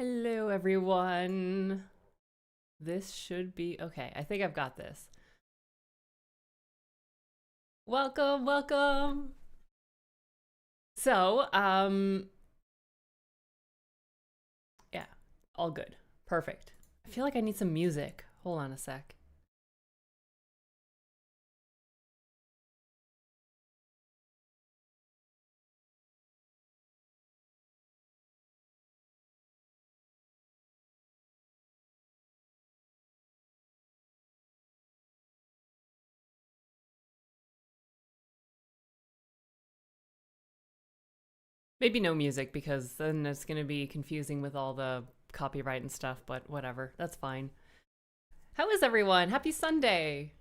Hello, everyone. This should be okay. I think I've got this. Welcome, welcome. So, yeah, all good. Perfect. I feel like I need some music. Hold on a sec. Maybe no music because then it's going to be confusing with all the copyright and stuff, but whatever. That's fine. How is everyone? Happy Sunday.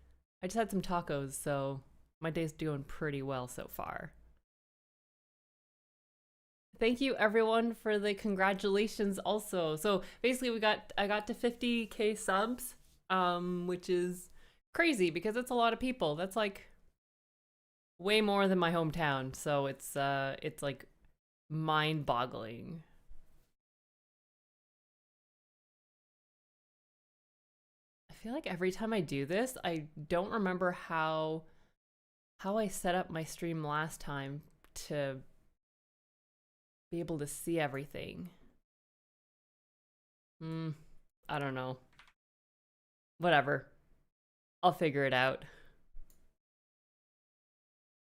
I just had some tacos, so my day's doing pretty well so far. Thank you everyone for the congratulations also. So basically I got to 50K subs, which is crazy because it's a lot of people. That's like way more than my hometown. So it's like mind-boggling. I feel like every time I do this, I don't remember how I set up my stream last time to be able to see everything. I don't know. Whatever. I'll figure it out.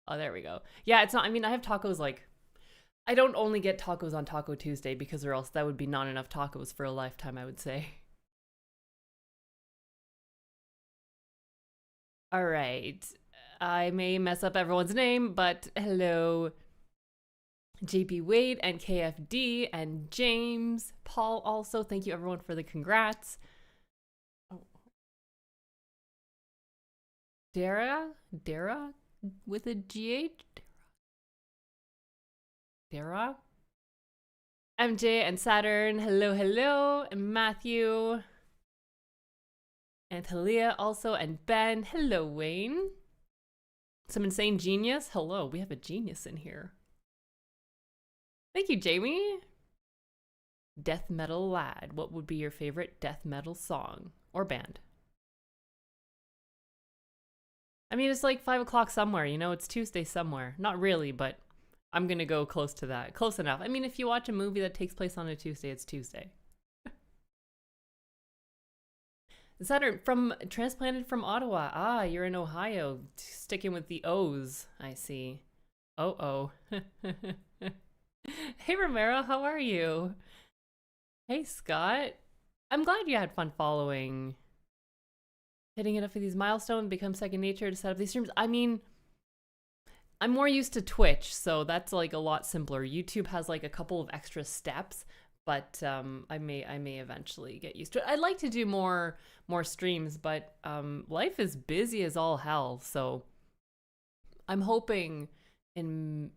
Oh, there we go. Yeah, it's not, I mean, I have tacos like, I don't only get tacos on Taco Tuesday because or else that would be not enough tacos for a lifetime, I would say. All right. I may mess up everyone's name, but hello, JP Wade and KFD and James, Paul also. Thank you everyone for the congrats. Oh. Dara with a GH? Dara? MJ and Saturn, hello, hello. And Matthew. And Talia also, and Ben. Hello, Wayne. Some insane genius. Hello, we have a genius in here. Thank you, Jamie. Death metal lad. What would be your favorite death metal song or band? I mean, it's like 5 o'clock somewhere, you know, it's Tuesday somewhere. Not really, but I'm gonna go close to that. Close enough. I mean, if you watch a movie that takes place on a Tuesday, it's Tuesday. Saturn from transplanted from Ottawa. Ah, you're in Ohio. Sticking with the O's, I see. Oh. Hey Romero, how are you? Hey Scott. I'm glad you had fun following. Hitting it up for these milestones becomes second nature to set up these streams. I mean, I'm more used to Twitch, so that's like a lot simpler. YouTube has like a couple of extra steps, but I may eventually get used to it. I'd like to do more streams, but life is busy as all hell. So I'm hoping in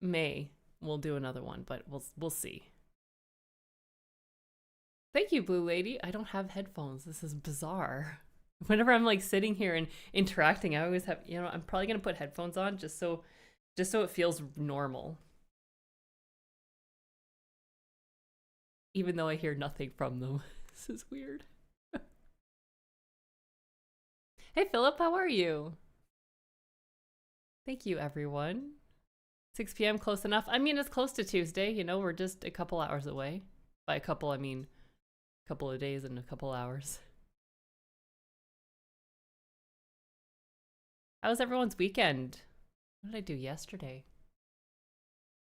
May we'll do another one, but we'll see. Thank you, Blue Lady. I don't have headphones. This is bizarre. Whenever I'm like sitting here and interacting, I always have, you know, I'm probably gonna put headphones on just so it feels normal. Even though I hear nothing from them. This is weird. Hey Philip, how are you? Thank you, everyone. 6 p.m. close enough. I mean, it's close to Tuesday, you know, we're just a couple hours away. By a couple, I mean a couple of days and a couple hours. How was everyone's weekend? What did I do yesterday?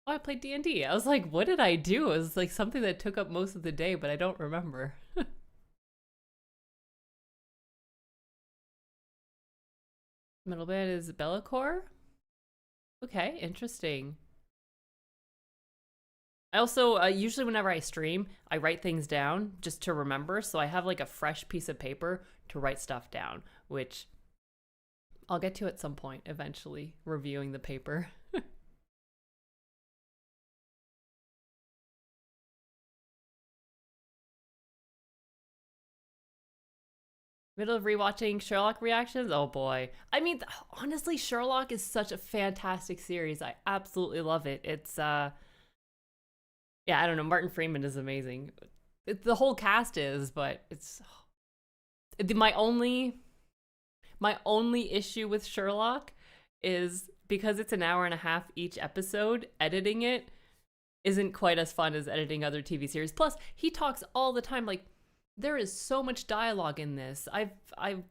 Oh, I played D&D. I was like, what did I do? It was like something that took up most of the day, but I don't remember. Middle band is Bellacore? Okay, interesting. I also, usually whenever I stream, I write things down just to remember. So I have like a fresh piece of paper to write stuff down, which I'll get to at some point eventually, reviewing the paper. Middle of rewatching Sherlock reactions? Oh boy. I mean, honestly, Sherlock is such a fantastic series. I absolutely love it. Yeah, I don't know. Martin Freeman is amazing. The whole cast is, but it's my only issue with Sherlock is because it's an hour and a half each episode, editing it isn't quite as fun as editing other TV series. Plus, he talks all the time. Like, there is so much dialogue in this. I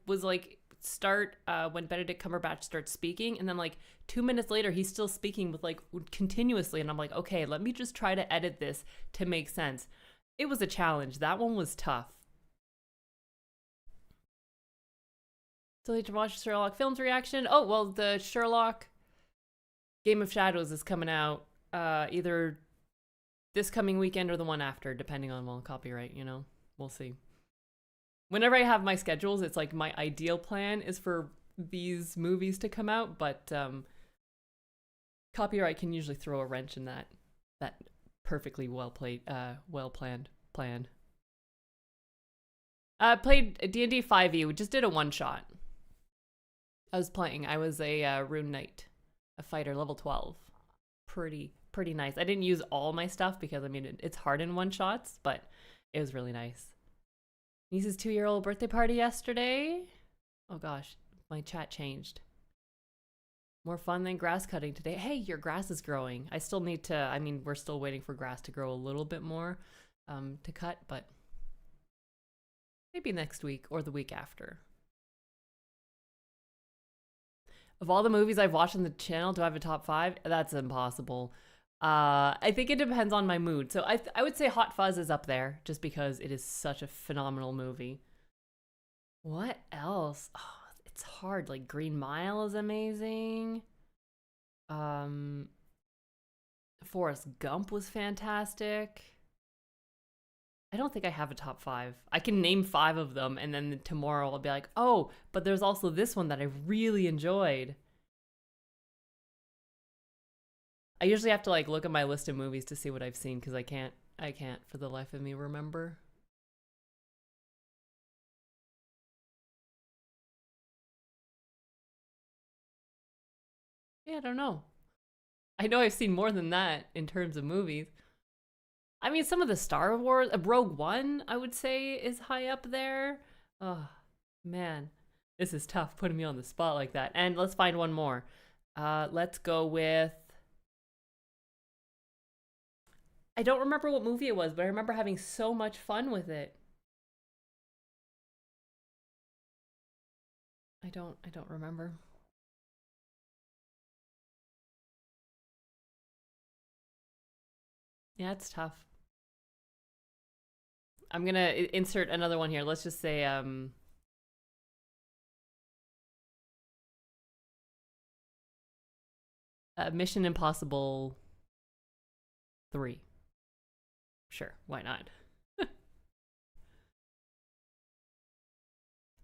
was like, start when Benedict Cumberbatch starts speaking, and then like 2 minutes later he's still speaking with like continuously, and I'm like, okay, let me just try to edit this to make sense. It was a challenge. That one was tough. Still need to watch Sherlock Films reaction. Oh well, the Sherlock Game of Shadows is coming out either this coming weekend or the one after, depending on, well, copyright, you know. We'll see. Whenever I have my schedules, it's like my ideal plan is for these movies to come out, but copyright can usually throw a wrench in that perfectly well planned plan. Played D&D 5e. We just did a one shot. I was a rune knight, a fighter, level 12. Pretty nice. I didn't use all my stuff because I mean it's hard in one shots, but it was really nice. Niece's 2-year-old birthday party yesterday. Oh gosh, my chat changed. More fun than grass cutting today. Hey, your grass is growing. I still need to, I mean, we're still waiting for grass to grow a little bit more to cut, but maybe next week or the week after. Of all the movies I've watched on the channel, do I have a top 5? That's impossible. I think it depends on my mood. So I would say Hot Fuzz is up there just because it is such a phenomenal movie. What else? Oh, it's hard. Like Green Mile is amazing. Forrest Gump was fantastic. I don't think I have a top 5. I can name 5 of them, and then tomorrow I'll be like, oh, but there's also this one that I really enjoyed. I usually have to like look at my list of movies to see what I've seen because I can't for the life of me remember. Yeah, I don't know. I know I've seen more than that in terms of movies. I mean, some of the Star Wars, Rogue One, I would say is high up there. Oh, man. This is tough putting me on the spot like that. And let's find one more. Let's go with... I don't remember what movie it was, but I remember having so much fun with it. I don't remember. Yeah, it's tough. I'm gonna insert another one here. Let's just say Mission Impossible 3. Sure, why not?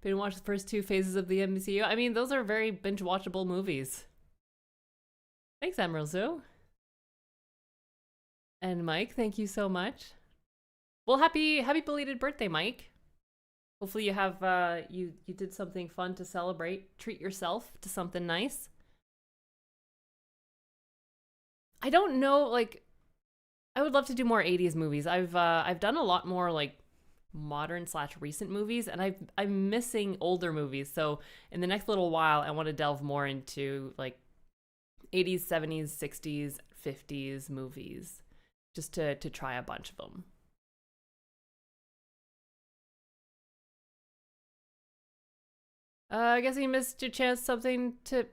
Didn't watch the first 2 phases of the MCU. I mean, those are very binge-watchable movies. Thanks, Emerald Zoo. And Mike, thank you so much. Well, happy belated birthday, Mike. Hopefully you have you did something fun to celebrate. Treat yourself to something nice. I don't know, like I would love to do more 80s movies. I've done a lot more like modern / recent movies, and I'm missing older movies. So in the next little while, I want to delve more into like 80s, 70s, 60s, 50s movies, just to try a bunch of them. I guess you missed your chance something to.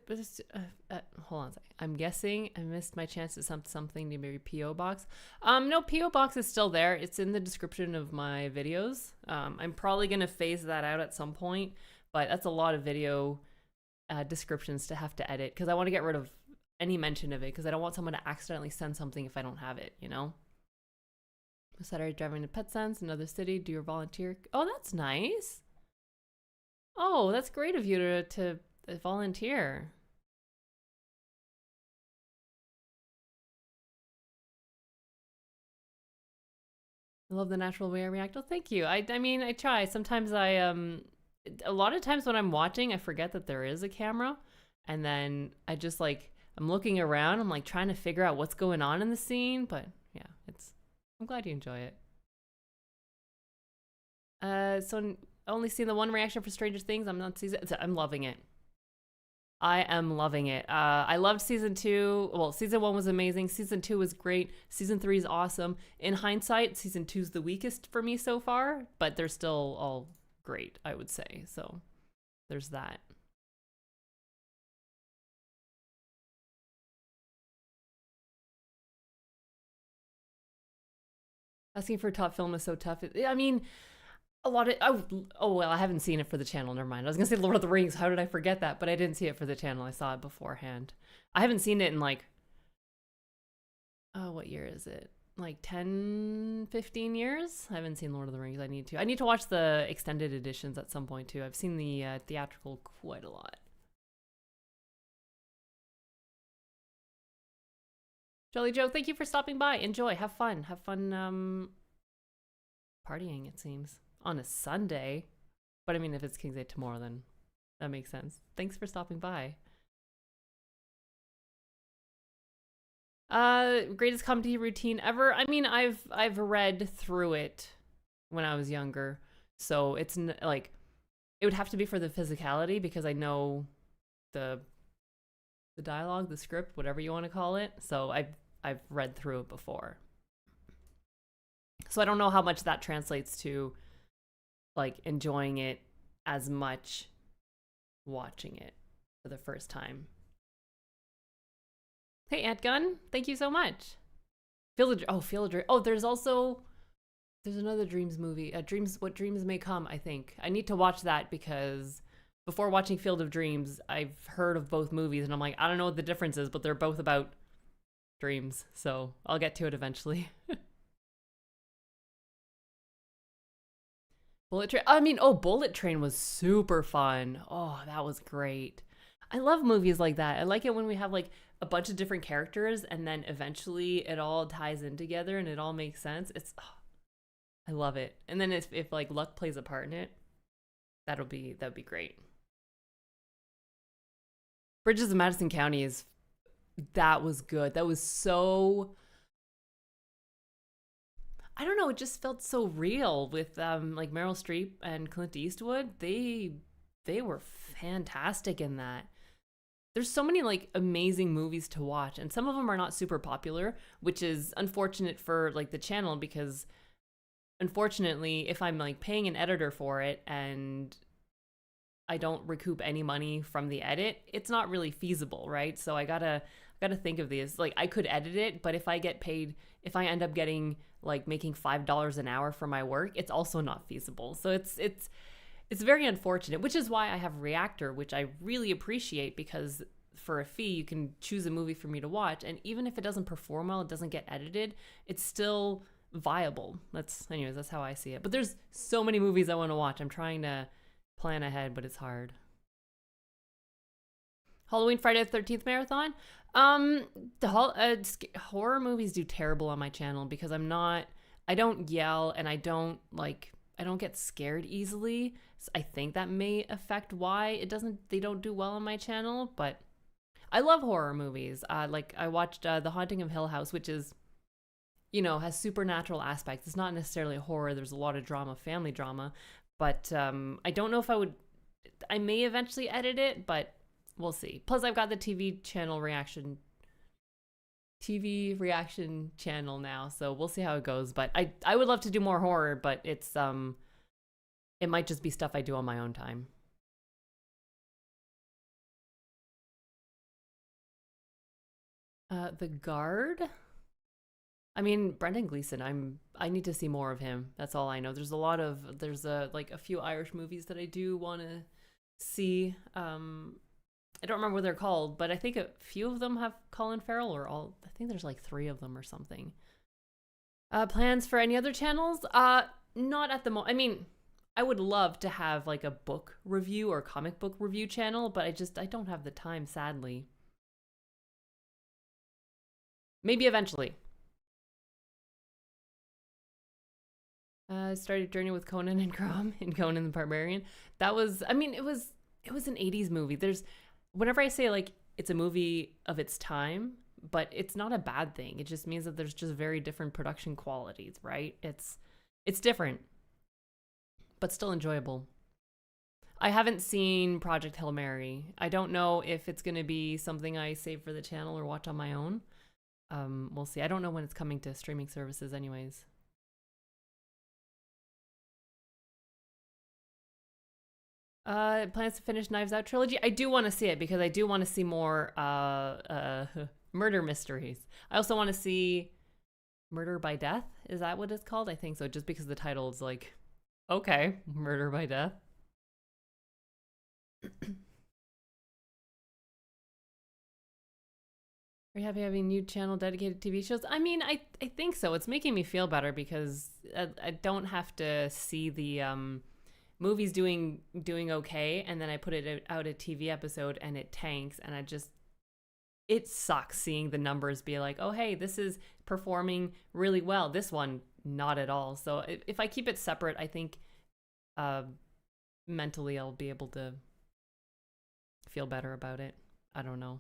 Hold on a second. I'm guessing I missed my chance to something to maybe PO box. No, PO box is still there. It's in the description of my videos. I'm probably gonna phase that out at some point, but that's a lot of video descriptions to have to edit because I want to get rid of any mention of it because I don't want someone to accidentally send something if I don't have it. You know. Saturday driving to PetSense, another city. Do your volunteer? Oh, that's nice. Oh, that's great of you to volunteer. I love the natural way I react. Oh, thank you. I mean, I try. Sometimes a lot of times when I'm watching, I forget that there is a camera, and then I just like I'm looking around. I'm like trying to figure out what's going on in the scene, but yeah, it's I'm glad you enjoy it. So only seen the one reaction for Stranger Things. I'm loving it. I am loving it. I loved season 2. Well, season 1 was amazing. Season 2 was great. Season 3 is awesome. In hindsight, season 2 is the weakest for me so far, but they're still all great, I would say. So there's that. Asking for a top film is so tough. I mean, a lot of well, I haven't seen it for the channel. Never mind. I was gonna say Lord of the Rings. How did I forget that? But I didn't see it for the channel. I saw it beforehand. I haven't seen it in like, oh, what year is it? Like 10, 15 years? I haven't seen Lord of the Rings. I need to. I need to watch the extended editions at some point too. I've seen the theatrical quite a lot. Jolly Joe, thank you for stopping by. Enjoy. Have fun. Have fun partying, it seems. On a Sunday. But I mean, if it's King's Day tomorrow, then that makes sense. Thanks for stopping by. Greatest comedy routine ever. I mean, I've read through it when I was younger, so it's like it would have to be for the physicality because I know the dialogue, the script, whatever you want to call it. So I've read through it before. So I don't know how much that translates to like enjoying it as much watching it for the first time. Hey, Ant Gun, thank you so much. Field of Dreams. Oh, there's another Dreams movie. What Dreams May Come. I think I need to watch that because before watching Field of Dreams, I've heard of both movies and I'm like, I don't know what the difference is, but they're both about dreams. So I'll get to it eventually. Bullet Train. I mean, Bullet Train was super fun. Oh, that was great. I love movies like that. I like it when we have like a bunch of different characters and then eventually it all ties in together and it all makes sense. I love it. And then if like luck plays a part in it, that'd be great. Bridges of Madison County that was good. That was so, I don't know, it just felt so real with like Meryl Streep and Clint Eastwood. They were fantastic in that. There's so many like amazing movies to watch and some of them are not super popular, which is unfortunate for like the channel because unfortunately if I'm like paying an editor for it and I don't recoup any money from the edit, it's not really feasible, right? So I gotta think of these. Like I could edit it, but if I end up getting like making $5 an hour for my work, it's also not feasible. So it's very unfortunate, which is why I have Reactor, which I really appreciate because for a fee, you can choose a movie for me to watch. And even if it doesn't perform well, it doesn't get edited, it's still viable. That's how I see it. But there's so many movies I want to watch. I'm trying to plan ahead, but it's hard. Halloween Friday the 13th marathon. Horror movies do terrible on my channel because I don't yell and I don't get scared easily. So I think that may affect why they don't do well on my channel, but I love horror movies. Like I watched The Haunting of Hill House, which is, has supernatural aspects. It's not necessarily horror. There's a lot of drama, family drama, but I don't know if I may eventually edit it, but we'll see. Plus I've got the TV reaction channel now, so we'll see how it goes. But I would love to do more horror, but it might just be stuff I do on my own time. The Guard. I mean, Brendan Gleeson. I need to see more of him. That's all I know. There's a few Irish movies that I do want to see. I don't remember what they're called, but I think a few of them have Colin Farrell I think there's like 3 of them or something. Plans for any other channels? Not at the moment. I mean, I would love to have like a book review or comic book review channel, but I don't have the time, sadly. Maybe eventually. Started Journey with Conan and Crom in Conan the Barbarian. That was, I mean, it was an 80s movie. Whenever I say like it's a movie of its time, but it's not a bad thing. It just means that there's just very different production qualities, right? It's different, but still enjoyable. I haven't seen Project Hail Mary. I don't know if it's going to be something I save for the channel or watch on my own. We'll see. I don't know when it's coming to streaming services anyways. Plans to finish Knives Out trilogy. I do want to see it because I do want to see more murder mysteries. I also want to see Murder by Death. Is that what it's called? I think so. Just because the title is like, okay, Murder by Death. Are you happy having a new channel dedicated to TV shows? I mean, I think so. It's making me feel better because I don't have to see the movies doing okay, and then I put it out a TV episode and it tanks, and it sucks seeing the numbers be like, oh hey, this is performing really well. This one, not at all. So if I keep it separate, I think mentally I'll be able to feel better about it. I don't know.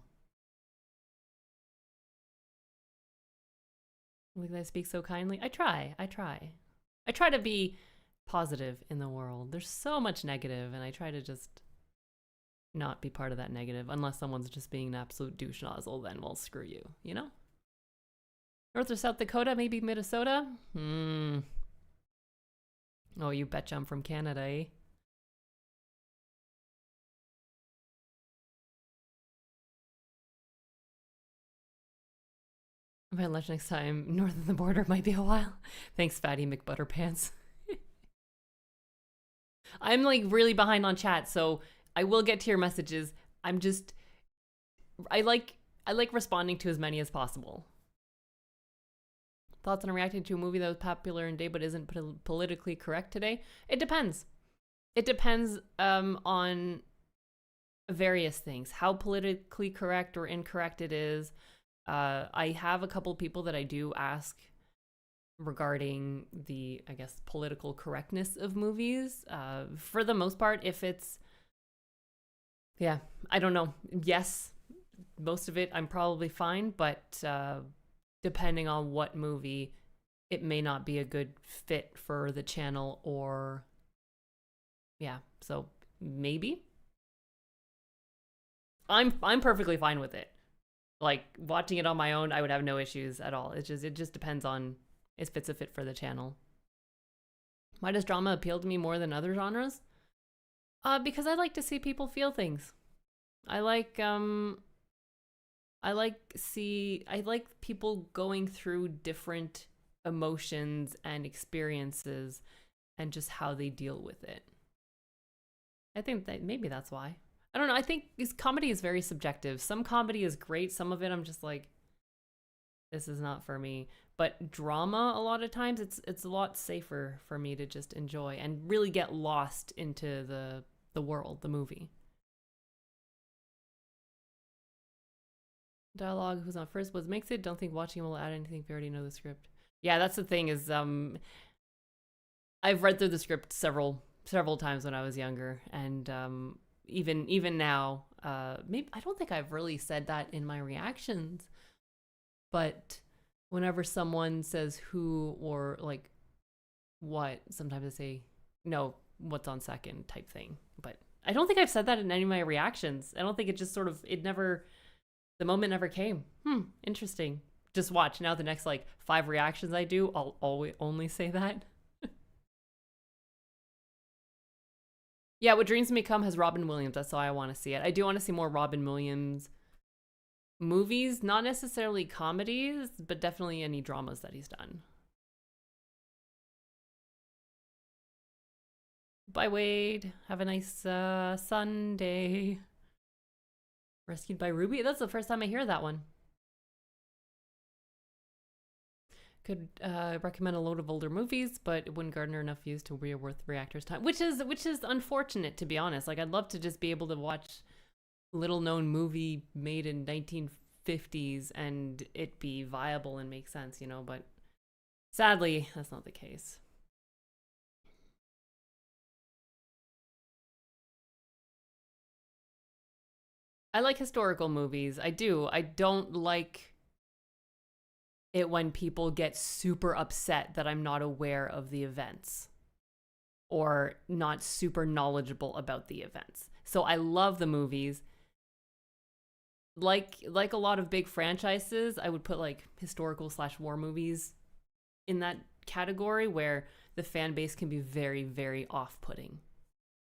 Like I speak so kindly. I try to be positive in the world. There's so much negative, and I try to just not be part of that negative, unless someone's just being an absolute douche nozzle. Then well, screw you, you know. North or South Dakota, maybe Minnesota. Oh, you betcha I'm from Canada, eh? If I lunch next time, north of the border might be a while. Thanks, Fatty McButterpants. I'm like really behind on chat, so I will get to your messages. I like responding to as many as possible. Thoughts on reacting to a movie that was popular in day but isn't politically correct today? It depends. It depends on various things. How politically correct or incorrect it is. I have a couple people that I do ask regarding the, I guess, political correctness of movies. For the most part, if it's, yeah, I don't know. Yes, most of it I'm probably fine, but depending on what movie, it may not be a good fit for the channel, or yeah, so maybe. I'm perfectly fine with it. Like watching it on my own, I would have no issues at all. It just depends on if it's a fit for the channel. Why does drama appeal to me more than other genres? Because I like to see people feel things. I like people going through different emotions and experiences and just how they deal with it. I think that maybe that's why. I don't know. I think comedy is very subjective. Some comedy is great. Some of it I'm just like, this is not for me. But drama, a lot of times, it's a lot safer for me to just enjoy and really get lost into the world, the movie. Dialogue, who's on first, was makes it. Don't think watching will add anything if you already know the script. Yeah, that's the thing is, I've read through the script several times when I was younger, and even now, maybe I don't think I've really said that in my reactions, but whenever someone says who or like what, sometimes I say no, what's on second type thing. But I don't think I've said that in any of my reactions. I don't think it just sort of, the moment never came. Interesting. Just watch now the next like 5 reactions I do, I'll always only say that. Yeah, What Dreams May Come has Robin Williams. That's why I want to see it. I do want to see more Robin Williams movies, not necessarily comedies, but definitely any dramas that he's done. Bye, Wade. Have a nice Sunday. Rescued by Ruby? That's the first time I hear that one. Could recommend a load of older movies, but it wouldn't garner enough views to be worth reactors' time, which is unfortunate, to be honest. Like, I'd love to just be able to watch little known movie made in 1950s and it be viable and make sense, you know, but sadly, that's not the case. I like historical movies. I do. I don't like it when people get super upset that I'm not aware of the events or not super knowledgeable about the events. So I love the movies. Like a lot of big franchises, I would put like historical / war movies in that category where the fan base can be very, very off-putting.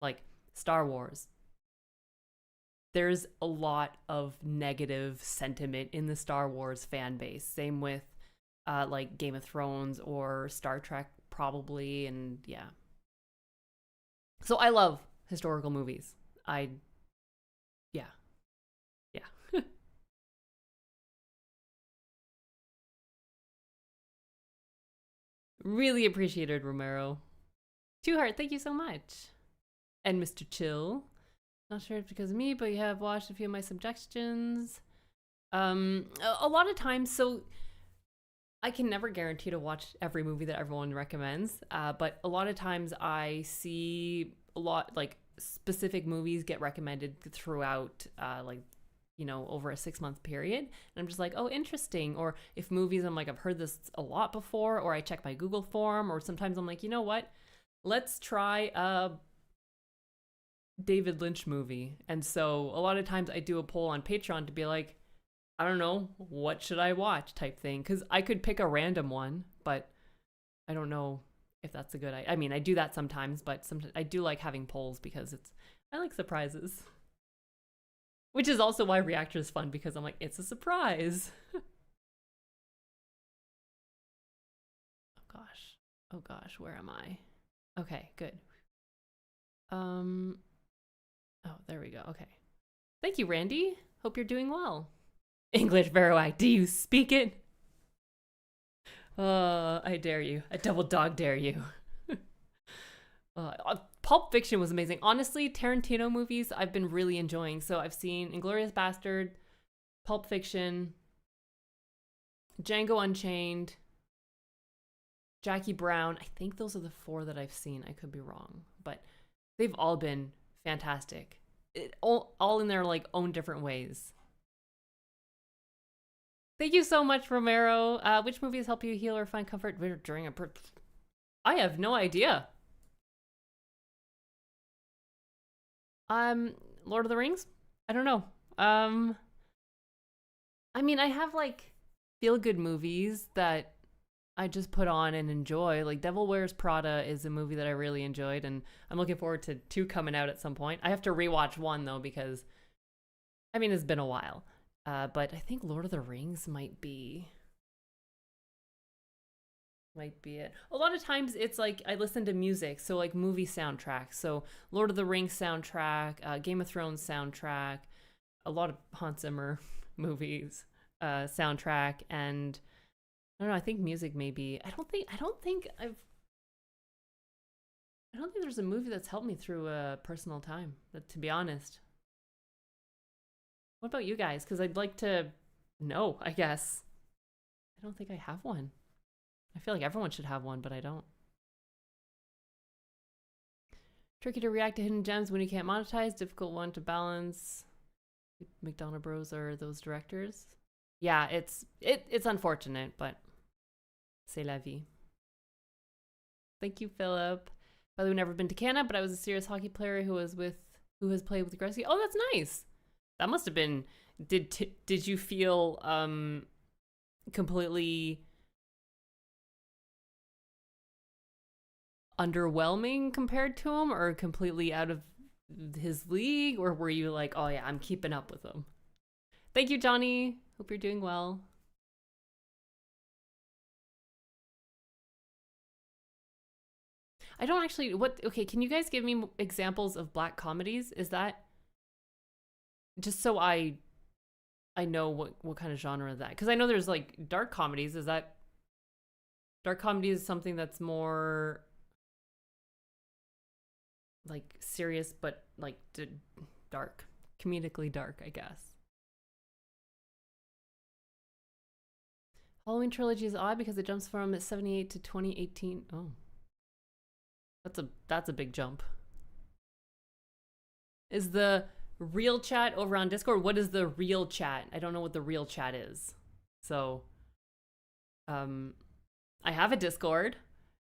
Like Star Wars. There's a lot of negative sentiment in the Star Wars fan base. Same with like Game of Thrones or Star Trek, probably. And yeah. So I love historical movies. Yeah. Yeah. Really appreciated, Romero. Two Heart, thank you so much. And Mr. Chill. Not sure if it's because of me, but you have watched a few of my suggestions. A lot of times, so I can never guarantee to watch every movie that everyone recommends, but a lot of times I see a lot, like, specific movies get recommended throughout, like, you know, over a 6-month period. And I'm just like, oh, interesting. Or if movies, I'm like, I've heard this a lot before, or I check my Google form, or sometimes I'm like, you know what? Let's try a David Lynch movie. And so a lot of times I do a poll on Patreon to be like, I don't know, what should I watch type thing. Because I could pick a random one, but I don't know if that's a good idea. I mean, I do that sometimes, but sometimes I do like having polls because I like surprises. Which is also why Reactor is fun, because I'm like, it's a surprise. Oh gosh, where am I? Okay, good. Oh, there we go. Okay. Thank you, Randy. Hope you're doing well. English, Verowak, do you speak it? I dare you. I double dog dare you. Pulp Fiction was amazing. Honestly, Tarantino movies I've been really enjoying. So I've seen Inglourious Bastard, Pulp Fiction, Django Unchained, Jackie Brown. I think those are the 4 that I've seen. I could be wrong, but they've all been fantastic. All in their like own different ways. Thank you so much, Romero. Which movies help you heal or find comfort during a... I have no idea. Lord of the Rings? I don't know. I mean, I have like feel-good movies that I just put on and enjoy. Like Devil Wears Prada is a movie that I really enjoyed, and I'm looking forward to 2 coming out at some point. I have to rewatch 1 though, because I mean, it's been a while. But I think Lord of the Rings might be it. A lot of times it's like I listen to music, so like movie soundtracks. So Lord of the Rings soundtrack, Game of Thrones soundtrack, a lot of Hans Zimmer movies soundtrack, and I don't know, I think music maybe. I don't think there's a movie that's helped me through a personal time, to be honest. What about you guys? Because I'd like to know, I guess. I don't think I have one. I feel like everyone should have one, but I don't. Tricky to react to hidden gems when you can't monetize. Difficult one to balance. McDonough Bros are those directors. Yeah, it's unfortunate, but c'est la vie. Thank you, Philip. By the way, never been to Canada, but I was a serious hockey player who has played with Gretzky. Oh, that's nice. That must have been. Did you feel completely underwhelming compared to him, or completely out of his league, or were you like, oh yeah, I'm keeping up with him? Thank you, Johnny. Hope you're doing well. I don't actually okay, can you guys give me examples of black comedies? Is that just so I know what kind of genre is that? Because I know there's like dark comedies. Is that dark comedy is something that's more like serious, but like dark, comedically dark, I guess. Halloween trilogy is odd because it jumps from 78 to 2018. Oh, that's a big jump. Is the real chat over on Discord? What is the real chat? I don't know what the real chat is. So Um, I have a Discord,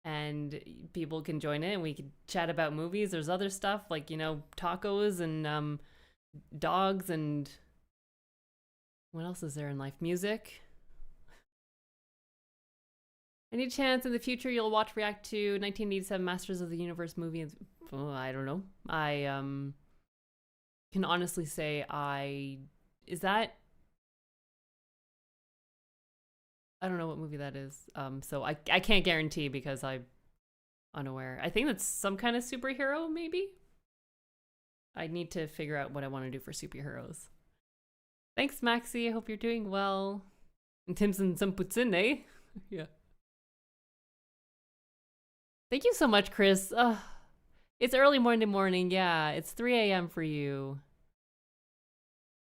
and people can join it, and we can chat about movies. There's other stuff like tacos and dogs, and what else is there in life? Music. Any chance in the future you'll watch react to 1987 Masters of the Universe movie? Oh, I don't know. I can honestly say is that I don't know what movie that is. So I can't guarantee because I'm unaware. I think that's some kind of superhero, maybe. I need to figure out what I want to do for superheroes. Thanks, Maxi. I hope you're doing well. And Timson Samputsin, eh? Yeah. Thank you so much, Chris. It's early morning. Yeah, it's 3 a.m. for you.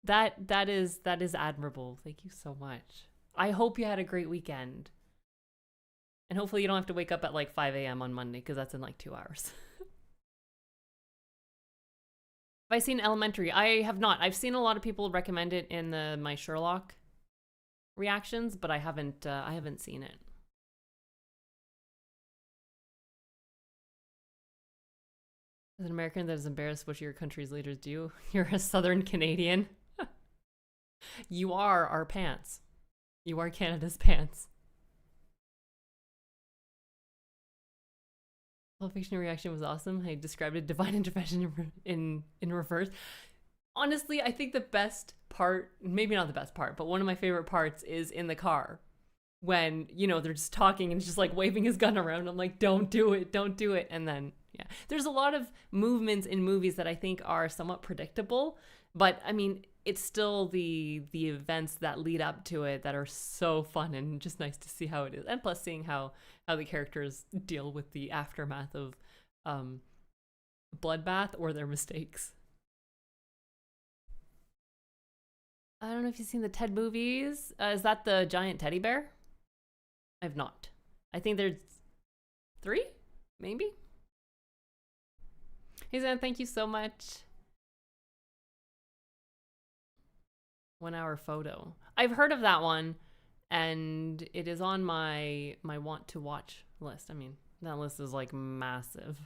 That is admirable. Thank you so much. I hope you had a great weekend. And hopefully you don't have to wake up at like 5 a.m. on Monday because that's in like 2 hours. Have I seen Elementary? I have not. I've seen a lot of people recommend it in my Sherlock reactions, but I haven't seen it. As an American that is embarrassed what your country's leaders do, you're a Southern Canadian. You are our pants. You are Canada's pants. Pulp Fiction reaction was awesome. I described a divine intervention in reverse. Honestly, I think the best part, maybe not the best part, but one of my favorite parts is in the car when, they're just talking and just like waving his gun around. I'm like, don't do it. And then, yeah. There's a lot of movements in movies that I think are somewhat predictable, but I mean, it's still the events that lead up to it that are so fun and just nice to see how it is. And plus seeing how the characters deal with the aftermath of bloodbath or their mistakes. I don't know if you've seen the Ted movies. Is that the giant teddy bear? I've not. I think there's 3, maybe. Hey Zan, thank you so much. 1 hour photo. I've heard of that one, and it is on my want to watch list. I mean, that list is like massive.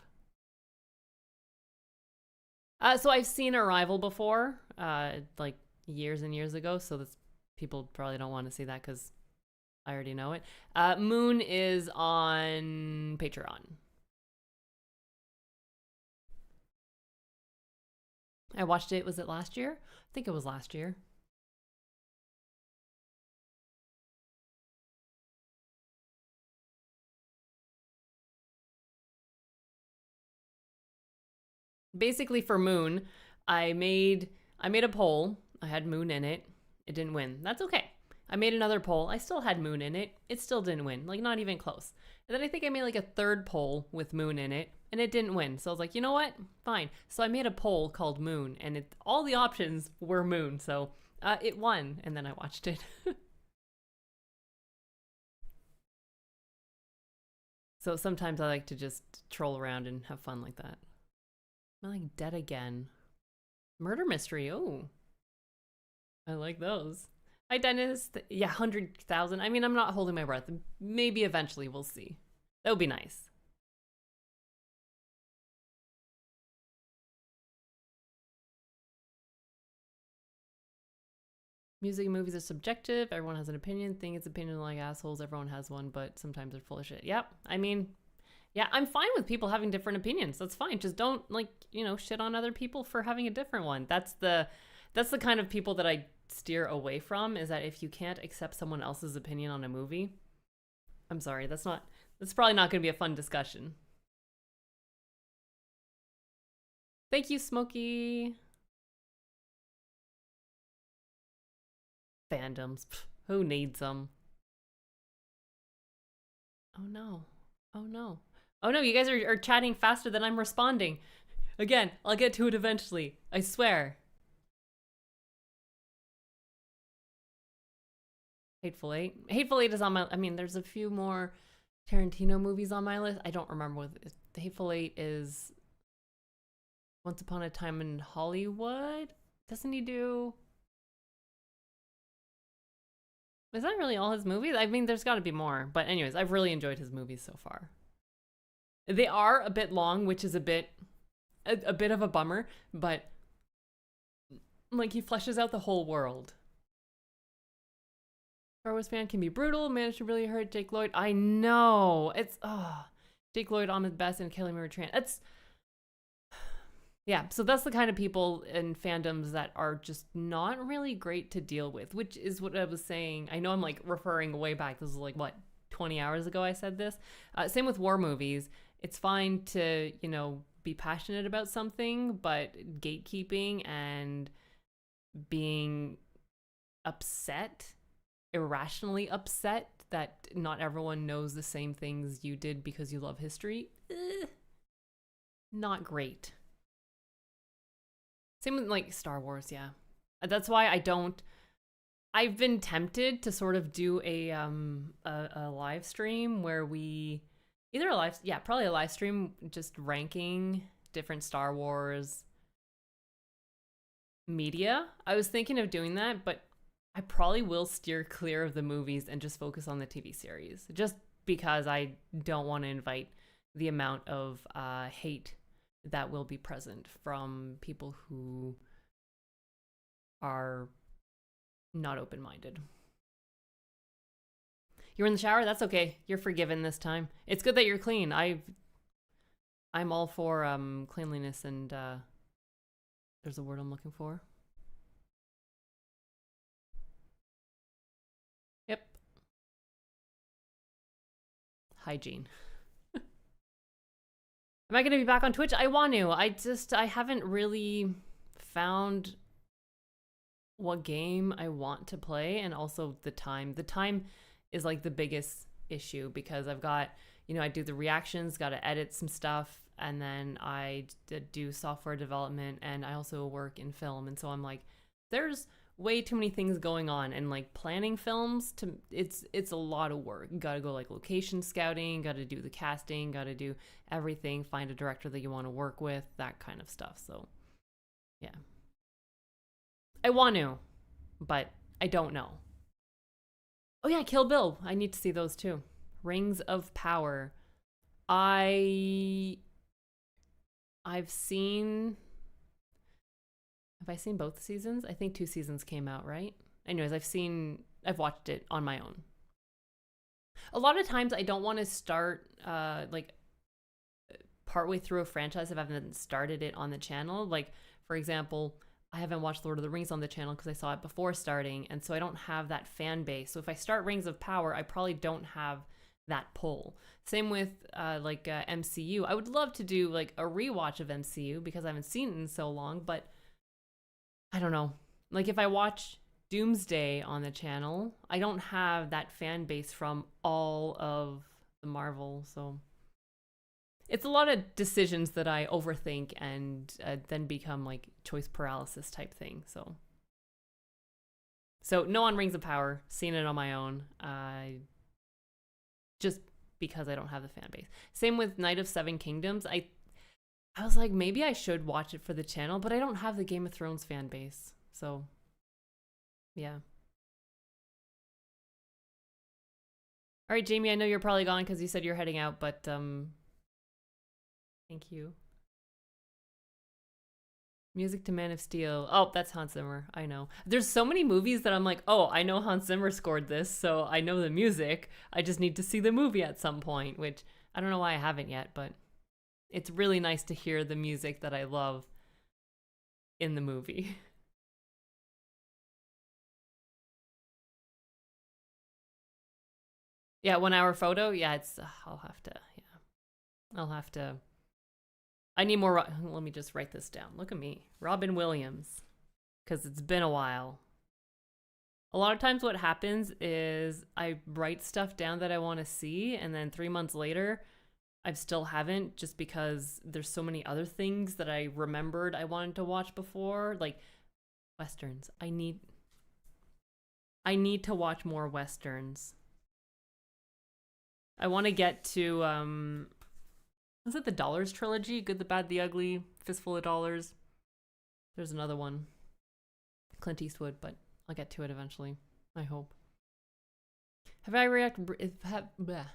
So I've seen Arrival before, like years and years ago. So people probably don't want to see that because I already know it. Moon is on Patreon. I watched it. Was it last year? I think it was last year. Basically for Moon, I made a poll. I had Moon in it. It didn't win. That's okay. I made another poll. I still had Moon in it. It still didn't win. Like, not even close. And then I think I made like a third poll with Moon in it, and it didn't win. So I was like, you know what? Fine. So I made a poll called Moon, and all the options were Moon. So it won, and then I watched it. So sometimes I like to just troll around and have fun like that. I'm like Dead Again. Murder mystery. Oh, I like those. Hi, Dennis. Yeah, 100,000. I mean, I'm not holding my breath. Maybe eventually we'll see. That would be nice. Music and movies are subjective. Everyone has an opinion. Think it's opinion like assholes. Everyone has one, but sometimes they're full of shit. Yep. I mean, yeah, I'm fine with people having different opinions. That's fine. Just don't shit on other people for having a different one. That's the kind of people that I steer away from, is that if you can't accept someone else's opinion on a movie, I'm sorry, that's probably not going to be a fun discussion. Thank you, Smokey. Fandoms. Pff, who needs them? Oh no. Oh no. Oh no, you guys are chatting faster than I'm responding. Again, I'll get to it eventually. I swear. Hateful Eight. Hateful Eight is on my... I mean, there's a few more Tarantino movies on my list. I don't remember what... The Hateful Eight is... Once Upon a Time in Hollywood? Doesn't he do... Is that really all his movies? I mean, there's got to be more. But anyways, I've really enjoyed his movies so far. They are a bit long, which is a bit of a bummer, but like he fleshes out the whole world. Star Wars fan can be brutal, managed to really hurt Jake Lloyd. I know. It's Jake Lloyd on his best and Kelly Marie Tran. It's yeah, so that's the kind of people in fandoms that are just not really great to deal with, which is what I was saying. I know I'm like referring way back. This is like what, 20 hours ago I said this. Same with war movies. It's fine to, be passionate about something, but gatekeeping and being upset, irrationally upset that not everyone knows the same things you did because you love history, not great. Same with like Star Wars, yeah. That's why I've been tempted to sort of do a live stream where we probably a live stream just ranking different Star Wars media. I was thinking of doing that, but I probably will steer clear of the movies and just focus on the TV series, just because I don't want to invite the amount of hate that will be present from people who are not open-minded. You're in the shower? That's okay. You're forgiven this time. It's good that you're clean. I'm all for cleanliness and there's a word I'm looking for. Yep. Hygiene. Am I going to be back on Twitch? I want to. I haven't really found what game I want to play, and also the time. The time is like the biggest issue because I've got, I do the reactions, got to edit some stuff, and then I do software development, and I also work in film. And so I'm like, there's way too many things going on, and like planning films it's a lot of work. You gotta go like location scouting, gotta do the casting, gotta do everything, find a director that you want to work with, that kind of stuff. So yeah, I want to, but I don't know. Oh yeah, Kill Bill, I need to see those too. Rings of Power, I've seen, have I seen both seasons? I think 2 seasons came out, right? Anyways, I've watched it on my own. A lot of times I don't want to start like partway through a franchise if I haven't started it on the channel. Like, for example, I haven't watched Lord of the Rings on the channel because I saw it before starting, and so I don't have that fan base. So if I start Rings of Power, I probably don't have that pull. Same with MCU. I would love to do like a rewatch of MCU because I haven't seen it in so long, but I don't know. Like if I watch Doomsday on the channel, I don't have that fan base from all of the Marvel, so it's a lot of decisions that I overthink and then become like choice paralysis type thing. So no on Rings of Power, seen it on my own, just because I don't have the fan base. Same with Knight of Seven Kingdoms. I was like, maybe I should watch it for the channel, but I don't have the Game of Thrones fan base. So, yeah. All right, Jamie, I know you're probably gone because you said you're heading out, but thank you. Music to Man of Steel. Oh, that's Hans Zimmer. I know. There's so many movies that I'm like, oh, I know Hans Zimmer scored this, so I know the music. I just need to see the movie at some point, which I don't know why I haven't yet, but it's really nice to hear the music that I love in the movie. Yeah, 1 hour photo. Yeah, I'll have to. I need more. Let me just write this down. Look at me, Robin Williams, because it's been a while. A lot of times what happens is I write stuff down that I want to see, and then 3 months later, I still haven't, just because there's so many other things that I remembered I wanted to watch before, like Westerns. I need to watch more Westerns. I want to get to, was it the Dollars trilogy? Good, the Bad, the Ugly, Fistful of Dollars. There's another one. Clint Eastwood, but I'll get to it eventually, I hope. Have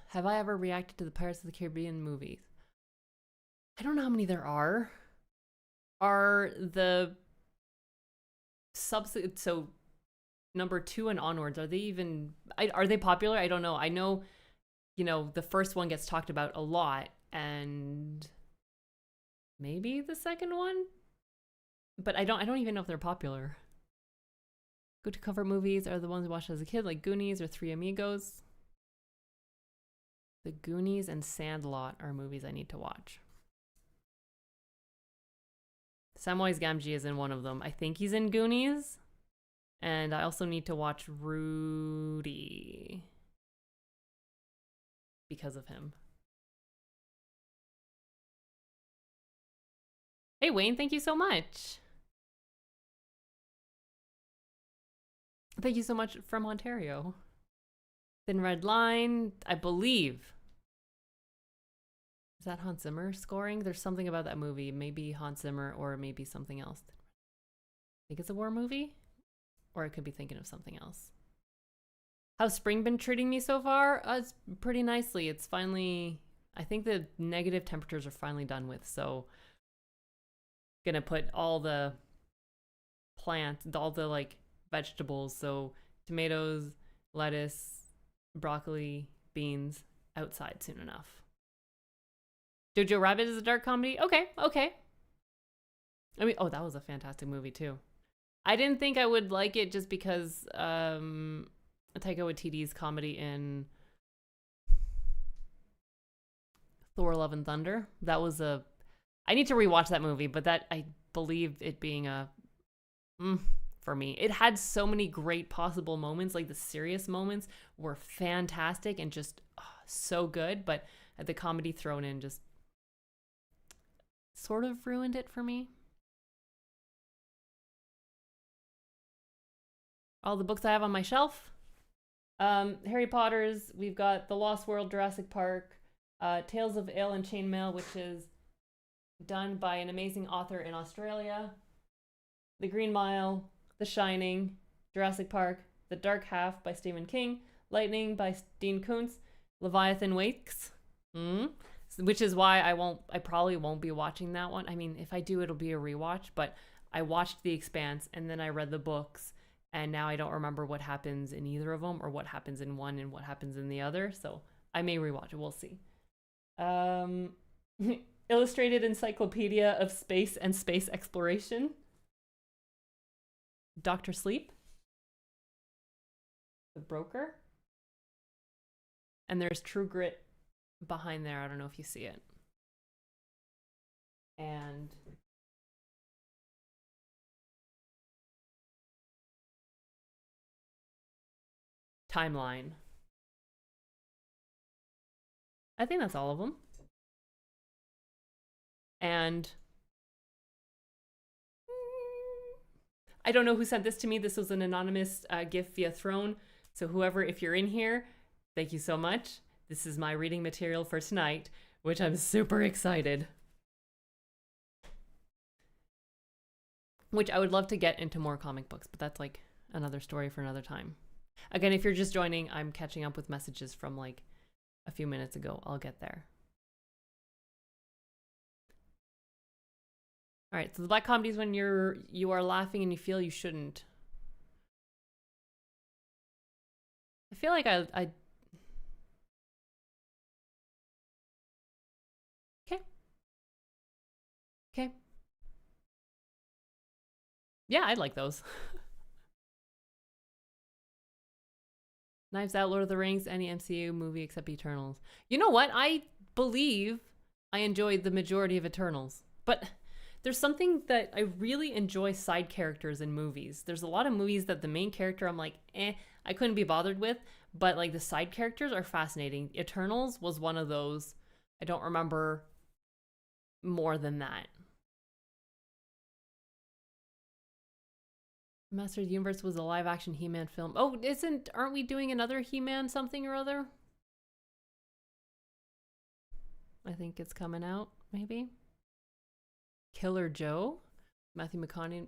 have I ever reacted to the Pirates of the Caribbean movies? I don't know how many there are. Are the so number 2 and onwards, are they even are they popular? I don't know. I know, the first one gets talked about a lot, and maybe the second one, but I don't even know if they're popular. Go to comfort movies are the ones I watched as a kid, like Goonies or Three Amigos. The Goonies and Sandlot are movies I need to watch. Samwise Gamgee is in one of them. I think he's in Goonies. And I also need to watch Rudy because of him. Hey, Wayne, thank you so much. Thank you so much from Ontario. Thin Red Line, I believe. Is that Hans Zimmer scoring? There's something about that movie. Maybe Hans Zimmer or maybe something else. I think it's a war movie? Or I could be thinking of something else. How's spring been treating me so far? It's pretty nicely. It's finally, I think the negative temperatures are finally done with. So gonna put all the plants, all the like vegetables, so tomatoes, lettuce, broccoli, beans, outside soon enough. Jojo Rabbit is a dark comedy? Okay. I mean, oh, that was a fantastic movie too. I didn't think I would like it just because Taika Waititi's comedy in Thor: Love and Thunder. That was I need to rewatch that movie, but that, I believe it being for me. It had so many great possible moments, like the serious moments were fantastic and just so good, but the comedy thrown in just sort of ruined it for me. All the books I have on my shelf. Harry Potter's, we've got The Lost World, Jurassic Park, Tales of Ale and Chainmail, which is done by an amazing author in Australia, The Green Mile, The Shining, Jurassic Park, The Dark Half by Stephen King, Lightning by Dean Koontz, Leviathan Wakes, which is why I probably won't be watching that one. I mean, if I do, it'll be a rewatch, but I watched The Expanse and then I read the books, and now I don't remember what happens in either of them or what happens in one and what happens in the other. So I may rewatch it. We'll see. Illustrated Encyclopedia of Space and Space Exploration. Dr. Sleep. The Broker. And there's True Grit behind there. I don't know if you see it. And Timeline. I think that's all of them. And I don't know who sent this to me. This was an anonymous gift via Throne. So whoever, if you're in here, thank you so much. This is my reading material for tonight, which I'm super excited. Which I would love to get into more comic books, but that's like another story for another time. Again, if you're just joining, I'm catching up with messages from like a few minutes ago. I'll get there. All right, so the black comedy is when you are laughing and you feel you shouldn't. I feel like I Okay. Yeah, I'd like those. Knives Out, Lord of the Rings, any MCU movie except Eternals. You know what? I believe I enjoyed the majority of Eternals, but there's something that I really enjoy side characters in movies. There's a lot of movies that the main character I'm like, I couldn't be bothered with, but like the side characters are fascinating. Eternals was one of those. I don't remember more than that. Master of the Universe was a live action He-Man film. Oh, aren't we doing another He-Man something or other? I think it's coming out, maybe. Killer Joe. Matthew McConaughey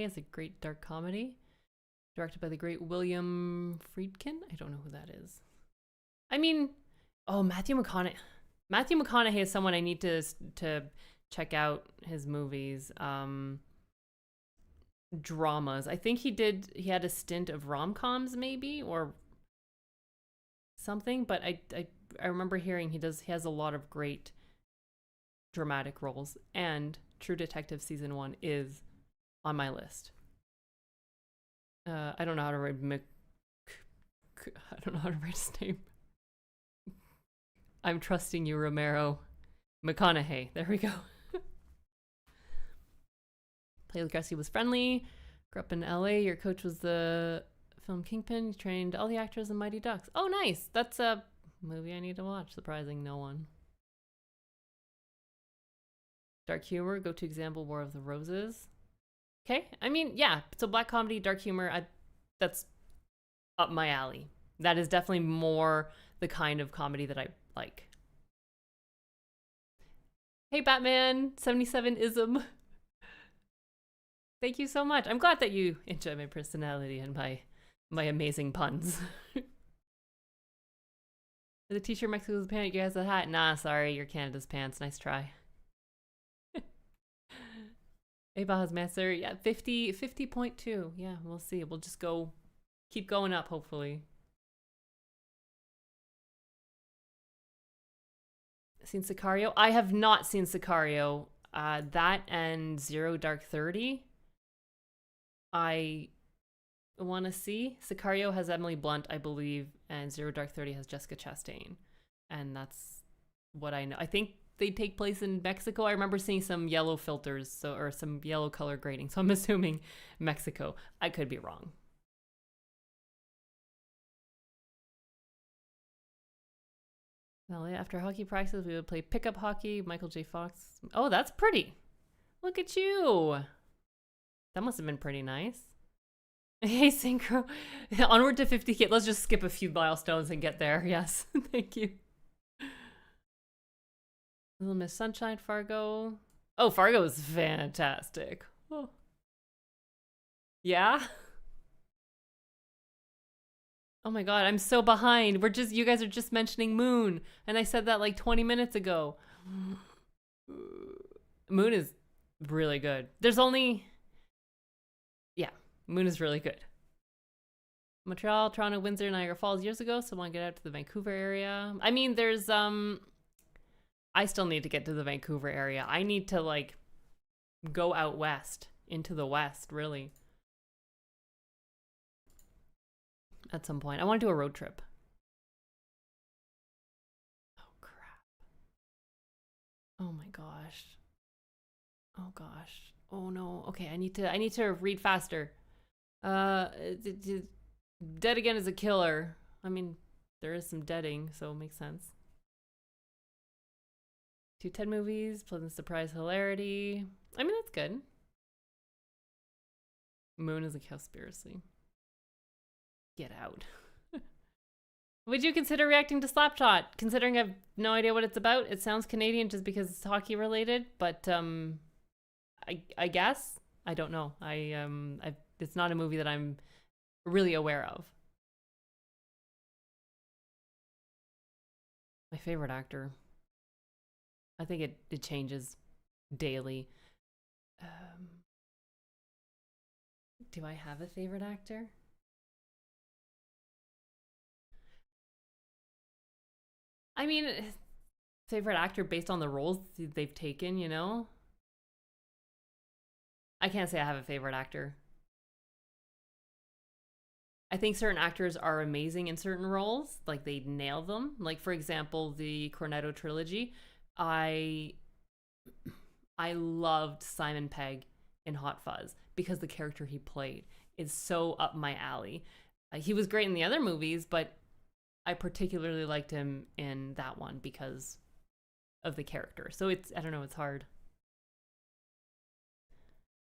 is a great dark comedy. Directed by the great William Friedkin. I don't know who that is. I mean, oh, Matthew McConaughey. Matthew McConaughey is someone I need to check out his movies. Dramas. I think he had a stint of rom-coms maybe, or something, but I remember hearing he has a lot of great dramatic roles, and True Detective season 1 is on my list. I don't know how to write I don't know how to write his name. I'm trusting you, Romero. McConaughey. There we go. Played with Gretzky, was friendly. Grew up in LA. Your coach was the film Kingpin. You trained all the actors in Mighty Ducks. Oh, nice. That's a movie I need to watch. Surprising no one. Dark humor. Go to example, War of the Roses. Okay. I mean, yeah. So black comedy, dark humor. That's up my alley. That is definitely more the kind of comedy that I like. Hey, Batman 77ism. Thank you so much. I'm glad that you enjoy my personality and my amazing puns. The t-shirt Mexico's pants, you guys a hat? Nah, sorry, you're Canada's pants. Nice try. Baja's Master, yeah, 50.2. Yeah, we'll see. We'll just keep going up, hopefully. Seen Sicario? I have not seen Sicario. That and Zero Dark 30. I want to see. Sicario has Emily Blunt, I believe, and Zero Dark 30 has Jessica Chastain. And that's what I know. I think they take place in Mexico. I remember seeing some yellow filters, or some yellow color grading. So I'm assuming Mexico. I could be wrong. Well, after hockey practice, we would play pickup hockey. Michael J. Fox. Oh, that's pretty. Look at you. That must have been pretty nice. Hey, Synchro. Onward to 50K. Let's just skip a few milestones and get there. Yes. Thank you. Little Miss Sunshine, Fargo. Oh, Fargo is fantastic. Oh. Yeah? Oh my god, I'm so behind. You guys are just mentioning Moon. And I said that like 20 minutes ago. Moon is really good. Moon is really good. Montreal, Toronto, Windsor, Niagara Falls years ago, so I want to get out to the Vancouver area. I mean, there's I still need to get to the Vancouver area. I need to like go out west, into the west, really. At some point. I want to do a road trip. Oh crap. Oh my gosh. Oh gosh. Oh no. Okay, I need to read faster. Dead Again is a killer. I mean, there is some deading, so it makes sense. 2 Ted movies, Pleasant Surprise, Hilarity. I mean, that's good. Moon is a conspiracy. Get out. Would you consider reacting to Slapshot? Considering I have no idea what it's about, it sounds Canadian just because it's hockey related, but I guess I don't know. It's not a movie that I'm really aware of. My favorite actor. I think it changes daily. Do I have a favorite actor? I mean, favorite actor based on the roles they've taken, you know? I can't say I have a favorite actor. I think certain actors are amazing in certain roles, like they nail them. Like for example, the Cornetto trilogy. I loved Simon Pegg in Hot Fuzz because the character he played is so up my alley. He was great in the other movies, but I particularly liked him in that one because of the character. So I don't know, it's hard.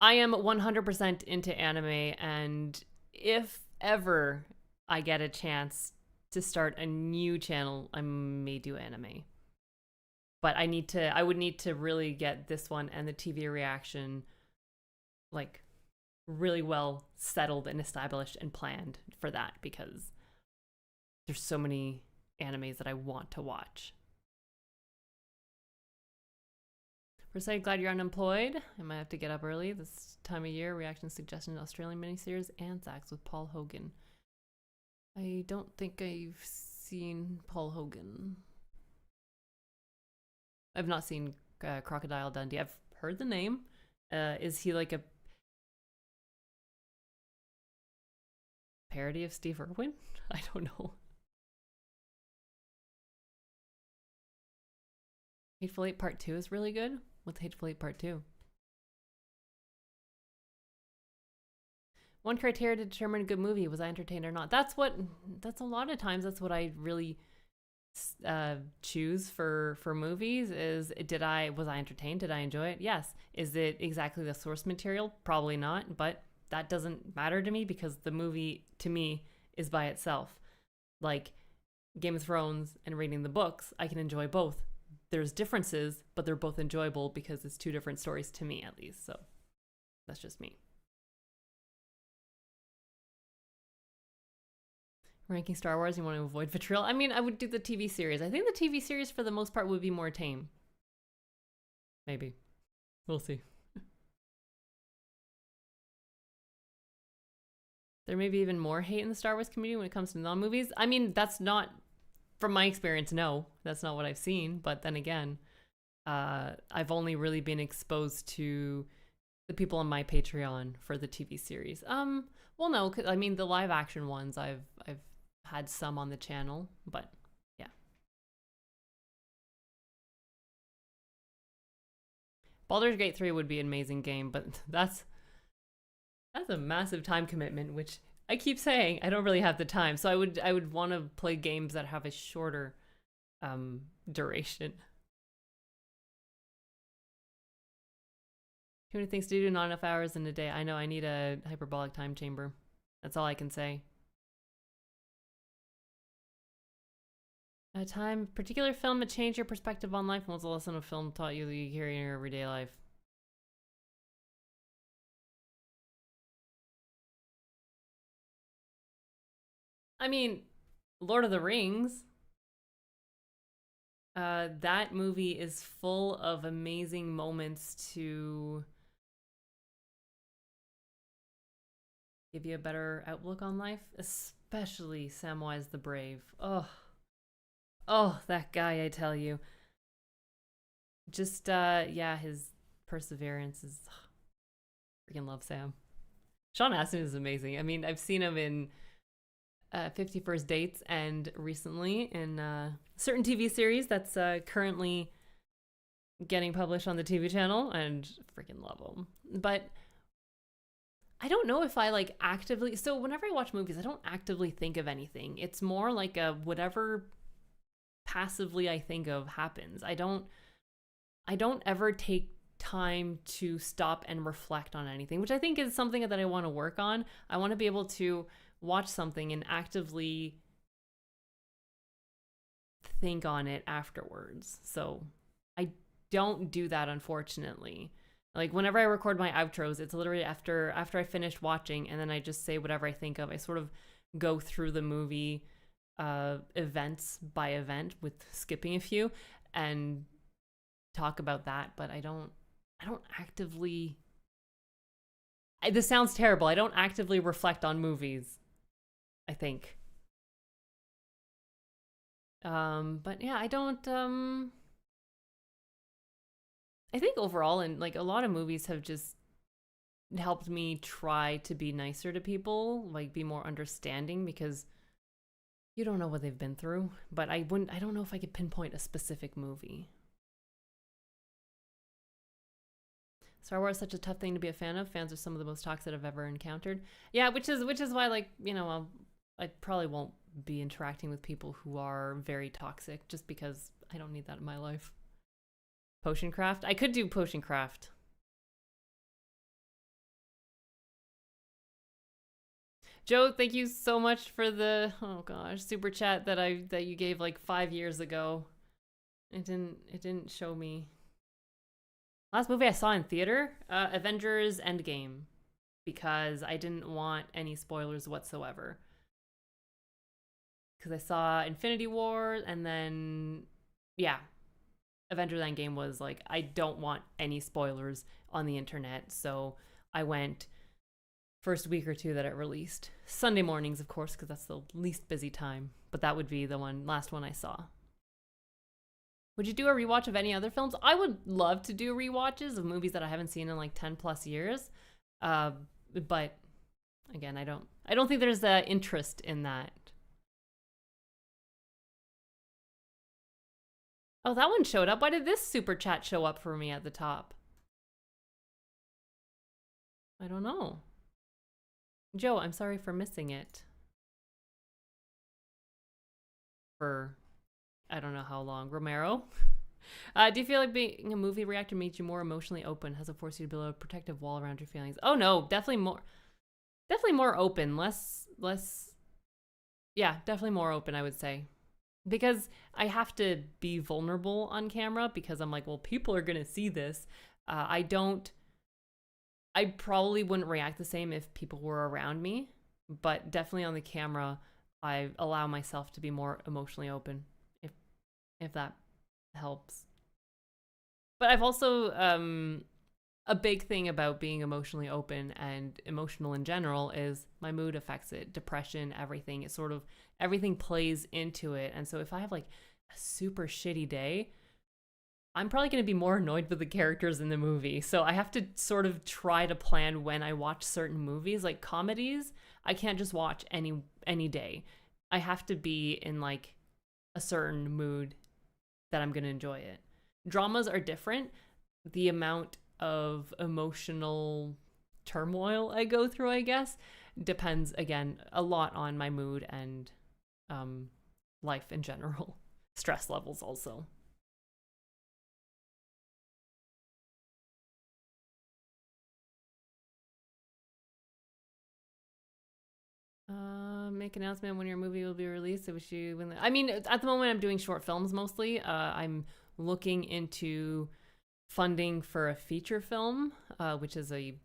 I am 100% into anime, and if ever I get a chance to start a new channel, I may do anime. But I would need to really get this one and the TV reaction like really well settled and established and planned for that, because there's so many animes that I want to watch. First, I'm glad you're unemployed. I might have to get up early this time of year. Reaction suggestion: Australian miniseries Anzacs with Paul Hogan. I don't think I've seen Paul Hogan. I've not seen Crocodile Dundee. I've heard the name. Is he like a parody of Steve Irwin? I don't know. Hateful Eight Part 2 is really good. What's Hateful Eight Part 2? One criteria to determine a good movie: was I entertained or not? That's a lot of times that's what I really choose for movies is, was I entertained? Did I enjoy it? Yes. Is it exactly the source material? Probably not, but that doesn't matter to me because the movie to me is by itself. Like Game of Thrones and reading the books, I can enjoy both. There's differences, but they're both enjoyable because it's two different stories to me, at least. So that's just me. Ranking Star Wars, you want to avoid vitriol? I mean, I would do the TV series. I think the TV series for the most part would be more tame. Maybe. We'll see. There may be even more hate in the Star Wars community when it comes to non-movies. I mean, that's not, from my experience, no. That's not what I've seen. But then again, I've only really been exposed to the people on my Patreon for the TV series. Well, no, I mean, the live action ones, I've had some on the channel, but yeah. Baldur's Gate 3 would be an amazing game, but that's a massive time commitment, which I keep saying I don't really have the time. So I would want to play games that have a shorter duration. Too many things to do, not enough hours in a day. I know, I need a hyperbolic time chamber. That's all I can say. A time, particular film that changed your perspective on life. What's a lesson a film taught you that you carry in your everyday life? I mean, Lord of the Rings. That movie is full of amazing moments to give you a better outlook on life, especially Samwise the Brave. Oh, that guy, I tell you. Just, yeah, his perseverance is... freaking love Sam. Sean Astin is amazing. I mean, I've seen him in 50 First Dates and recently in a certain TV series that's currently getting published on the TV channel, and freaking love him. But I don't know if I like actively... So whenever I watch movies, I don't actively think of anything. It's more like a whatever passively I think of happens. I don't ever take time to stop and reflect on anything, which I think is something that I want to work on. I want to be able to watch something and actively think on it afterwards. So I don't do that, unfortunately. Like whenever I record my outros, it's literally after I finished watching, and then I just say whatever I think of. I sort of go through the movie events by event with skipping a few and talk about that, but I don't actively... This sounds terrible. I don't actively reflect on movies, I think. But yeah, I don't... I think overall, and like a lot of movies have just helped me try to be nicer to people, like be more understanding, because you don't know what they've been through. But I don't know if I could pinpoint a specific movie. Star Wars is such a tough thing to be a fan of. Fans are some of the most toxic I've ever encountered. Yeah, which is why, like, you know, I probably won't be interacting with people who are very toxic, just because I don't need that in my life. Potion craft? I could do potion craft. Joe, thank you so much for the, oh gosh, super chat that you gave like 5 years ago. It didn't show me. Last movie I saw in theater, Avengers Endgame. because I didn't want any spoilers whatsoever. Because I saw Infinity War, and then, yeah, Avengers Endgame was like, I don't want any spoilers on the internet. So I went first week or two that it released. Sunday mornings, of course, because that's the least busy time. But that would be the last one I saw. Would you do a rewatch of any other films? I would love to do rewatches of movies that I haven't seen in like 10 plus years. But again, I don't think there's interest in that. Oh, that one showed up. Why did this super chat show up for me at the top? I don't know. Joe, I'm sorry for missing it. For I don't know how long. Romero? Do you feel like being a movie reactor made you more emotionally open? Has it forced you to build a protective wall around your feelings? Oh no, definitely more open. Less, yeah, definitely more open, I would say. Because I have to be vulnerable on camera because I'm like, well, people are going to see this. I probably wouldn't react the same if people were around me, but definitely on the camera, I allow myself to be more emotionally open, if that helps. But I've also, a big thing about being emotionally open and emotional in general is my mood affects it. Depression, everything. It sort of, everything plays into it. And so if I have like a super shitty day, I'm probably going to be more annoyed with the characters in the movie. So I have to sort of try to plan when I watch certain movies, like comedies. I can't just watch any day. I have to be in like a certain mood that I'm going to enjoy it. Dramas are different. The amount of emotional turmoil I go through, I guess, depends again a lot on my mood and life in general. Stress levels also. Make announcement when your movie will be released. I wish you. I mean, at the moment, I'm doing short films mostly. I'm looking into funding for a feature film, which is a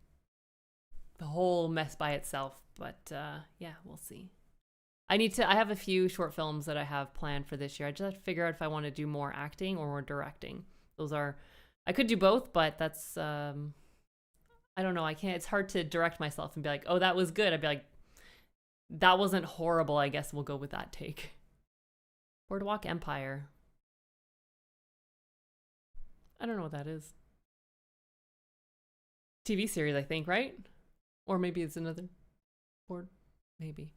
whole mess by itself. But yeah, we'll see. I have a few short films that I have planned for this year. I just have to figure out if I want to do more acting or more directing. I could do both, but that's, I don't know. I can't, it's hard to direct myself and be like, oh, that was good. I'd be like, that wasn't horrible. I guess we'll go with that take. Boardwalk Empire. I don't know what that is. TV series, I think, right? Or maybe it's another board. Maybe.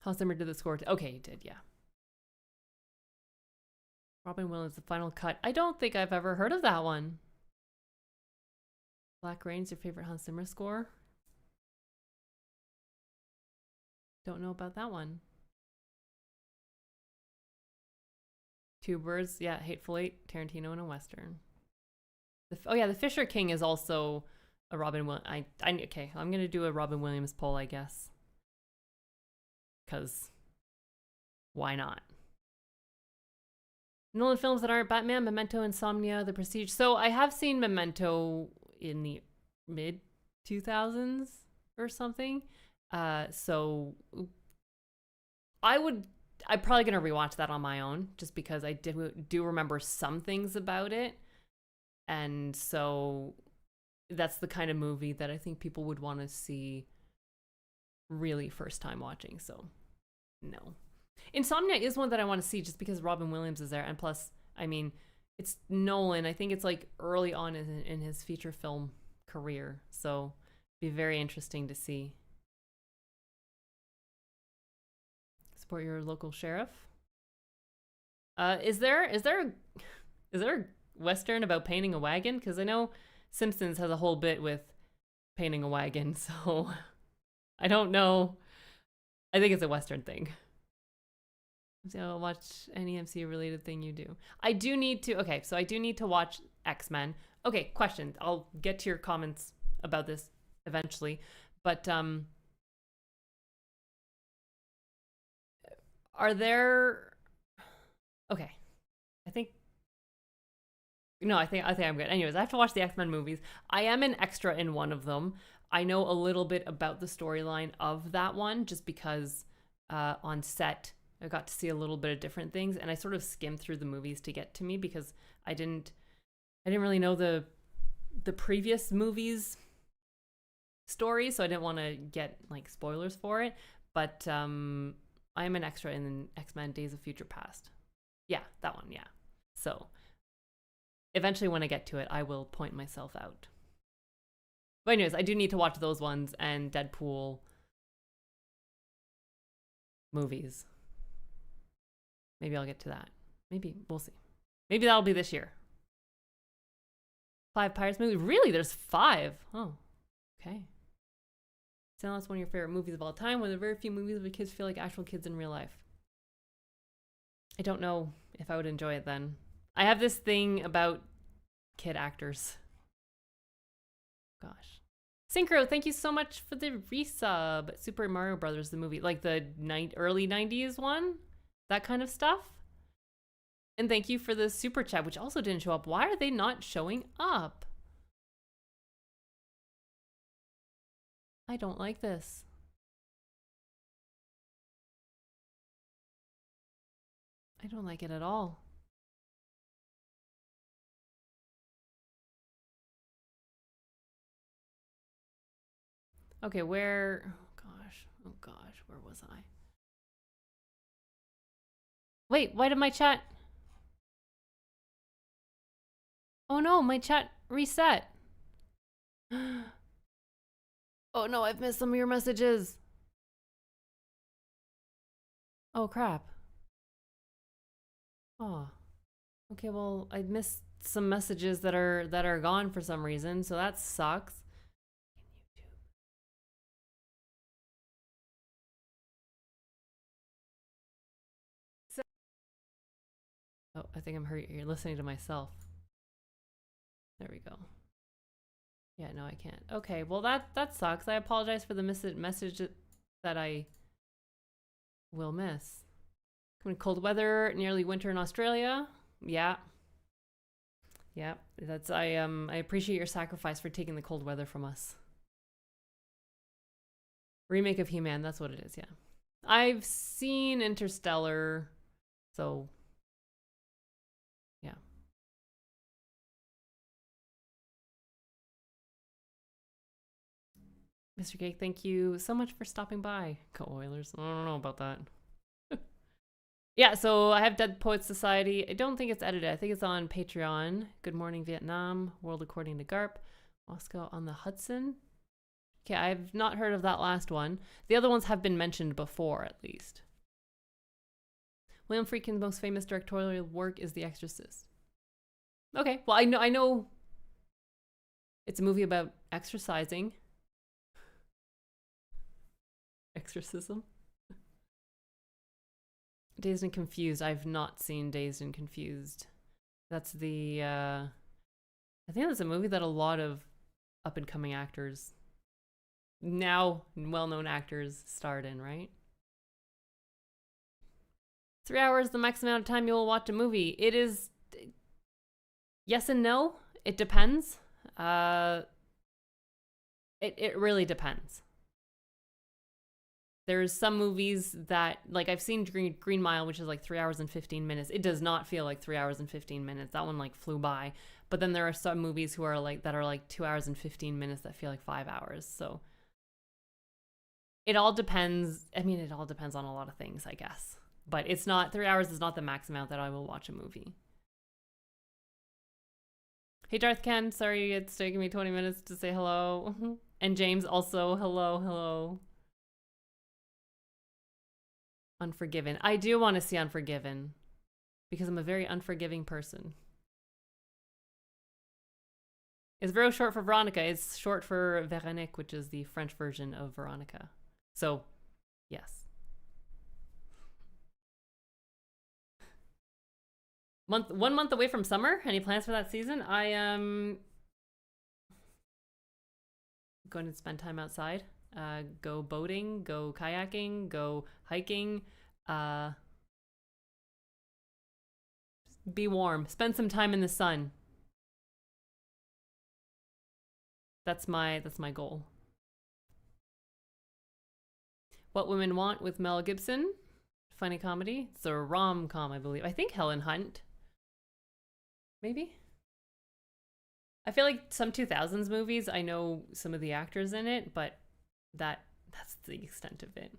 Hans Zimmer did the score. Okay, he did, yeah. Robin Williams, the final cut. I don't think I've ever heard of that one. Black Rain's your favorite Hans Zimmer score? Don't know about that one. Two Birds, yeah, Hateful Eight, Tarantino, and a Western. Oh yeah, The Fisher King is also a Robin Williams. Okay, I'm gonna do a Robin Williams poll, I guess, because why not? Nolan films that aren't Batman: Memento, Insomnia, The Prestige. So I have seen Memento in the mid 2000s or something. So I'm probably gonna rewatch that on my own just because I do remember some things about it, and so that's the kind of movie that I think people would want to see really first time watching. So no. Insomnia is one that I want to see just because Robin Williams is there, and plus, I mean, it's Nolan. I think it's like early on in his feature film career, so it'd be very interesting to see. Support your local sheriff. Is there a Western about painting a wagon? Because I know Simpsons has a whole bit with painting a wagon, so I don't know. I think it's a Western thing. So I'll watch any MCU related thing you do. I do need to. Okay, so I do need to watch X-Men. Okay, question. I'll get to your comments about this eventually, but are there? Okay, I think No, I think I'm good. Anyways, I have to watch the X-Men movies. I am an extra in one of them. I know a little bit about the storyline of that one just because on set I got to see a little bit of different things, and I sort of skimmed through the movies to get to me because I didn't really know the previous movies story, so I didn't want to get like spoilers for it. But I am an extra in X-Men Days of Future Past. Yeah, that one, yeah. So eventually when I get to it, I will point myself out. But anyways, I do need to watch those ones and Deadpool movies. Maybe I'll get to that. Maybe, we'll see. Maybe that'll be this year. 5 Pirates movies? Really? There's 5? Oh, okay. Sound that's one of your favorite movies of all time. One of the very few movies where kids feel like actual kids in real life. I don't know if I would enjoy it then. I have this thing about kid actors. Gosh. Synchro, thank you so much for the resub. Super Mario Brothers, the movie. Like the early 90s one? That kind of stuff? And thank you for the super chat, which also didn't show up. Why are they not showing up? I don't like this. I don't like it at all. Okay, where... Oh gosh, where was I? Wait, why did my chat... Oh no, my chat reset. Oh no, I've missed some of your messages. Oh crap. Oh. Okay, well, I missed some messages that are gone for some reason, so that sucks. Oh, I think I'm hurt. You're listening to myself. There we go. Yeah, no, I can't. Okay, well that sucks. I apologize for the message that I will miss. Coming cold weather, nearly winter in Australia. Yeah. Yeah, that's I appreciate your sacrifice for taking the cold weather from us. Remake of He-Man, that's what it is, yeah. I've seen Interstellar, so yeah. Mr. Cake, thank you so much for stopping by. Go Oilers. I don't know about that. Yeah, so I have Dead Poets Society. I don't think it's edited. I think it's on Patreon. Good Morning Vietnam, World According to Garp, Moscow on the Hudson. Okay, I've not heard of that last one. The other ones have been mentioned before, at least. William Friedkin's most famous directorial work is The Exorcist. Okay, well, I know it's a movie about exercising. Exorcism. Dazed and Confused. I've not seen Dazed and Confused. That's the I think that's a movie that a lot of up and coming actors, now well-known actors, starred in, right? 3 hours the max amount of time you will watch a movie. It is yes and no. It depends. It really depends. There's some movies that, like, I've seen Green Mile, which is like 3 hours and 15 minutes. It does not feel like 3 hours and 15 minutes. That one like flew by. But then there are some movies that are like 2 hours and 15 minutes that feel like 5 hours. So it all depends. I mean, it all depends on a lot of things, I guess. But it's not, 3 hours is not the max amount that I will watch a movie. Hey, Darth Ken, sorry it's taking me 20 minutes to say hello. And James also, hello. Unforgiven. I do want to see Unforgiven because I'm a very unforgiving person. Is Vero short for Veronica? It's short for Véronique, which is the French version of Veronica. So, yes. 1 month away from summer. Any plans for that season? I am going to spend time outside. Go boating, go kayaking, go hiking, be warm, spend some time in the sun. That's my goal. What Women Want with Mel Gibson. Funny comedy. It's a rom-com, I believe. I think Helen Hunt. Maybe? I feel like some 2000s movies, I know some of the actors in it, but that's the extent of it.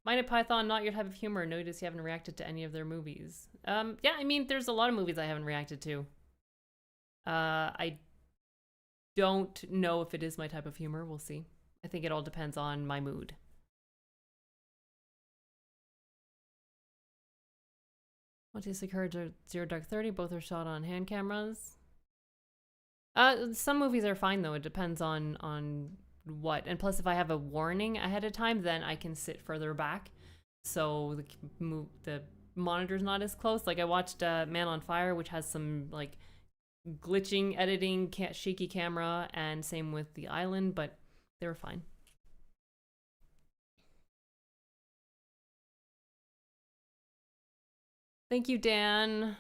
Monty Python, not your type of humor. Notice you haven't reacted to any of their movies. Yeah, I mean, there's a lot of movies I haven't reacted to. I don't know if it is my type of humor. We'll see. I think it all depends on my mood. What is the Courage of Zero Dark 30? Both are shot on hand cameras. Some movies are fine though. It depends on what. And plus, if I have a warning ahead of time, then I can sit further back, so the monitor's not as close. Like I watched Man on Fire, which has some like glitching, editing, shaky camera, and same with The Island, but they were fine. Thank you, Dan.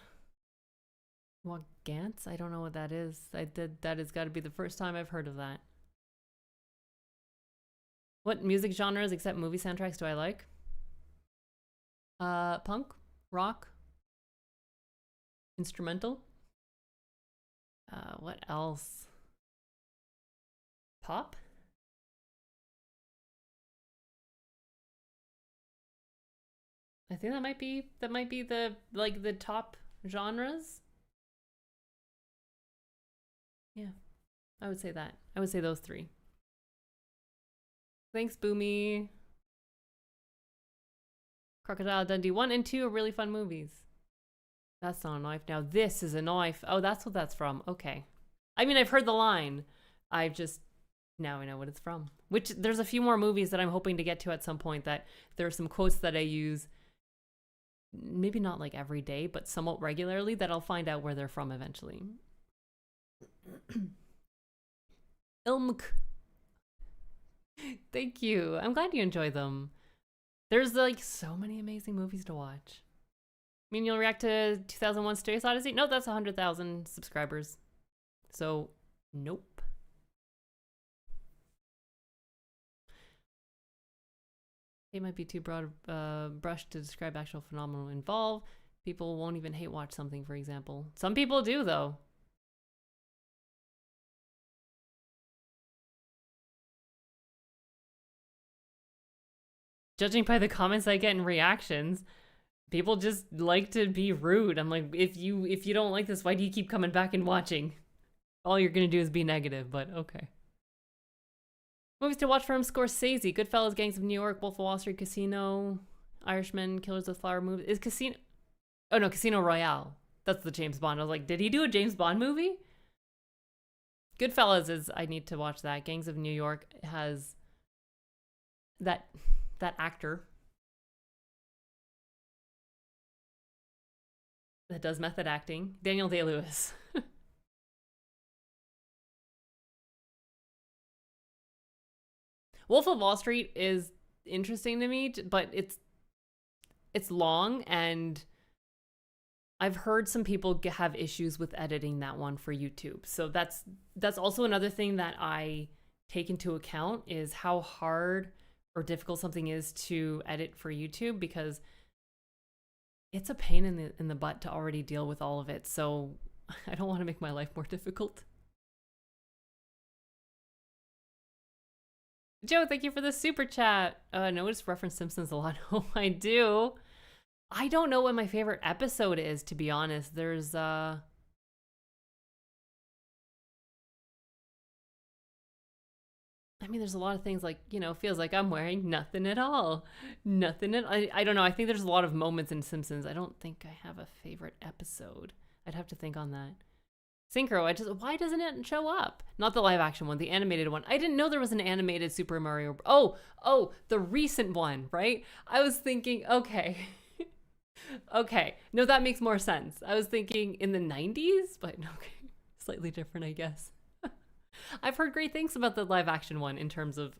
What Gantz? I don't know what that is. That has got to be the first time I've heard of that. What music genres except movie soundtracks do I like? Punk, rock, instrumental. What else? Pop? I think that might be the the top genres. Yeah. I would say that. I would say those three. Thanks, Boomy. Crocodile Dundee 1 and 2 are really fun movies. That's not a knife. Now this is a knife. Oh, that's what that's from. Okay. I mean, I've heard the line. I've just now I know what it's from. Which there's a few more movies that I'm hoping to get to at some point that there are some quotes that I use maybe not like every day, but somewhat regularly that I'll find out where they're from eventually. Ilmk. Thank you. I'm glad you enjoy them. There's like so many amazing movies to watch. I mean, you'll react to 2001 Space Odyssey? No, that's 100,000 subscribers. So, nope. It might be too broad brush to describe actual phenomenon involved. People won't even hate watch something, for example. Some people do, though. Judging by the comments I get and reactions, people just like to be rude. I'm like, if you don't like this, why do you keep coming back and watching? All you're gonna do is be negative, but okay. Movies to watch from Scorsese: Goodfellas, Gangs of New York, Wolf of Wall Street, Casino, Irishman, Killers of the Flower Moon. Is Casino? Oh no, Casino Royale. That's the James Bond. I was like, did he do a James Bond movie? Goodfellas is. I need to watch that. Gangs of New York has that actor that does method acting, Daniel Day-Lewis. Wolf of Wall Street is interesting to me, but it's long, and I've heard some people have issues with editing that one for YouTube. So that's also another thing that I take into account is how hard or difficult something is to edit for YouTube, because it's a pain in the butt to already deal with all of it. So I don't want to make my life more difficult. Joe, thank you for the super chat. Notice reference Simpsons a lot. Oh, I do. I don't know what my favorite episode is, to be honest. There's I mean, there's a lot of things like, feels like I'm wearing nothing at all. Nothing at I don't know. I think there's a lot of moments in Simpsons. I don't think I have a favorite episode. I'd have to think on that. Synchro, why doesn't it show up? Not the live action one, the animated one. I didn't know there was an animated Super Mario. Oh, the recent one, right? I was thinking, okay. Okay. No, that makes more sense. I was thinking in the 90s, but okay. Slightly different, I guess. I've heard great things about the live action one in terms of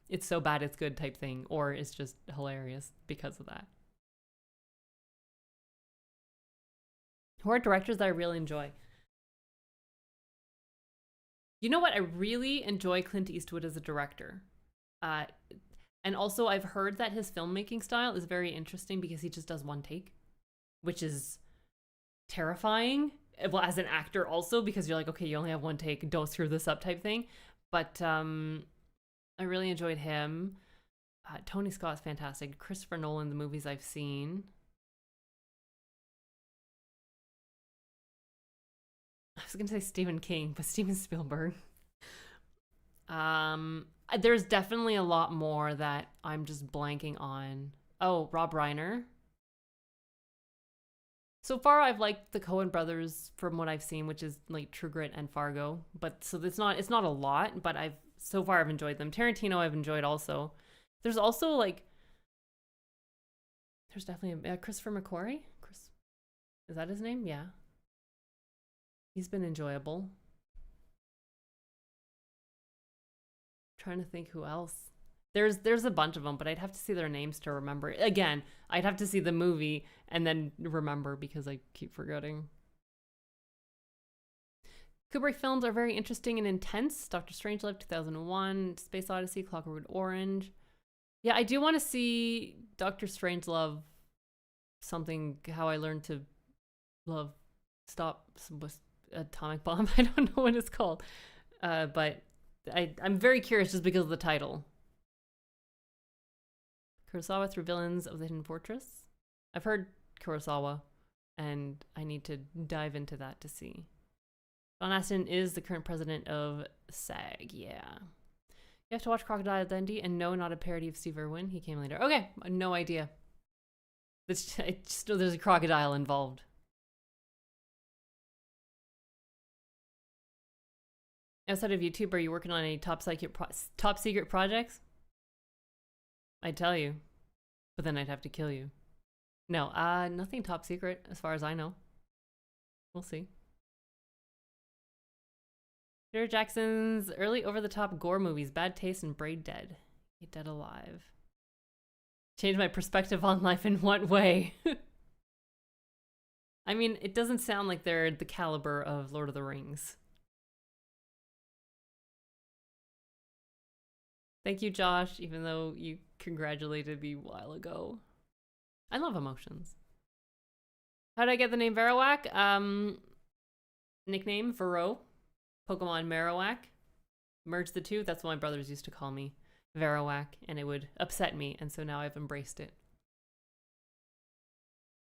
it's so bad it's good type thing, or it's just hilarious because of that. Who are directors that I really enjoy? You know what? I really enjoy Clint Eastwood as a director. Uh, and also, I've heard that his filmmaking style is very interesting because he just does one take, which is terrifying. Well, as an actor, also, because you're like, okay, you only have one take, don't screw this up type thing. But I really enjoyed him. Tony Scott's fantastic. Christopher Nolan, the movies I've seen. I was going to say Stephen King, but Steven Spielberg. There's definitely a lot more that I'm just blanking on. Oh, Rob Reiner. So far, I've liked the Coen brothers from what I've seen, which is like True Grit and Fargo. But so it's not a lot, but I've enjoyed them. Tarantino I've enjoyed also. There's also like there's definitely Christopher McQuarrie. Chris, is that his name? Yeah, he's been enjoyable. Trying to think who else. There's a bunch of them, but I'd have to see their names to remember. Again, I'd have to see the movie and then remember because I keep forgetting. Kubrick films are very interesting and intense. Doctor Strangelove 2001, Space Odyssey, Clockwork Orange. Yeah, I do want to see Doctor Strangelove, something how I learned to love stop atomic bomb. I don't know what it's called. But I'm very curious just because of the title. Kurosawa through Villains of the Hidden Fortress. I've heard Kurosawa, and I need to dive into that to see. John Astin is the current president of SAG. Yeah. You have to watch Crocodile Dundee, and no, not a parody of Steve Irwin. He came later. Okay, no idea. It's just there's a crocodile involved. Outside of YouTube, are you working on any top secret projects? I'd tell you, but then I'd have to kill you. No, nothing top secret as far as I know. We'll see. Peter Jackson's early over-the-top gore movies, Bad Taste and Brain Dead. Dead Alive. Changed my perspective on life in what way? I mean, it doesn't sound like they're the caliber of Lord of the Rings. Thank you, Josh, even though you congratulated me a while ago. I love emotions. How did I get the name Verowak? Nickname, Vero. Pokemon Marowak. Merge the two. That's what my brothers used to call me. Verowak. And it would upset me, and so now I've embraced it.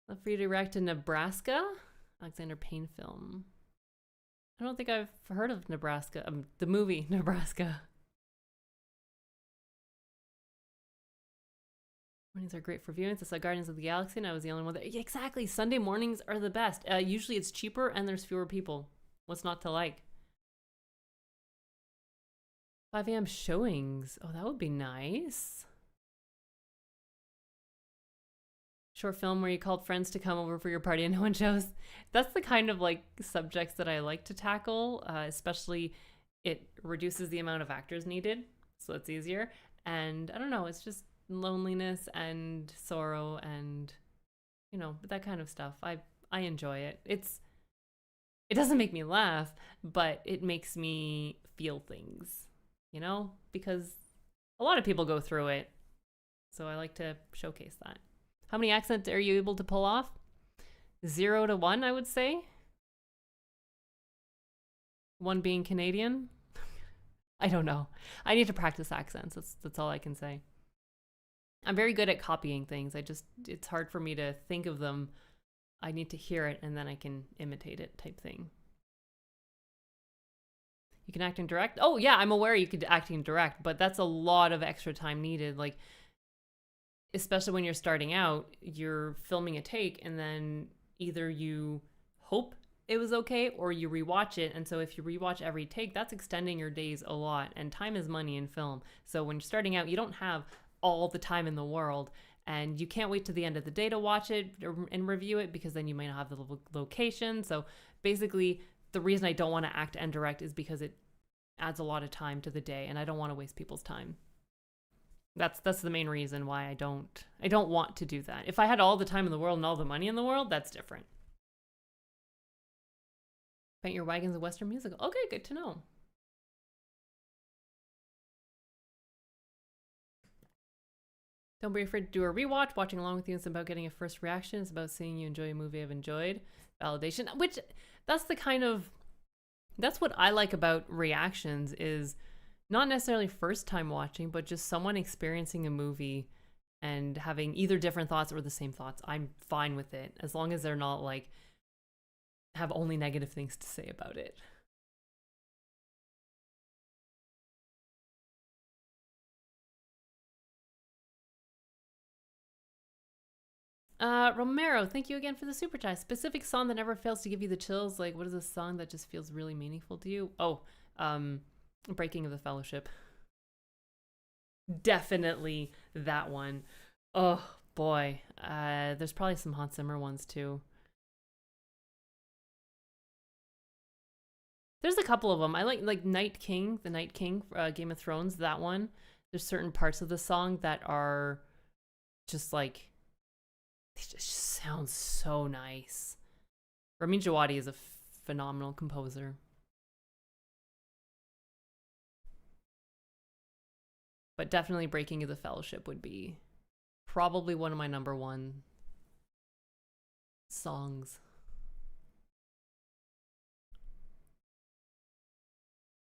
Love for you to react to Nebraska? Alexander Payne film. I don't think I've heard of Nebraska. The movie Nebraska. Mornings are great for viewing. I saw Guardians of the Galaxy and I was the only one that... Yeah, exactly. Sunday mornings are the best. Usually it's cheaper and there's fewer people. What's not to like? 5 a.m. showings. Oh, that would be nice. Short film where you called friends to come over for your party and no one shows. That's the kind of like subjects that I like to tackle, especially it reduces the amount of actors needed, so it's easier. And I don't know, it's just loneliness and sorrow and that kind of stuff. I enjoy it. It doesn't make me laugh, but it makes me feel things, because a lot of people go through it. So I like to showcase that. How many accents are you able to pull off? 0 to 1, I would say. 1 being Canadian. I don't know. I need to practice accents. That's all I can say. I'm very good at copying things. It's hard for me to think of them. I need to hear it and then I can imitate it type thing. You can act and direct? Oh yeah, I'm aware you could act and direct, but that's a lot of extra time needed. Like, especially when you're starting out, you're filming a take and then either you hope it was okay or you rewatch it. And so if you rewatch every take, that's extending your days a lot, and time is money in film. So when you're starting out, you don't have all the time in the world, and you can't wait to the end of the day to watch it and review it because then you might not have the location. So basically the reason I don't want to act and direct is because it adds a lot of time to the day and I don't want to waste people's time. That's the main reason why I don't want to do that. If I had all the time in the world and all the money in the world, that's different. Paint your wagons a Western musical. Okay, good to know. Don't be afraid to do a rewatch. Watching along with you is about getting a first reaction. It's about seeing you enjoy a movie I've enjoyed. Validation, which that's the kind of, that's what I like about reactions, is not necessarily first time watching, but just someone experiencing a movie and having either different thoughts or the same thoughts. I'm fine with it as long as they're not like have only negative things to say about it. Romero, thank you again for the super chat. Specific song that never fails to give you the chills. Like, what is a song that just feels really meaningful to you? Oh, Breaking of the Fellowship. Definitely that one. Oh boy. There's probably some Hans Zimmer ones too. There's a couple of them. I like Night King, the Night King, Game of Thrones. That one. There's certain parts of the song that are just like, it just sounds so nice. Ramin Djawadi is a phenomenal composer. But definitely Breaking of the Fellowship would be probably one of my number one songs.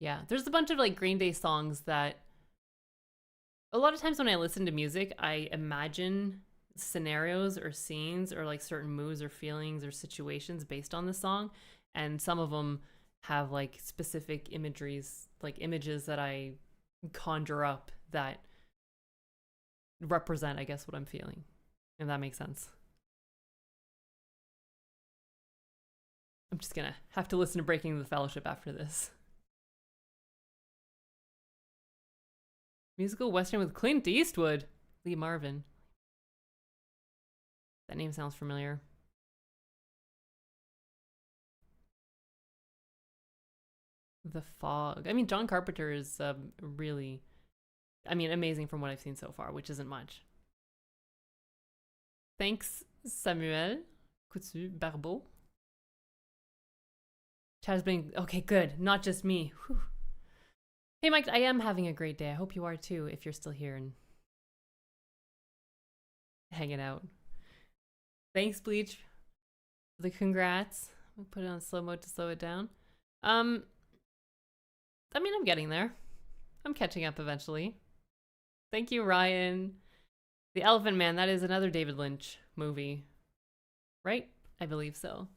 Yeah, there's a bunch of like Green Day songs that a lot of times when I listen to music, I imagine scenarios or scenes or like certain moods or feelings or situations based on the song, and some of them have like specific imageries, like images that I conjure up that represent, I guess, what I'm feeling, if that makes sense. I'm just gonna have to listen to Breaking the Fellowship after this. Musical Western with Clint Eastwood. Lee Marvin. That name sounds familiar. The Fog. I mean, John Carpenter is really, I mean, amazing from what I've seen so far, which isn't much. Thanks, Samuel Coutu Barbeau. Chat has been okay, good. Not just me. Whew. Hey, Mike, I am having a great day. I hope you are too, if you're still here and hanging out. Thanks, Bleach, for the congrats. I'll put it on slow mode to slow it down. I mean, I'm getting there. I'm catching up eventually. Thank you, Ryan. The Elephant Man, that is another David Lynch movie, right? I believe so.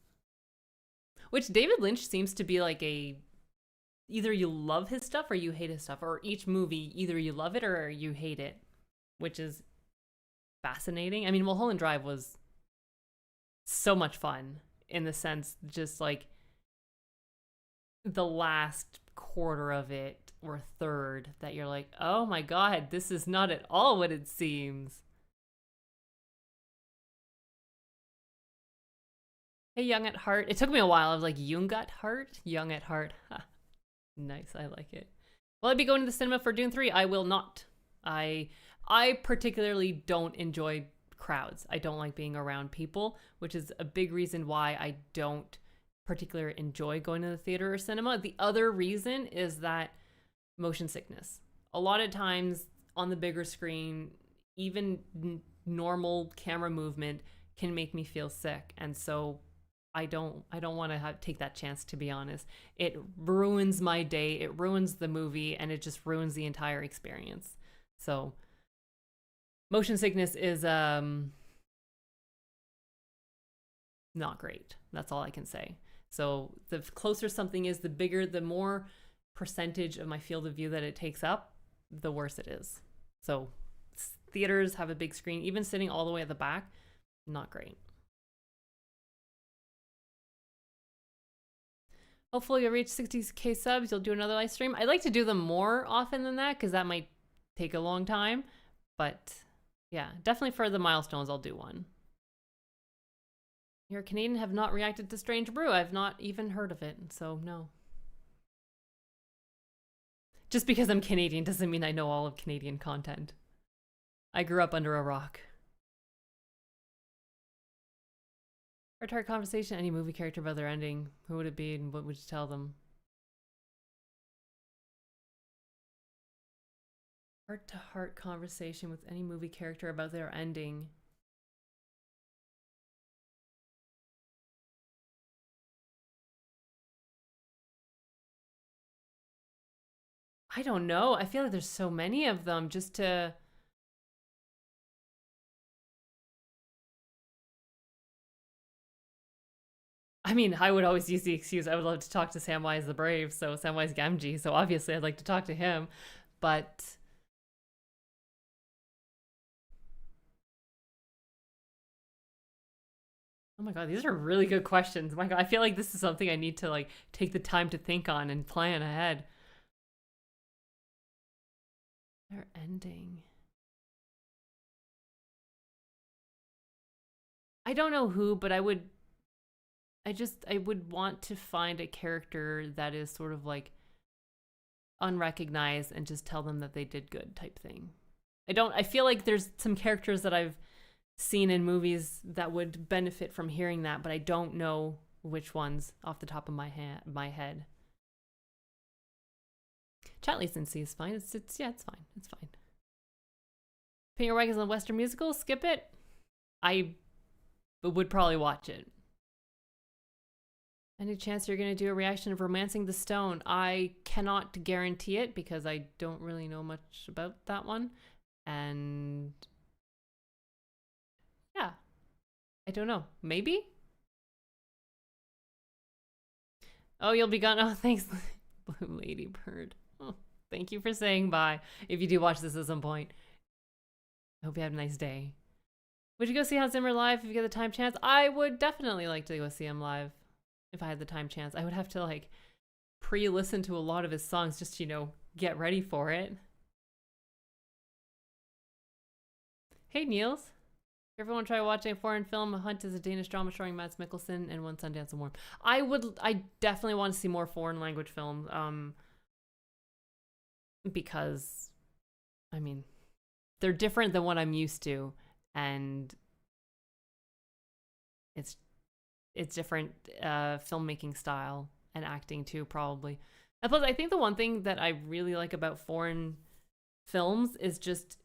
Which David Lynch seems to be like a, either you love his stuff or you hate his stuff, or each movie, either you love it or you hate it, which is fascinating. I mean, Mulholland Drive was so much fun in the sense, just like the last quarter of it or third that you're like, oh my god, this is not at all what it seems. Hey, Young at Heart. It took me a while. I was like, Jung at Heart? Young at Heart. Ha. Nice. I like it. Will I be going to the cinema for Dune 3? I will not. I particularly don't enjoy crowds. I don't like being around people, which is a big reason why I don't particularly enjoy going to the theater or cinema. The other reason is that motion sickness. A lot of times on the bigger screen, even normal camera movement can make me feel sick, and so I don't want to take that chance, to be honest. It ruins my day, it ruins the movie, and it just ruins the entire experience. So motion sickness is not great. That's all I can say. So the closer something is, the bigger, the more percentage of my field of view that it takes up, the worse it is. So theaters have a big screen, even sitting all the way at the back, not great. Hopefully you'll reach 60k subs. You'll do another live stream. I'd like to do them more often than that, because that might take a long time. But yeah, definitely for the milestones, I'll do one. You're Canadian, have not reacted to Strange Brew. I've not even heard of it, so no. Just because I'm Canadian doesn't mean I know all of Canadian content. I grew up under a rock. Heart conversation, any movie character about their ending. Who would it be and what would you tell them? Heart-to-heart conversation with any movie character about their ending. I don't know. I feel like there's so many of them just to. I mean, I would always use the excuse I would love to talk to Samwise the Brave, so Samwise Gamgee, so obviously I'd like to talk to him. But oh my god, these are really good questions. Oh my god, I feel like this is something I need to like take the time to think on and plan ahead. Their ending. I don't know who, but I would want to find a character that is sort of like unrecognized and just tell them that they did good type thing. I feel like there's some characters that I've seen in movies that would benefit from hearing that, but I don't know which ones off the top of my head. Chat latency is fine. It's yeah, it's fine. It's fine. Paint Your Wagon is a Western musical. Skip it. I would probably watch it. Any chance you're going to do a reaction of Romancing the Stone? I cannot guarantee it because I don't really know much about that one. And yeah, I don't know. Maybe? Oh, you'll be gone. Oh, thanks, Blue Lady Bird. Oh, thank you for saying bye. If you do watch this at some point, I hope you have a nice day. Would you go see Hans Zimmer live if you get the time chance? I would definitely like to go see him live if I had the time chance. I would have to like pre-listen to a lot of his songs just to, you know, get ready for it. Hey, Niels. Everyone try watching a foreign film. Hunt is a Danish drama starring Mads Mikkelsen and One Sundance Award. I definitely want to see more foreign language films. Because, I mean, they're different than what I'm used to, and it's different filmmaking style and acting too, probably. And plus, I think the one thing that I really like about foreign films is just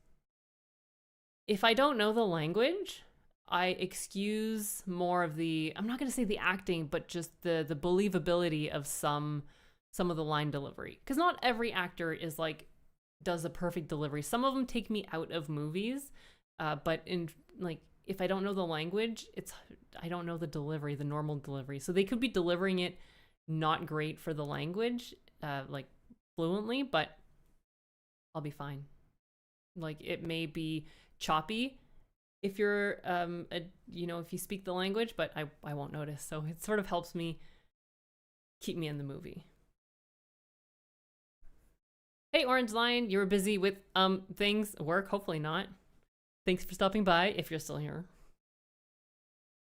if I don't know the language, I excuse more of the, I'm not going to say the acting, but just the believability of some of the line delivery. Because not every actor is like, does a perfect delivery. Some of them take me out of movies, but in like, if I don't know the language, I don't know the delivery, the normal delivery. So they could be delivering it not great for the language, like fluently, but I'll be fine. Like it may be choppy if you're if you speak the language, but I won't notice. So it sort of helps me keep me in the movie. Hey, Orange Lion, you were busy with things, work, hopefully not. Thanks for stopping by if you're still here.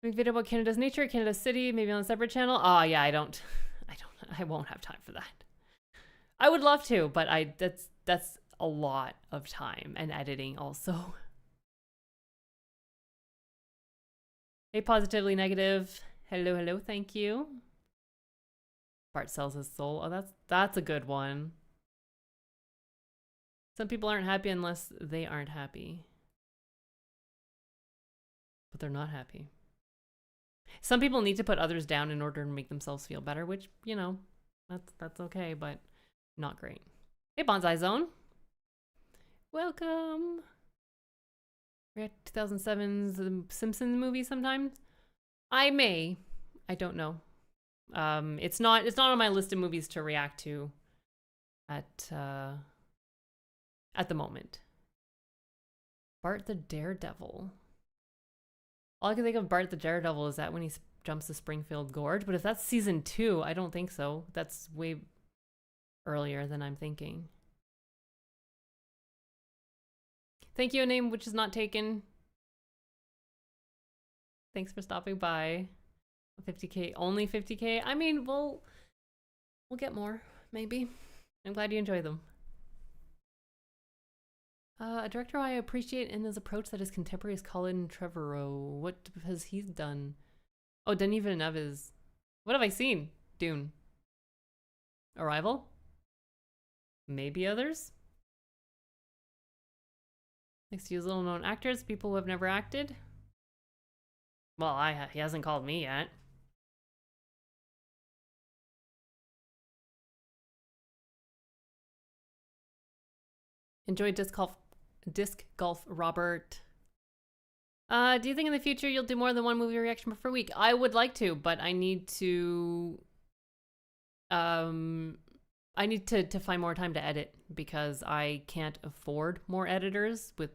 Make video about Canada's nature, Canada's city, maybe on a separate channel. Oh yeah, I won't have time for that. I would love to, but that's a lot of time and editing also. Hey, positively negative. Hello, hello, thank you. Bart sells his soul. Oh, that's a good one. Some people aren't happy unless they aren't happy. But they're not happy. Some people need to put others down in order to make themselves feel better, which, you know, that's okay, but not great. Hey, Bonsai Zone. Welcome. We're at 2007's The Simpsons movie sometimes. I may. I don't know. It's not on my list of movies to react to at the moment. Bart the Daredevil. All I can think of Bart the Daredevil is that when he jumps the Springfield Gorge, but if that's season 2, I don't think so. That's way earlier than I'm thinking. Thank you, a name which is not taken. Thanks for stopping by. 50K, only 50K? I mean, we'll get more, maybe. I'm glad you enjoy them. A director I appreciate in his approach that is contemporary is Colin Trevorrow. What has he done? Oh, Denis Villeneuve is... What have I seen? Dune. Arrival? Maybe others? Likes to use little known actors, people who have never acted. Well, he hasn't called me yet. Enjoy disc golf, Robert. Do you think in the future you'll do more than one movie reaction per week? I would like to, but I need to find more time to edit because I can't afford more editors with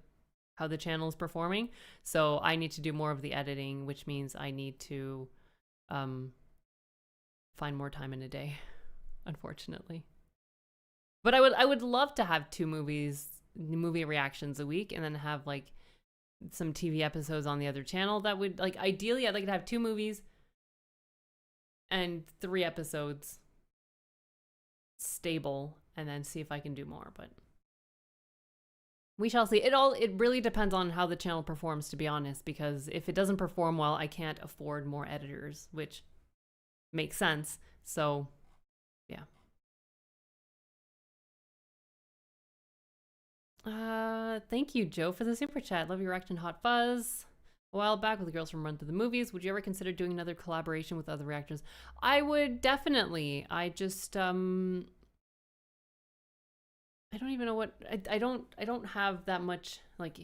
how the channel is performing. So I need to do more of the editing, which means I need to find more time in a day, unfortunately. But I would love to have 2 movie reactions a week and then have like some TV episodes on the other channel. That would, like, ideally I'd like to have 2 movies and 3 episodes stable and then see if I can do more, but we shall see. It really depends on how the channel performs, to be honest, because if it doesn't perform well, I can't afford more editors, which makes sense. So, yeah. Thank you, Joe, for the super chat. Love your reaction, Hot Fuzz. A while back with the girls from Run Through the Movies, would you ever consider doing another collaboration with other reactors? I would definitely. I just I don't even know what I don't have that much like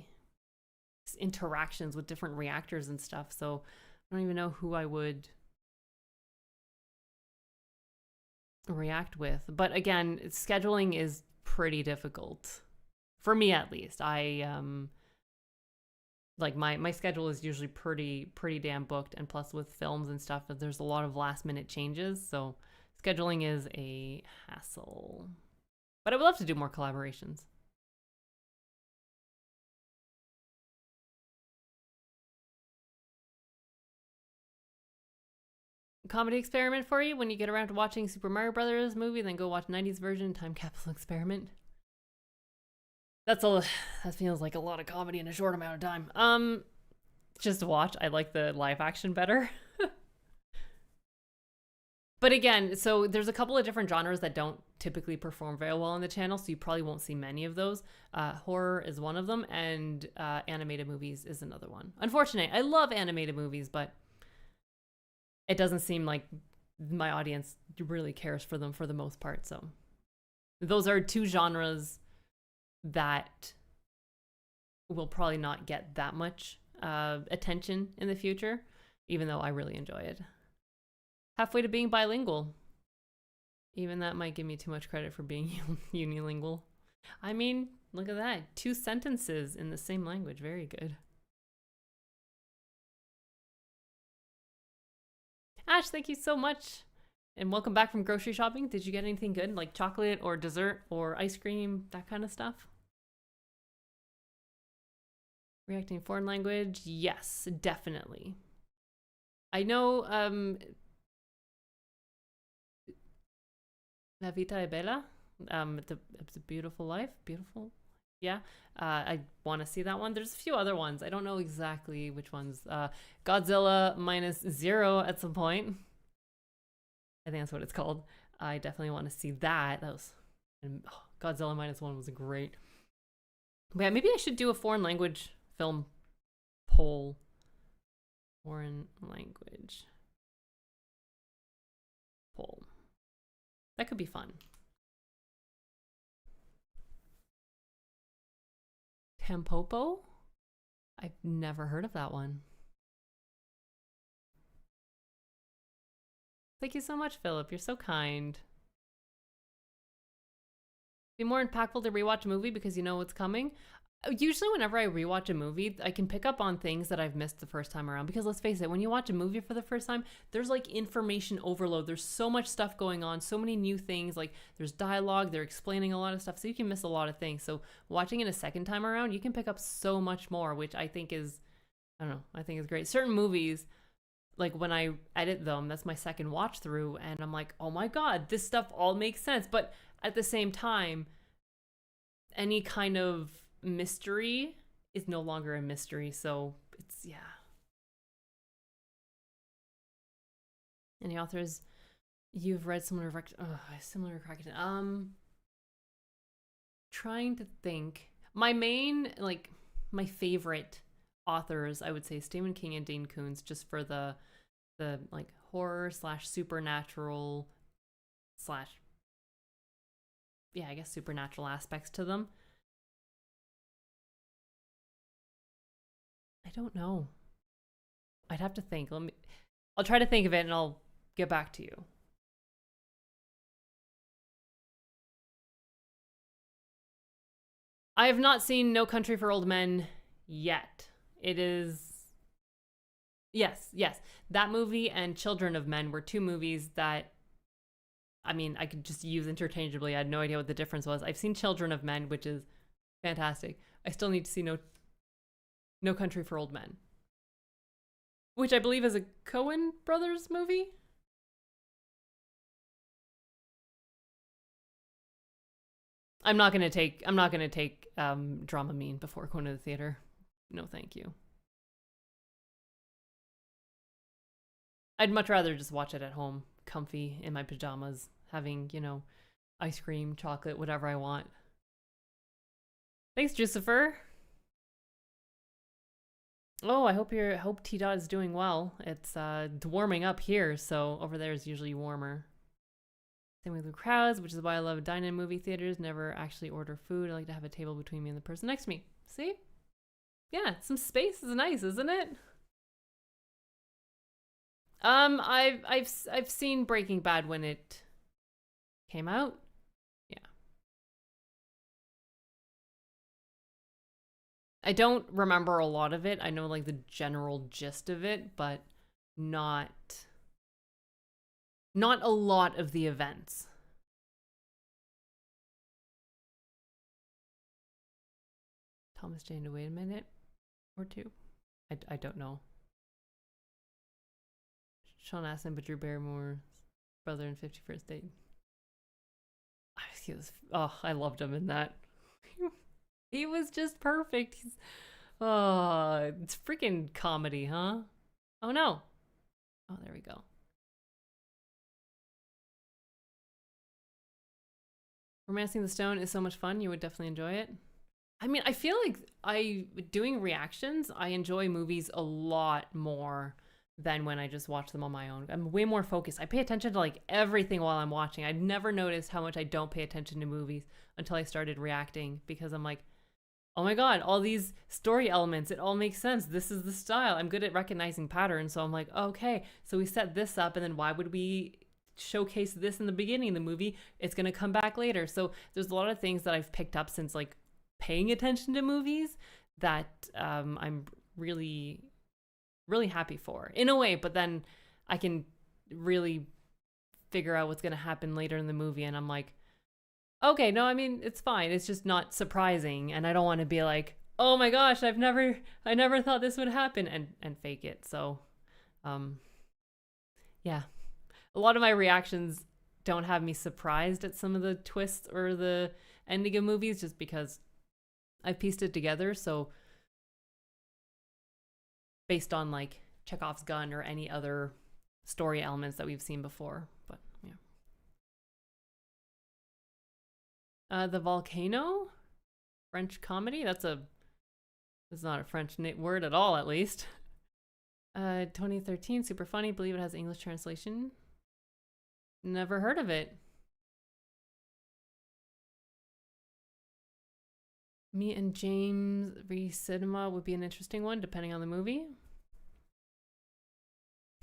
interactions with different reactors and stuff, so I don't even know who I would react with. But again, scheduling is pretty difficult. For me, at least. I like my schedule is usually pretty damn booked, and plus with films and stuff, there's a lot of last minute changes, so scheduling is a hassle. But I would love to do more collaborations. Comedy experiment for you: when you get around to watching Super Mario Brothers movie, then go watch 90s version Time Capsule Experiment. That feels like a lot of comedy in a short amount of time. Just to watch. I like the live action better. But again, so there's a couple of different genres that don't typically perform very well on the channel, so you probably won't see many of those. Horror is one of them, and animated movies is another one. Unfortunately, I love animated movies, but it doesn't seem like my audience really cares for them for the most part. So those are 2 genres that will probably not get that much attention in the future, even though I really enjoy it. Halfway to being bilingual. Even that might give me too much credit for being unilingual. I mean, look at that. 2 sentences in the same language. Very good. Ash, thank you so much. And welcome back from grocery shopping. Did you get anything good, like chocolate or dessert or ice cream, that kind of stuff? Reacting foreign language? Yes, definitely. I know La Vita è Bella. It's a Beautiful Life. Beautiful. Yeah. I want to see that one. There's a few other ones. I don't know exactly which ones. Godzilla -0 at some point. I think that's what it's called. I definitely want to see that. Godzilla -1 was great. But yeah, maybe I should do a foreign language film poll. Foreign language poll. That could be fun. Tampopo? I've never heard of that one. Thank you so much, Philip. You're so kind. Be more impactful to rewatch a movie because you know what's coming. Usually whenever I rewatch a movie, I can pick up on things that I've missed the first time around, because let's face it, when you watch a movie for the first time, there's like information overload. There's so much stuff going on, so many new things, like there's dialogue, they're explaining a lot of stuff, so you can miss a lot of things. So watching it a second time around, you can pick up so much more, which I think is, I don't know, I think is great. Certain movies, like when I edit them, that's my second watch through, and I'm like, oh my God, this stuff all makes sense. But at the same time, any kind of mystery is no longer a mystery, so it's, yeah. Any authors you've read similar trying to think. My my favorite authors, I would say Stephen King and Dean Koontz, just for the like horror slash supernatural slash, yeah, I guess supernatural aspects to them. I don't know. I'd have to think. I'll try to think of it and I'll get back to you. I have not seen No Country for Old Men yet. It is, yes. That movie and Children of Men were two movies that, I mean, I could just use interchangeably. I had no idea what the difference was. I've seen Children of Men, which is fantastic. I still need to see No Country for Old Men, which I believe is a Coen Brothers movie. I'm not gonna take Dramamine before going to the theater. No, thank you. I'd much rather just watch it at home, comfy in my pajamas, having, ice cream, chocolate, whatever I want. Thanks, Jucifer. Oh, I hope T Dot is doing well. It's warming up here, so over there is usually warmer. Same with the crowds, which is why I love dine-in movie theaters. Never actually order food. I like to have a table between me and the person next to me. See? Yeah, some space is nice, isn't it? I've seen Breaking Bad when it came out. Yeah. I don't remember a lot of it. I know like the general gist of it, but not a lot of the events. Thomas Jane to wait a minute or two. I don't know. Sean Astin, but Drew Barrymore's brother in 51st Date. I loved him in that. He was just perfect. It's freaking comedy, huh? Oh no. Oh, there we go. Romancing the Stone is so much fun. You would definitely enjoy it. I mean, I feel like doing reactions, I enjoy movies a lot more than when I just watch them on my own. I'm way more focused. I pay attention to like everything while I'm watching. I'd never noticed how much I don't pay attention to movies until I started reacting, because I'm like, oh my God, all these story elements, it all makes sense. This is the style. I'm good at recognizing patterns. So I'm like, okay, so we set this up, and then why would we showcase this in the beginning of the movie? It's going to come back later. So there's a lot of things that I've picked up since like paying attention to movies that I'm really, really happy for in a way, but then I can really figure out what's going to happen later in the movie, and I'm like, okay, no, I mean, it's fine. It's just not surprising, and I don't want to be like, oh my gosh, I never thought this would happen, and fake it. So yeah, a lot of my reactions don't have me surprised at some of the twists or the ending of movies, just because I've pieced it together. So based on like Chekhov's gun or any other story elements that we've seen before. But yeah. The Volcano, French comedy. That's not a French word at all, at least. 2013, super funny. Believe it has English translation. Never heard of it. Me and James re cinema would be an interesting one, depending on the movie.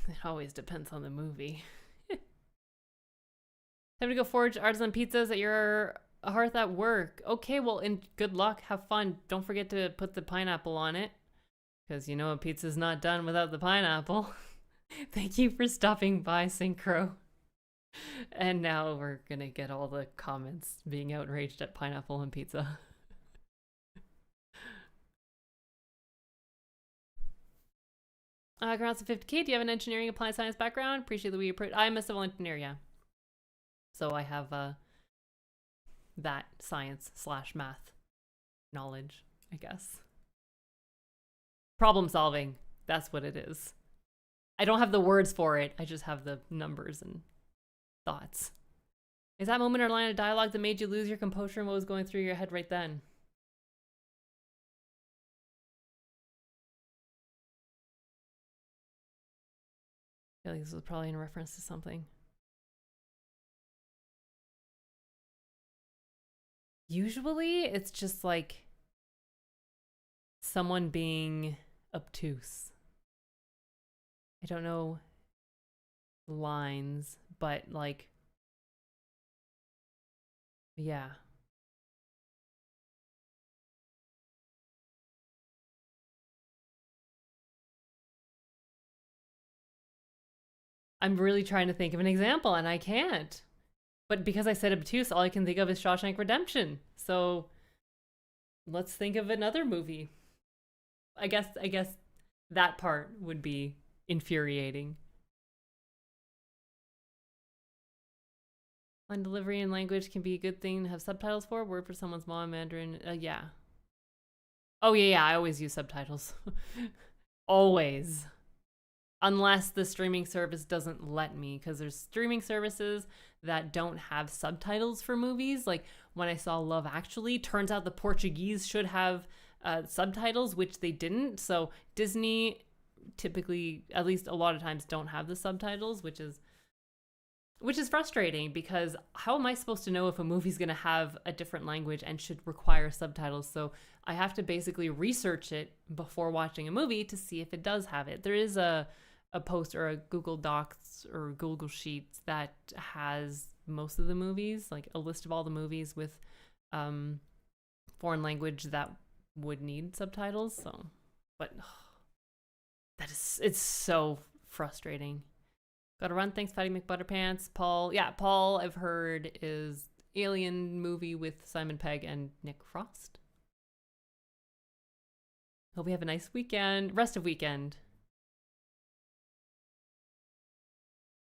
It always depends on the movie. Time to go forge artisan pizzas at your hearth at work. Okay, well, and good luck. Have fun. Don't forget to put the pineapple on it, because you know a pizza's not done without the pineapple. Thank you for stopping by, Synchro. And now we're gonna get all the comments being outraged at pineapple and pizza. Congrats to 50K. Do you have an engineering applied science background? Appreciate that we approach. I'm a civil engineer, yeah. So I have that science / math knowledge, I guess. Problem solving. That's what it is. I don't have the words for it. I just have the numbers and thoughts. Is that moment or line of dialogue that made you lose your composure and what was going through your head right then? feel like this was probably in reference to something. Usually it's just like someone being obtuse. I don't know lines, but like, yeah. I'm really trying to think of an example and I can't. But because I said obtuse, all I can think of is Shawshank Redemption. So let's think of another movie. I guess that part would be infuriating. Line delivery and language can be a good thing to have subtitles for. Word for someone's mom, Mandarin. Yeah. Oh yeah, I always use subtitles. Always. Unless the streaming service doesn't let me, because there's streaming services that don't have subtitles for movies. Like when I saw Love Actually, turns out the Portuguese should have subtitles, which they didn't. So Disney typically, at least a lot of times, don't have the subtitles, which is frustrating, because how am I supposed to know if a movie's going to have a different language and should require subtitles? So I have to basically research it before watching a movie to see if it does have it. There is a post or a Google Docs or Google Sheets that has most of the movies, like a list of all the movies with foreign language that would need subtitles. So, but it's so frustrating. Gotta run. Thanks, Patty McButterpants. Paul. Yeah, Paul, I've heard, is Alien movie with Simon Pegg and Nick Frost. Hope we have a nice weekend. Rest of weekend.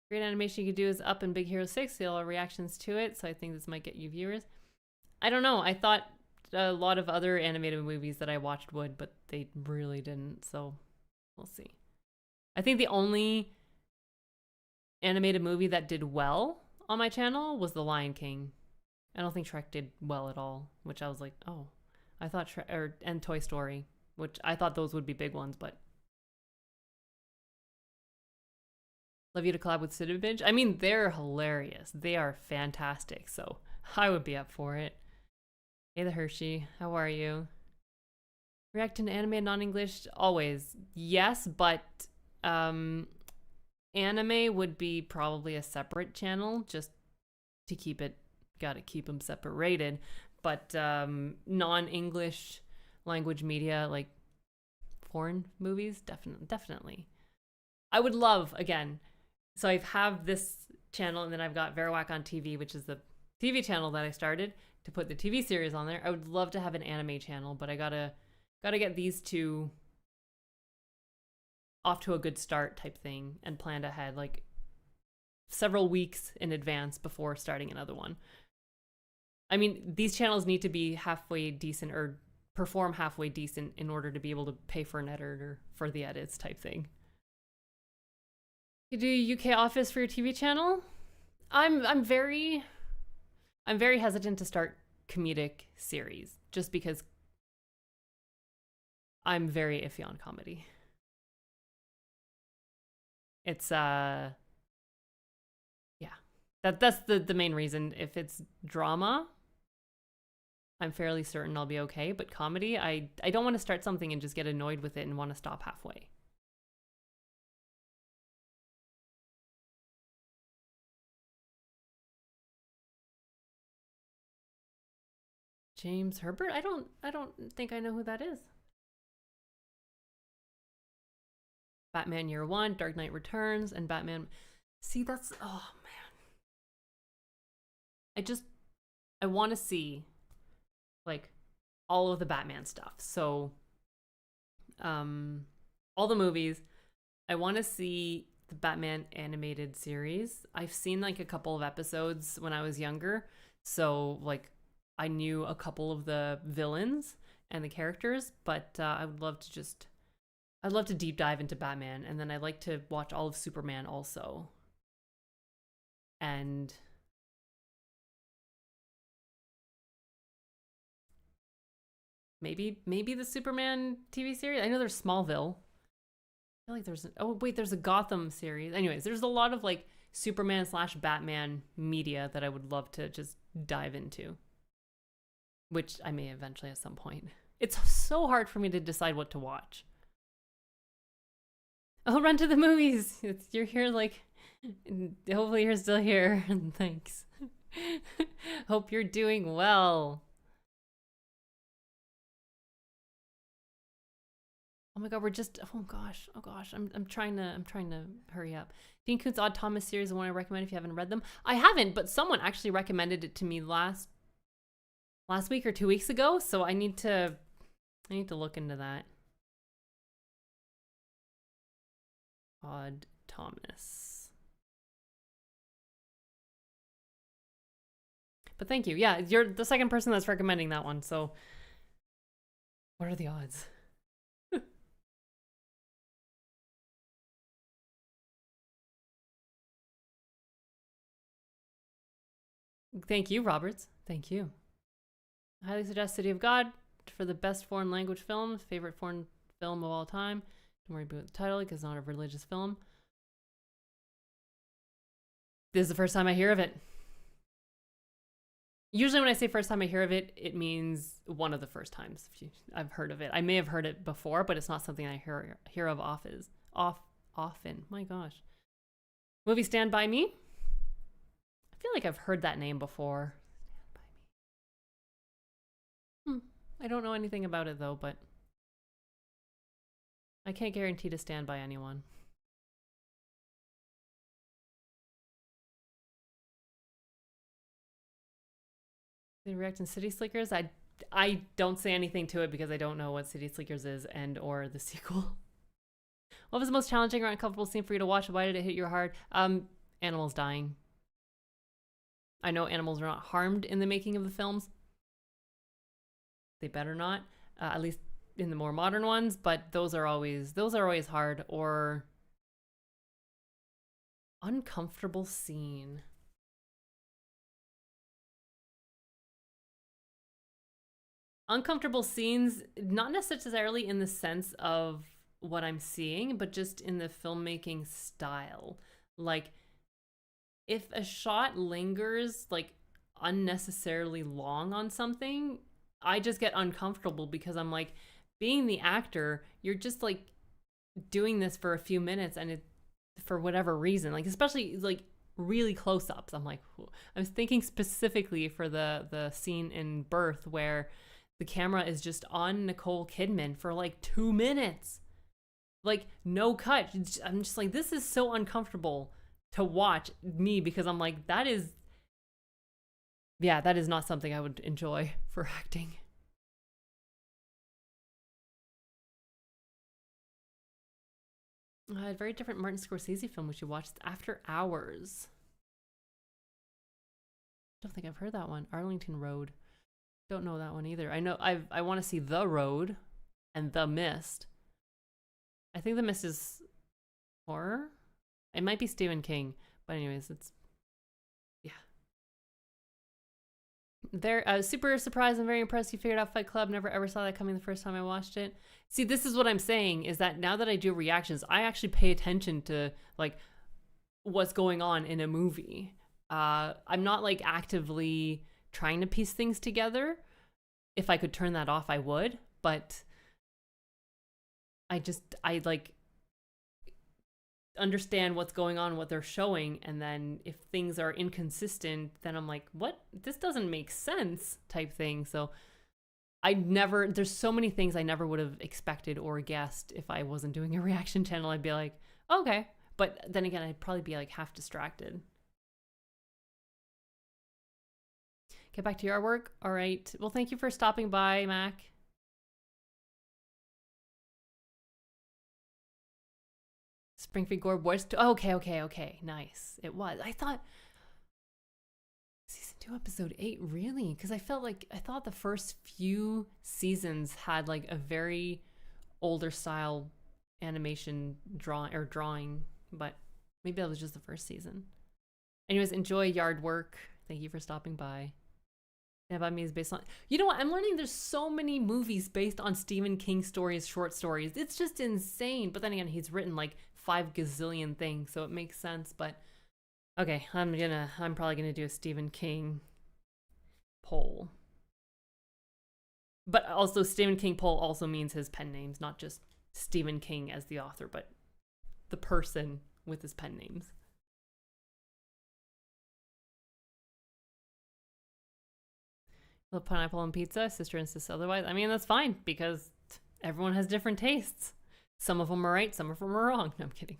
Great animation you could do is Up and Big Hero 6. See all our reactions to it. So I think this might get you viewers. I don't know. I thought a lot of other animated movies that I watched would, but they really didn't. So we'll see. I think the only animated movie that did well on my channel was The Lion King. I don't think Shrek did well at all, which I was like, oh, I thought and Toy Story, which I thought those would be big ones, but love you to collab with Sidibidge. I mean, they're hilarious. They are fantastic, so I would be up for it. Hey, the Hershey, how are you? React to an anime non-English? Always. Yes, but anime would be probably a separate channel, just to keep it, gotta keep them separated. But non-English language media, like foreign movies, definitely. I would love, again, so I have this channel, and then I've got Verowak on TV, which is the TV channel that I started to put the TV series on there. I would love to have an anime channel, but I gotta get these two off to a good start type thing and planned ahead, like several weeks in advance before starting another one. I mean, these channels need to be halfway decent or perform halfway decent in order to be able to pay for an editor for the edits type thing. You do UK Office for your TV channel? I'm very hesitant to start comedic series just because I'm very iffy on comedy. It's yeah. That's the main reason. If it's drama, I'm fairly certain I'll be okay, but comedy, I don't want to start something and just get annoyed with it and want to stop halfway. James Herbert? I don't think I know who that is. Batman Year One, Dark Knight Returns, and Batman. See, that's, oh man. I want to see like all of the Batman stuff. So all the movies. I want to see the Batman animated series. I've seen like a couple of episodes when I was younger. So like I knew a couple of the villains and the characters, but I'd love to deep dive into Batman, and then I'd like to watch all of Superman also. And maybe the Superman TV series. I know there's Smallville. feel like oh wait, there's a Gotham series. Anyways, there's a lot of like Superman / Batman media that I would love to just dive into, which I may eventually at some point. It's so hard for me to decide what to watch. I'll run to the movies. You're here, like, hopefully you're still here. Thanks. Hope you're doing well. Oh my god, we're just, oh gosh, I'm trying to hurry up. Dean Koontz Odd Thomas series, the one I recommend if you haven't read them. I haven't, but someone actually recommended it to me last week or 2 weeks ago, so I need to look into that. Odd Thomas. But thank you. Yeah, you're the second person that's recommending that one, so what are the odds? Thank you, Roberts. Thank you. I highly suggest City of God for the best foreign language film. Favorite foreign film of all time. Don't worry about the title because it's not a religious film. This is the first time I hear of it. Usually when I say first time I hear of it, it means one of the first times I've heard of it. I may have heard it before, but it's not something I hear of often. My gosh. Movie Stand By Me? I feel like I've heard that name before. Stand By Me. I don't know anything about it though, but I can't guarantee to stand by anyone. They react in City Slickers. I don't say anything to it because I don't know what City Slickers is and or the sequel. What was the most challenging or uncomfortable scene for you to watch? Why did it hit you hard? Animals dying. I know animals are not harmed in the making of the films. They better not, at least in the more modern ones. But those are always hard. Or uncomfortable scene. Uncomfortable scenes, not necessarily in the sense of what I'm seeing, but just in the filmmaking style. Like, if a shot lingers like unnecessarily long on something, I just get uncomfortable because I'm like, being the actor, you're just like doing this for a few minutes and it, for whatever reason, like especially like really close-ups, I'm like, I was thinking specifically for the scene in Birth where the camera is just on Nicole Kidman for like 2 minutes, like no cut. I'm just like, this is so uncomfortable to watch me because I'm like, that is not something I would enjoy for acting. A very different Martin Scorsese film we should watch, After Hours. Don't think I've heard that one. Arlington Road. Don't know that one either. I know I want to see The Road and The Mist. I think The Mist is horror. It might be Stephen King, but anyways, it's They're super surprised and very impressed you figured out Fight Club. Never ever saw that coming the first time I watched it. See, this is what I'm saying, is that now that I do reactions, I actually pay attention to like what's going on in a movie. I'm not like actively trying to piece things together. If I could turn that off, I would, but I like understand what's going on, what they're showing, and then if things are inconsistent, then I'm like, what? This doesn't make sense type thing. So there's so many things I never would have expected or guessed if I wasn't doing a reaction channel. I'd be like, okay. But then again, I'd probably be like half distracted. Get back to your artwork. All right. Well, thank you for stopping by, Mac. Springfield Gore Boys. Okay. Nice. It was. I thought season 2, episode 8. Really? Because I thought the first few seasons had like a very older style animation drawing, but maybe that was just the first season. Anyways, enjoy yard work. Thank you for stopping by. About Me is based on. You know what? I'm learning there's so many movies based on Stephen King stories, short stories. It's just insane. But then again, he's written like 5 gazillion things, so it makes sense. But okay, I'm probably gonna do a Stephen King poll. But also, Stephen King poll also means his pen names, not just Stephen King as the author, but the person with his pen names. Love pineapple on pizza. Sister insists otherwise. I mean, that's fine because everyone has different tastes. Some of them are right, some of them are wrong. No, I'm kidding.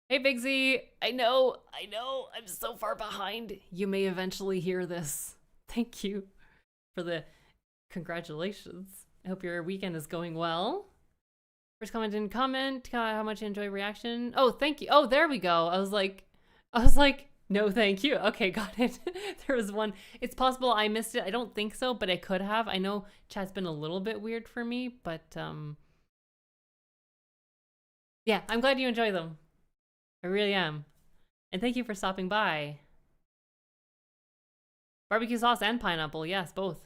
Hey, Bigsy. I know. I'm so far behind. You may eventually hear this. Thank you for the congratulations. I hope your weekend is going well. First comment didn't comment. How much you enjoy reaction. Oh, thank you. Oh, there we go. I was like, no, thank you. Okay, got it. There was one. It's possible I missed it. I don't think so, but I could have. I know chat's been a little bit weird for me, but yeah, I'm glad you enjoy them. I really am. And thank you for stopping by. Barbecue sauce and pineapple. Yes, both.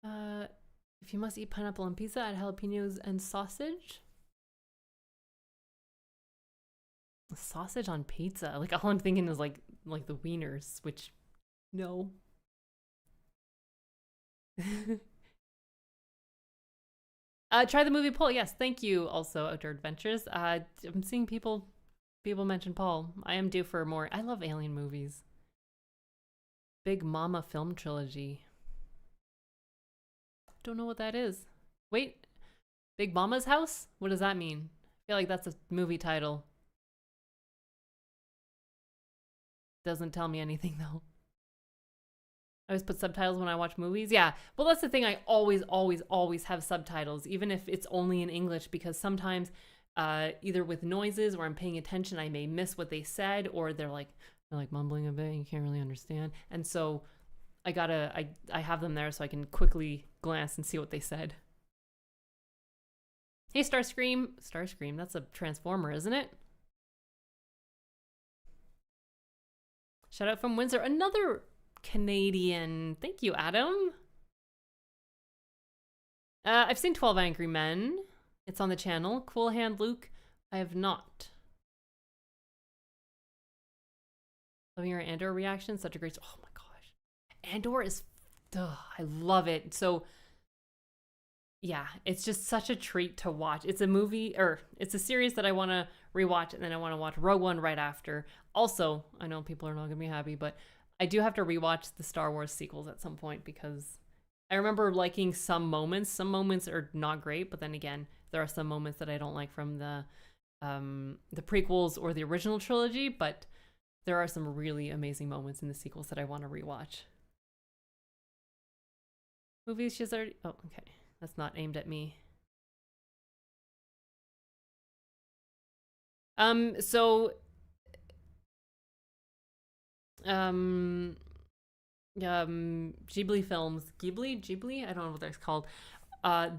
If you must eat pineapple on pizza, add jalapenos and sausage. Sausage on pizza. Like all I'm thinking is like the wieners, which no. Try the movie Paul. Yes, thank you. Also, Outdoor Adventures. I'm seeing people mention Paul. I am due for more. I love alien movies. Big Mama film trilogy. Don't know what that is. Wait, Big Mama's house? What does that mean? I feel like that's a movie title. Doesn't tell me anything though. I always put subtitles when I watch movies. Yeah, well, that's the thing. I always have subtitles, even if it's only in English, because sometimes either with noises or I'm paying attention, I may miss what they said, or they're like mumbling a bit and you can't really understand. And so I have them there so I can quickly glance and see what they said. Hey, Starscream, that's a Transformer, isn't it? Shout out from Windsor, another Canadian. Thank you, Adam. I've seen 12 Angry Men. It's on the channel. Cool Hand Luke, I have not. Loving your Andor reaction, such a great. Oh my gosh, Andor is. I love it. So yeah, it's just such a treat to watch. It's a movie, or it's a series that I want to rewatch, and then I want to watch Rogue One right after. Also, I know people are not gonna be happy, but I do have to rewatch the Star Wars sequels at some point because I remember liking some moments. Some moments are not great, but then again, there are some moments that I don't like from the prequels or the original trilogy. But there are some really amazing moments in the sequels that I want to rewatch. Movies she's already. Oh, okay. That's not aimed at me. So Ghibli films, Ghibli, I don't know what that's called.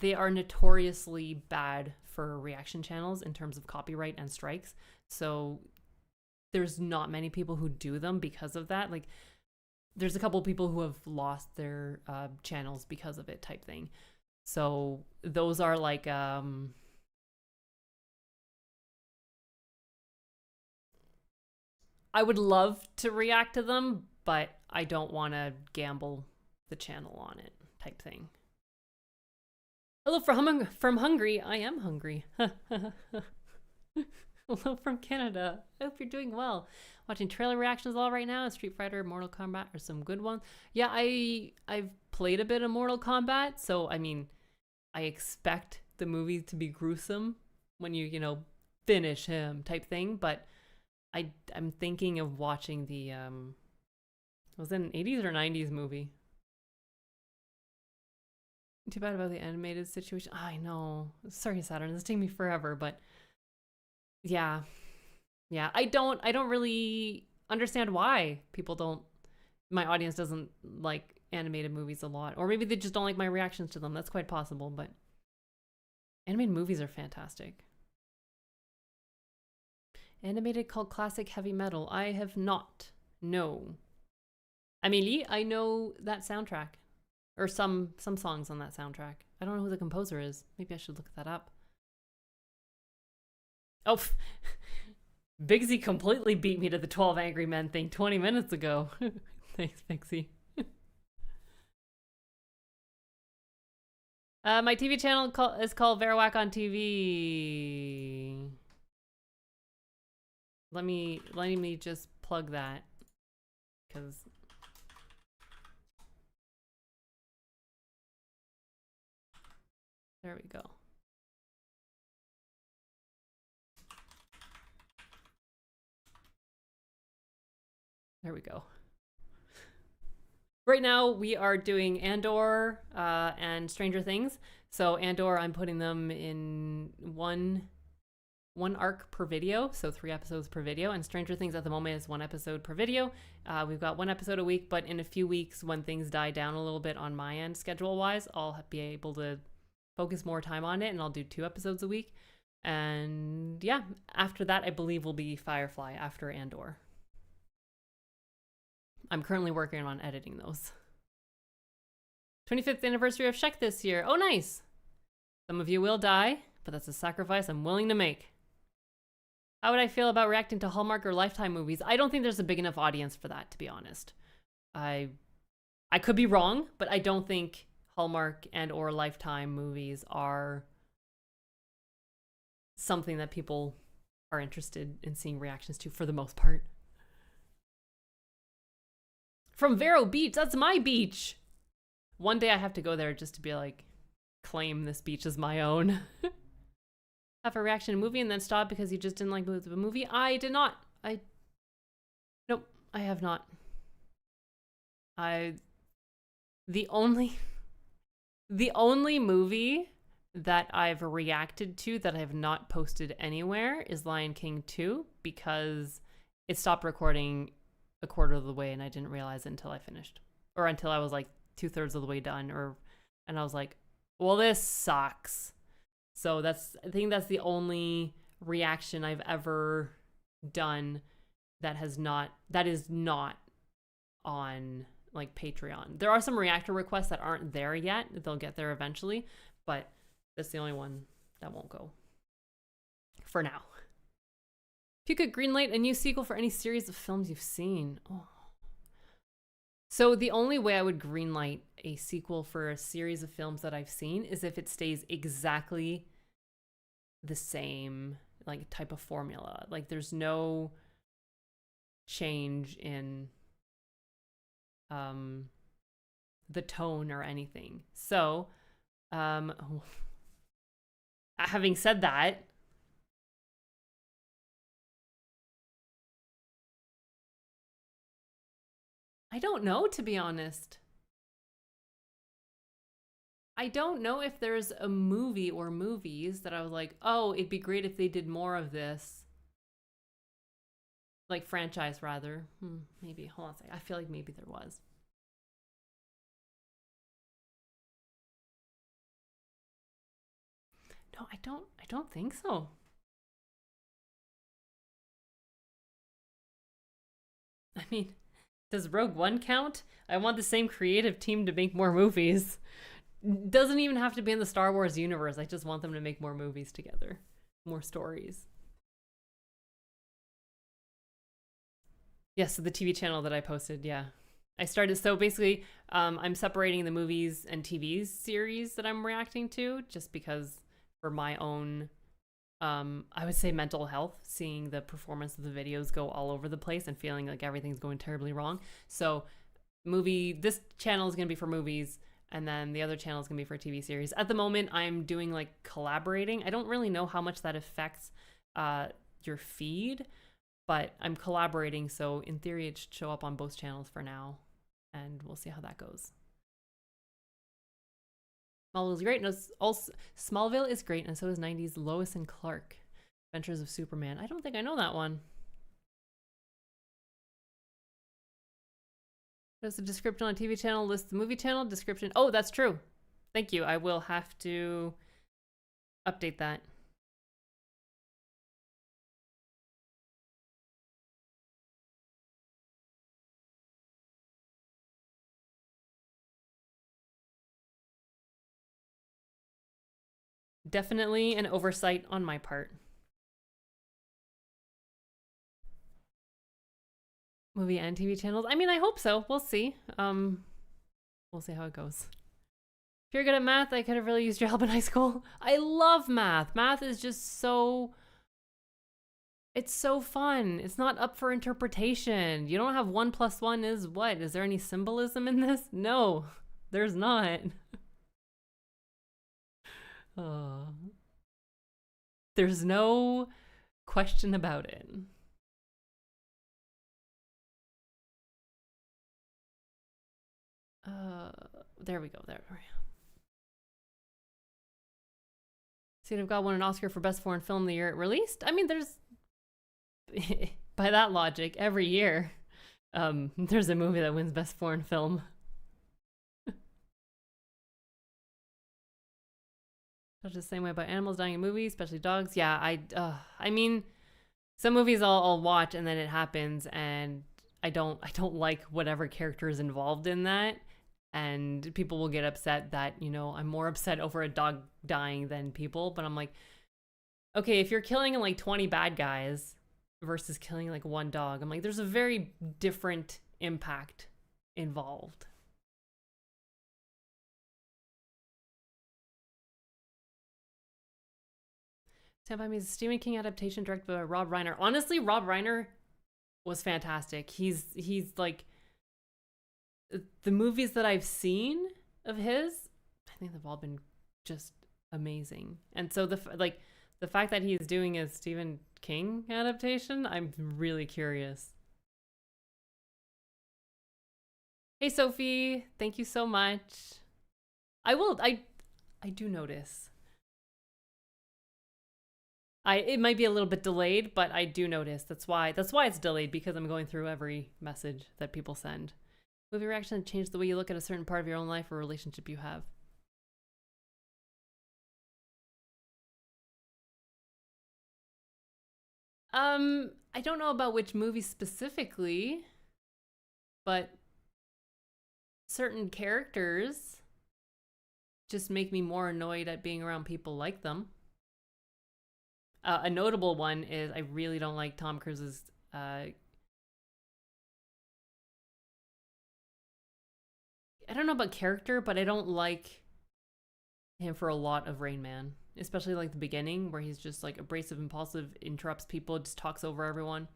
They are notoriously bad for reaction channels in terms of copyright and strikes. So there's not many people who do them because of that. Like, there's a couple people who have lost their channels because of it, type thing. So those are like I would love to react to them, but I don't want to gamble the channel on it, type thing. Hello from Hungary. I am hungry. Hello from Canada. I hope you're doing well. Watching trailer reactions all right now. Street Fighter, Mortal Kombat are some good ones. Yeah, I've played a bit of Mortal Kombat, so I mean, I expect the movie to be gruesome when you finish him, type thing. But I'm thinking of watching the was it an 80s or 90s movie? Too bad about the animated situation. I know. Sorry, Saturn. This is taking me forever, but yeah. I don't really understand why people don't. My audience doesn't like animated movies a lot, or maybe they just don't like my reactions to them. That's quite possible, but animated movies are fantastic. Animated called Classic Heavy Metal. I have not. No. Amélie, I know that soundtrack. Or some songs on that soundtrack. I don't know who the composer is. Maybe I should look that up. Oh, Bigsy completely beat me to the 12 Angry Men thing 20 minutes ago. Thanks, Bigsy. My TV channel is called Verowak on TV. Let me just plug that, because there we go. There we go. Right now we are doing Andor and Stranger Things. So Andor, I'm putting them in one arc per video, so 3 episodes per video. And Stranger Things at the moment is 1 episode per video. We've got 1 episode a week, but in a few weeks, when things die down a little bit on my end schedule-wise, I'll be able to focus more time on it, and I'll do 2 episodes a week. And yeah, after that, I believe will be Firefly after Andor. I'm currently working on editing those. 25th anniversary of Shek this year. Oh, nice. Some of you will die, but that's a sacrifice I'm willing to make. How would I feel about reacting to Hallmark or Lifetime movies? I don't think there's a big enough audience for that, to be honest. I could be wrong, but I don't think Hallmark and or Lifetime movies are something that people are interested in seeing reactions to for the most part. From Vero Beach, that's my beach. One day I have to go there just to be like, claim this beach as my own. Have a reaction to a movie and then stop because you just didn't like the movie? I did not. Nope, I have not. The only movie that I've reacted to that I have not posted anywhere is Lion King 2, because it stopped recording a quarter of the way and I didn't realize it until I finished, or until I was like 2/3 of the way done, and I was like, well, this sucks. So I think that's the only reaction I've ever done that is not on like Patreon. There are some reactor requests that aren't there yet. They'll get there eventually, but that's the only one that won't go for now. If you could greenlight a new sequel for any series of films you've seen. Oh. So the only way I would greenlight a sequel for a series of films that I've seen is if it stays exactly the same like type of formula. Like there's no change in the tone or anything. So having said that, I don't know, to be honest. I don't know if there's a movie or movies that I was like, oh, it'd be great if they did more of this. Like franchise, rather. Maybe. Hold on a second. I feel like maybe there was. No, I don't think so. I mean, does Rogue One count? I want the same creative team to make more movies. Doesn't even have to be in the Star Wars universe. I just want them to make more movies together. More stories. Yeah, so the TV channel that I posted, yeah. I started, so basically, I'm separating the movies and TV series that I'm reacting to, just because for my own, I would say mental health, seeing the performance of the videos go all over the place and feeling like everything's going terribly wrong. So this channel is going to be for movies, and then the other channel is going to be for TV series. At the moment, I'm doing like collaborating. I don't really know how much that affects your feed, but I'm collaborating, so in theory it should show up on both channels for now, and we'll see how that goes. Smallville is great, and Smallville is great, and so is 90s Lois and Clark, Adventures of Superman. I don't think I know that one. Does the description on TV channel list the movie channel description? Oh, that's true. Thank you. I will have to update that. definitely an oversight on my part. Movie and TV channels. I mean, I hope so. We'll see. We'll see how it goes. If you're good at math, I could have really used your help in high school. I love math. Math is just so... It's so fun. It's not up for interpretation. You don't have 1 + 1 is what? Is there any symbolism in this? No, there's not. Oh. There's no question about it. There we go. There we go. See, I've got won an Oscar for Best Foreign Film the year it released. I mean, there's... by that logic, every year, there's a movie that wins Best Foreign Film. Just the same way about animals dying in movies, especially dogs. Yeah, I mean, some movies I'll watch and then it happens, and I don't like whatever character is involved in that, and people will get upset that, you know, I'm more upset over a dog dying than people. But I'm like, okay, if you're killing like 20 bad guys versus killing like 1 dog, I'm like, there's a very different impact involved. Stand By Me is a Stephen King adaptation directed by Rob Reiner. Honestly, Rob Reiner was fantastic. He's like, the movies that I've seen of his, I think they've all been just amazing. And so the fact that he's doing a Stephen King adaptation, I'm really curious. Hey Sophie, thank you so much. I do notice. It might be a little bit delayed, but I do notice. That's why it's delayed, because I'm going through every message that people send. Movie reaction changed the way you look at a certain part of your own life or relationship you have. I don't know about which movie specifically, but certain characters just make me more annoyed at being around people like them. A notable one is I really don't like Tom Cruise's I don't know about character, but I don't like him for a lot of Rain Man, especially like the beginning where he's just like abrasive, impulsive, interrupts people, just talks over everyone.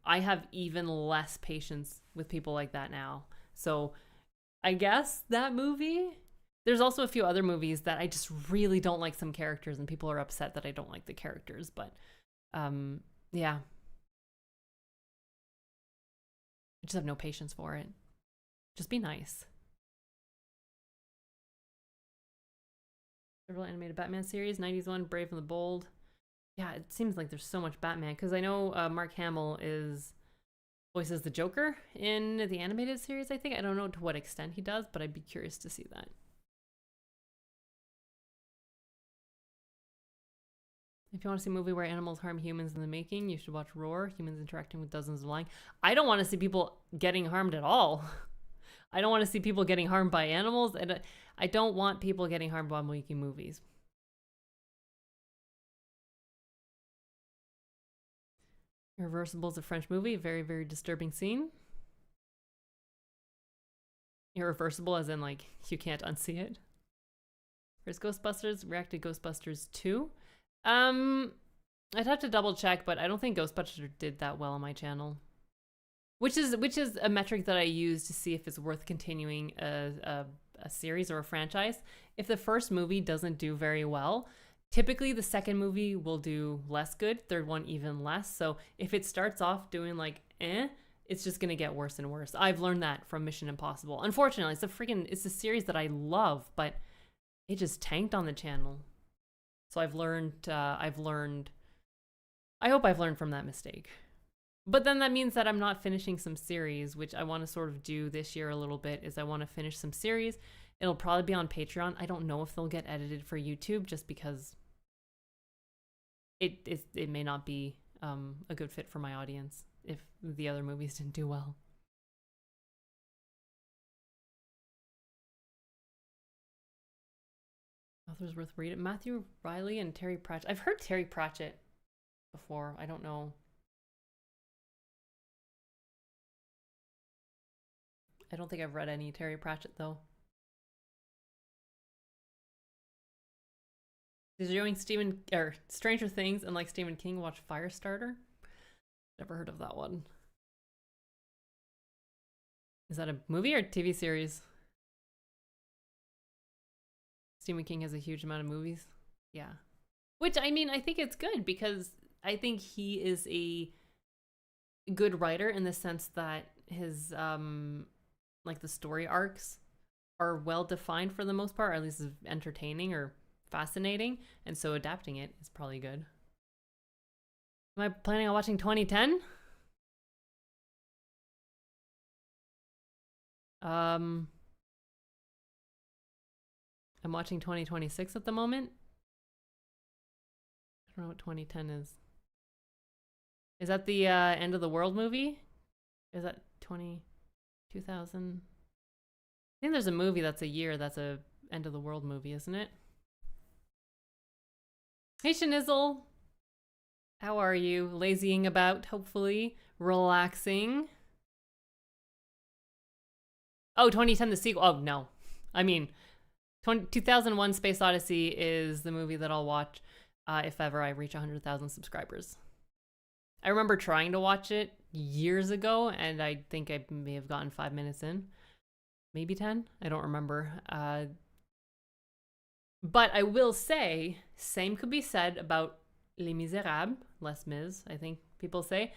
I have even less patience with people like that now. So I guess that movie. There's also a few other movies that I just really don't like some characters, and people are upset that I don't like the characters. But yeah, I just have no patience for it. Just be nice. Several animated Batman series, 90s one, Brave and the Bold. Yeah, it seems like there's so much Batman, because I know Mark Hamill voices the Joker in the animated series, I think. I don't know to what extent he does, but I'd be curious to see that. If you want to see a movie where animals harm humans in the making, you should watch Roar, humans interacting with dozens of lying. I don't want to see people getting harmed at all. I don't want to see people getting harmed by animals, and I don't want people getting harmed while making movies. Irreversible is a French movie, very, very disturbing scene. Irreversible as in like you can't unsee it. Where's Ghostbusters? Reacted Ghostbusters 2. I'd have to double check, but I don't think Ghostbusters did that well on my channel. Which is a metric that I use to see if it's worth continuing a series or a franchise. If the first movie doesn't do very well, typically the second movie will do less good, third one even less. So if it starts off doing like it's just gonna get worse and worse. I've learned that from Mission Impossible. Unfortunately, it's a series that I love, but it just tanked on the channel. So I hope I've learned from that mistake. But then that means that I'm not finishing some series, which I want to sort of do this year a little bit, is I want to finish some series. It'll probably be on Patreon. I don't know if they'll get edited for YouTube, just because it may not be a good fit for my audience if the other movies didn't do well. authors worth reading. Matthew Riley and Terry Pratchett. I've heard Terry Pratchett before. I don't know. I don't think I've read any Terry Pratchett though. Is you doing Stranger Things and like Stephen King, watch Firestarter? Never heard of that one. Is that a movie or TV series? Stephen King has a huge amount of movies. Yeah. Which, I mean, I think it's good because I think he is a good writer in the sense that his, like the story arcs are well defined for the most part, or at least is entertaining or fascinating. And so adapting it is probably good. Am I planning on watching 2010? I'm watching 2026 at the moment. I don't know what 2010 is. Is that the end of the world movie? Is that 2000? I think there's a movie that's a year that's a end of the world movie, isn't it? Hey Shanizzle. How are you? Lazying about, hopefully. Relaxing. Oh, 2010, the sequel. Oh, no. I mean, 2001 Space Odyssey is the movie that I'll watch if ever I reach 100,000 subscribers. I remember trying to watch it years ago, and I think I may have gotten 5 minutes in. Maybe 10? I don't remember. But I will say, same could be said about Les Miserables, Les Mis, I think people say.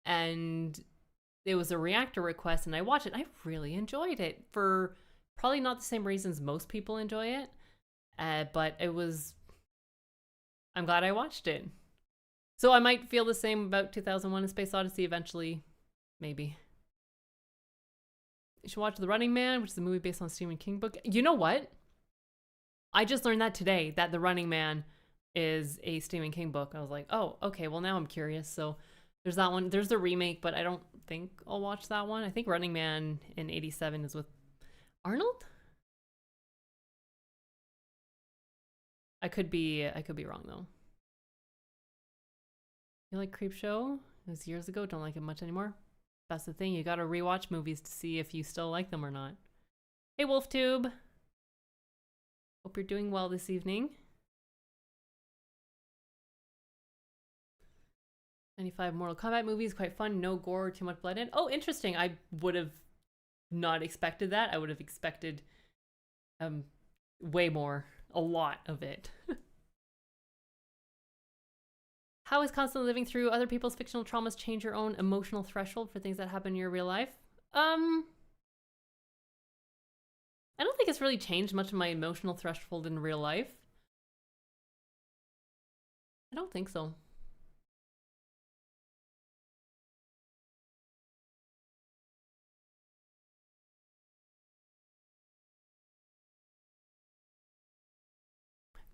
And it was a reactor request, and I watched it. I really enjoyed it for probably not the same reasons most people enjoy it. But it was... I'm glad I watched it. So I might feel the same about 2001: A Space Odyssey eventually. Maybe. You should watch The Running Man, which is a movie based on a Stephen King book. You know what? I just learned that today, that The Running Man is a Stephen King book. I was like, oh, okay, well now I'm curious. So there's that one. There's the remake, but I don't think I'll watch that one. I think Running Man in 87 is with Arnold? I could be wrong though. You like Creepshow? It was years ago, don't like it much anymore. That's the thing, you gotta rewatch movies to see if you still like them or not. Hey WolfTube! Hope you're doing well this evening. 95 Mortal Kombat movies, quite fun, no gore, too much blood in. Oh, interesting. I would have not expected that. I would have expected way more, a lot of it. How is constantly living through other people's fictional traumas change your own emotional threshold for things that happen in your real life? I don't think it's really changed much of my emotional threshold in real life. I don't think so.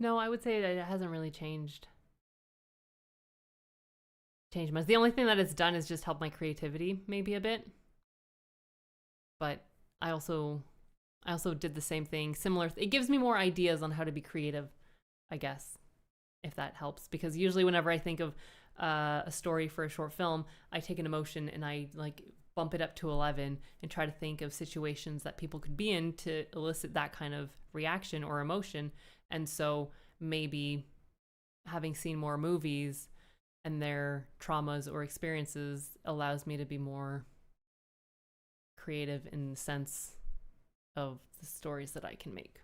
No, I would say that it hasn't really changed much. The only thing that it's done is just help my creativity maybe a bit. But I also did the same thing, similar. It gives me more ideas on how to be creative, I guess, if that helps. Because usually whenever I think of a story for a short film, I take an emotion and I like bump it up to 11 and try to think of situations that people could be in to elicit that kind of reaction or emotion. And so maybe having seen more movies and their traumas or experiences allows me to be more creative in the sense of the stories that I can make.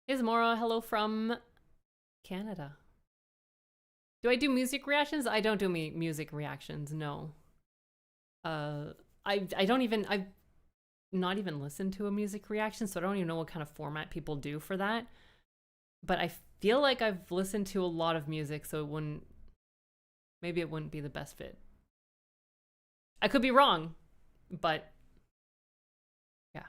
Hey Zamora, hello from Canada. Do I do music reactions? I don't do music reactions, no. I've not even listened to a music reaction, so I don't even know what kind of format people do for that. But I feel like I've listened to a lot of music, so maybe it wouldn't be the best fit. I could be wrong, but yeah.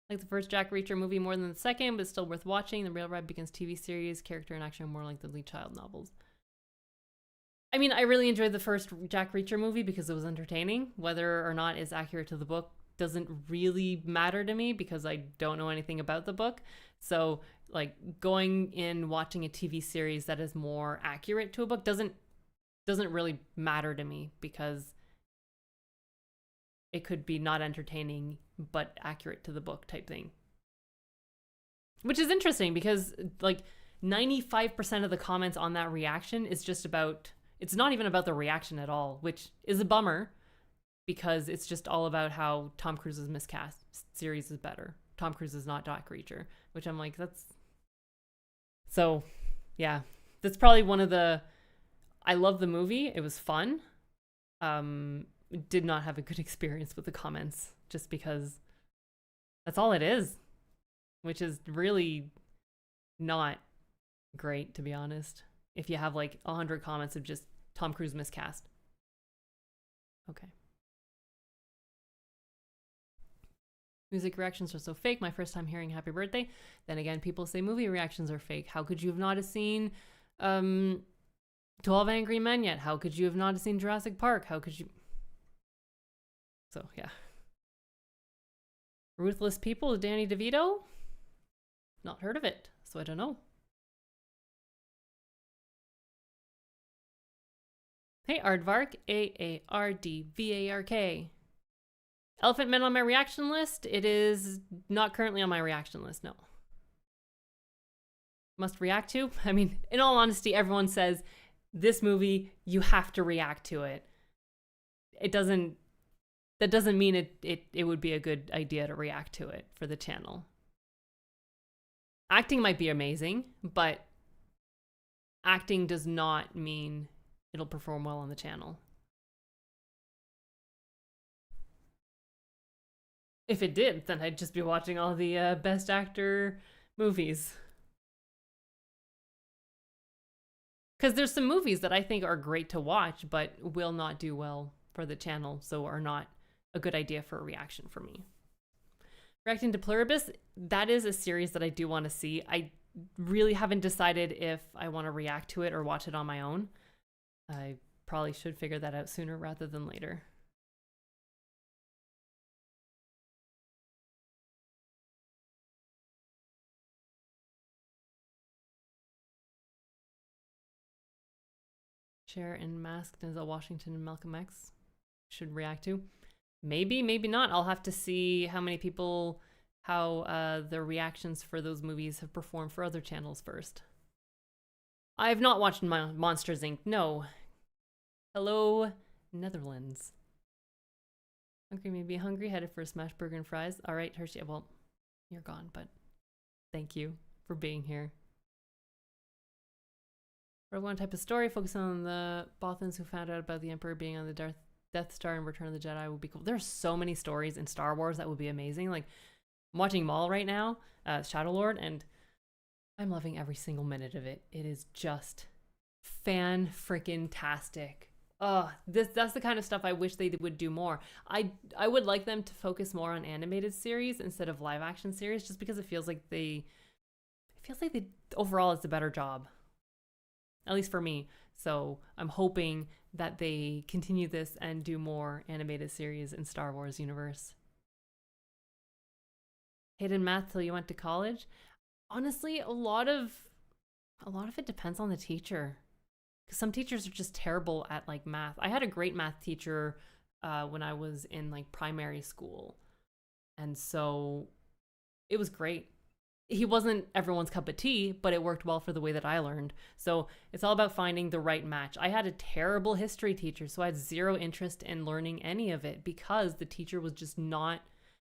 Like the first Jack Reacher movie more than the second, but still worth watching. The Real Red Begins TV series, character and action more like the Lee Child novels. I really enjoyed the first Jack Reacher movie because it was entertaining. Whether or not it's accurate to the book, doesn't really matter to me because I don't know anything about the book. So like going in watching a TV series that is more accurate to a book doesn't really matter to me because it could be not entertaining but accurate to the book type thing. Which is interesting because like 95% of the comments on that reaction is just about, it's not even about the reaction at all, which is a bummer because it's just all about how Tom Cruise's miscast series is better. Tom Cruise is not Jack Reacher, which I'm like, that's... So, yeah. That's probably one of the... I love the movie. It was fun. Did not have a good experience with the comments just because that's all it is, which is really not great, to be honest. If you have like 100 comments of just Tom Cruise miscast. Okay. Music reactions are so fake. My first time hearing Happy Birthday. Then again, people say movie reactions are fake. How could you have not seen 12 Angry Men yet? How could you have not seen Jurassic Park? How could you... So, yeah. Ruthless People, Danny DeVito? Not heard of it, so I don't know. Hey, Aardvark, Aardvark. Elephant Men on my reaction list? It is not currently on my reaction list, no. Must react to? I mean, in all honesty, everyone says, this movie, you have to react to it. That doesn't mean it would be a good idea to react to it for the channel. Acting might be amazing, but acting does not mean it'll perform well on the channel. If it did, then I'd just be watching all the Best Actor movies. Because there's some movies that I think are great to watch, but will not do well for the channel, so are not a good idea for a reaction for me. Reacting to Pluribus, that is a series that I do want to see. I really haven't decided if I want to react to it or watch it on my own. I probably should figure that out sooner rather than later. Cher and Masked, Denzel Washington and Malcolm X should react to. Maybe, maybe not. I'll have to see how many people, how the reactions for those movies have performed for other channels first. I have not watched Monsters, Inc. No. Hello, Netherlands. Hungry, maybe hungry. Headed for a smash burger and fries. All right, Hershey. Well, you're gone, but thank you for being here. For one type of story, focus on the Bothans who found out about the Emperor being on the Death Star and Return of the Jedi would be cool. There's so many stories in Star Wars that would be amazing. Like, I'm watching Maul right now, Shadow Lord, and I'm loving every single minute of it. It is just fan-freaking-tastic. Oh, that's the kind of stuff I wish they would do more. I would like them to focus more on animated series instead of live action series, just because it feels like they overall it's a better job. At least for me. So I'm hoping that they continue this and do more animated series in Star Wars universe. Hated math till you went to college? Honestly, a lot of it depends on the teacher. Because some teachers are just terrible at like math. I had a great math teacher when I was in like primary school. And so it was great. He wasn't everyone's cup of tea, but it worked well for the way that I learned. So it's all about finding the right match. I had a terrible history teacher, so I had zero interest in learning any of it because the teacher was just not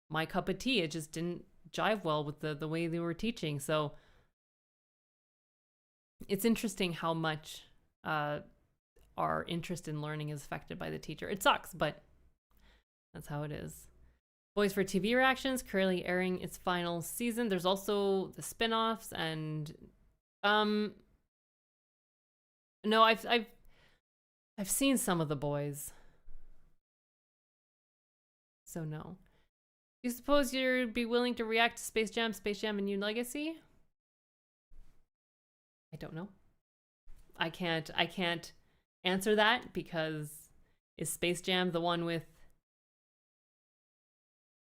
my cup of tea. It just didn't jive well with the way they were teaching. So it's interesting how much our interest in learning is affected by the teacher. It sucks, but that's how it is. Boys for TV reactions currently airing its final season. There's also the spin-offs and no, I've seen some of The Boys. So no. Do you suppose you'd be willing to react to Space Jam and New Legacy? I don't know. I can't answer that because is Space Jam the one with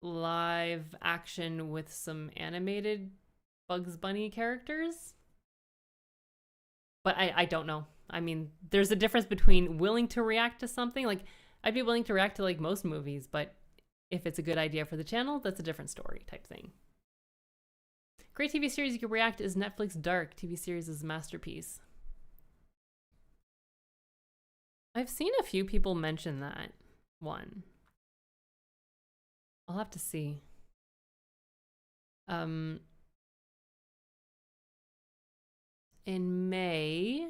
live action with some animated Bugs Bunny characters. But I don't know. I mean, there's a difference between willing to react to something. Like, I'd be willing to react to like most movies, but if it's a good idea for the channel, that's a different story type thing. Great TV series you can react is Netflix Dark. TV series is a masterpiece. I've seen a few people mention that one. I'll have to see. In May,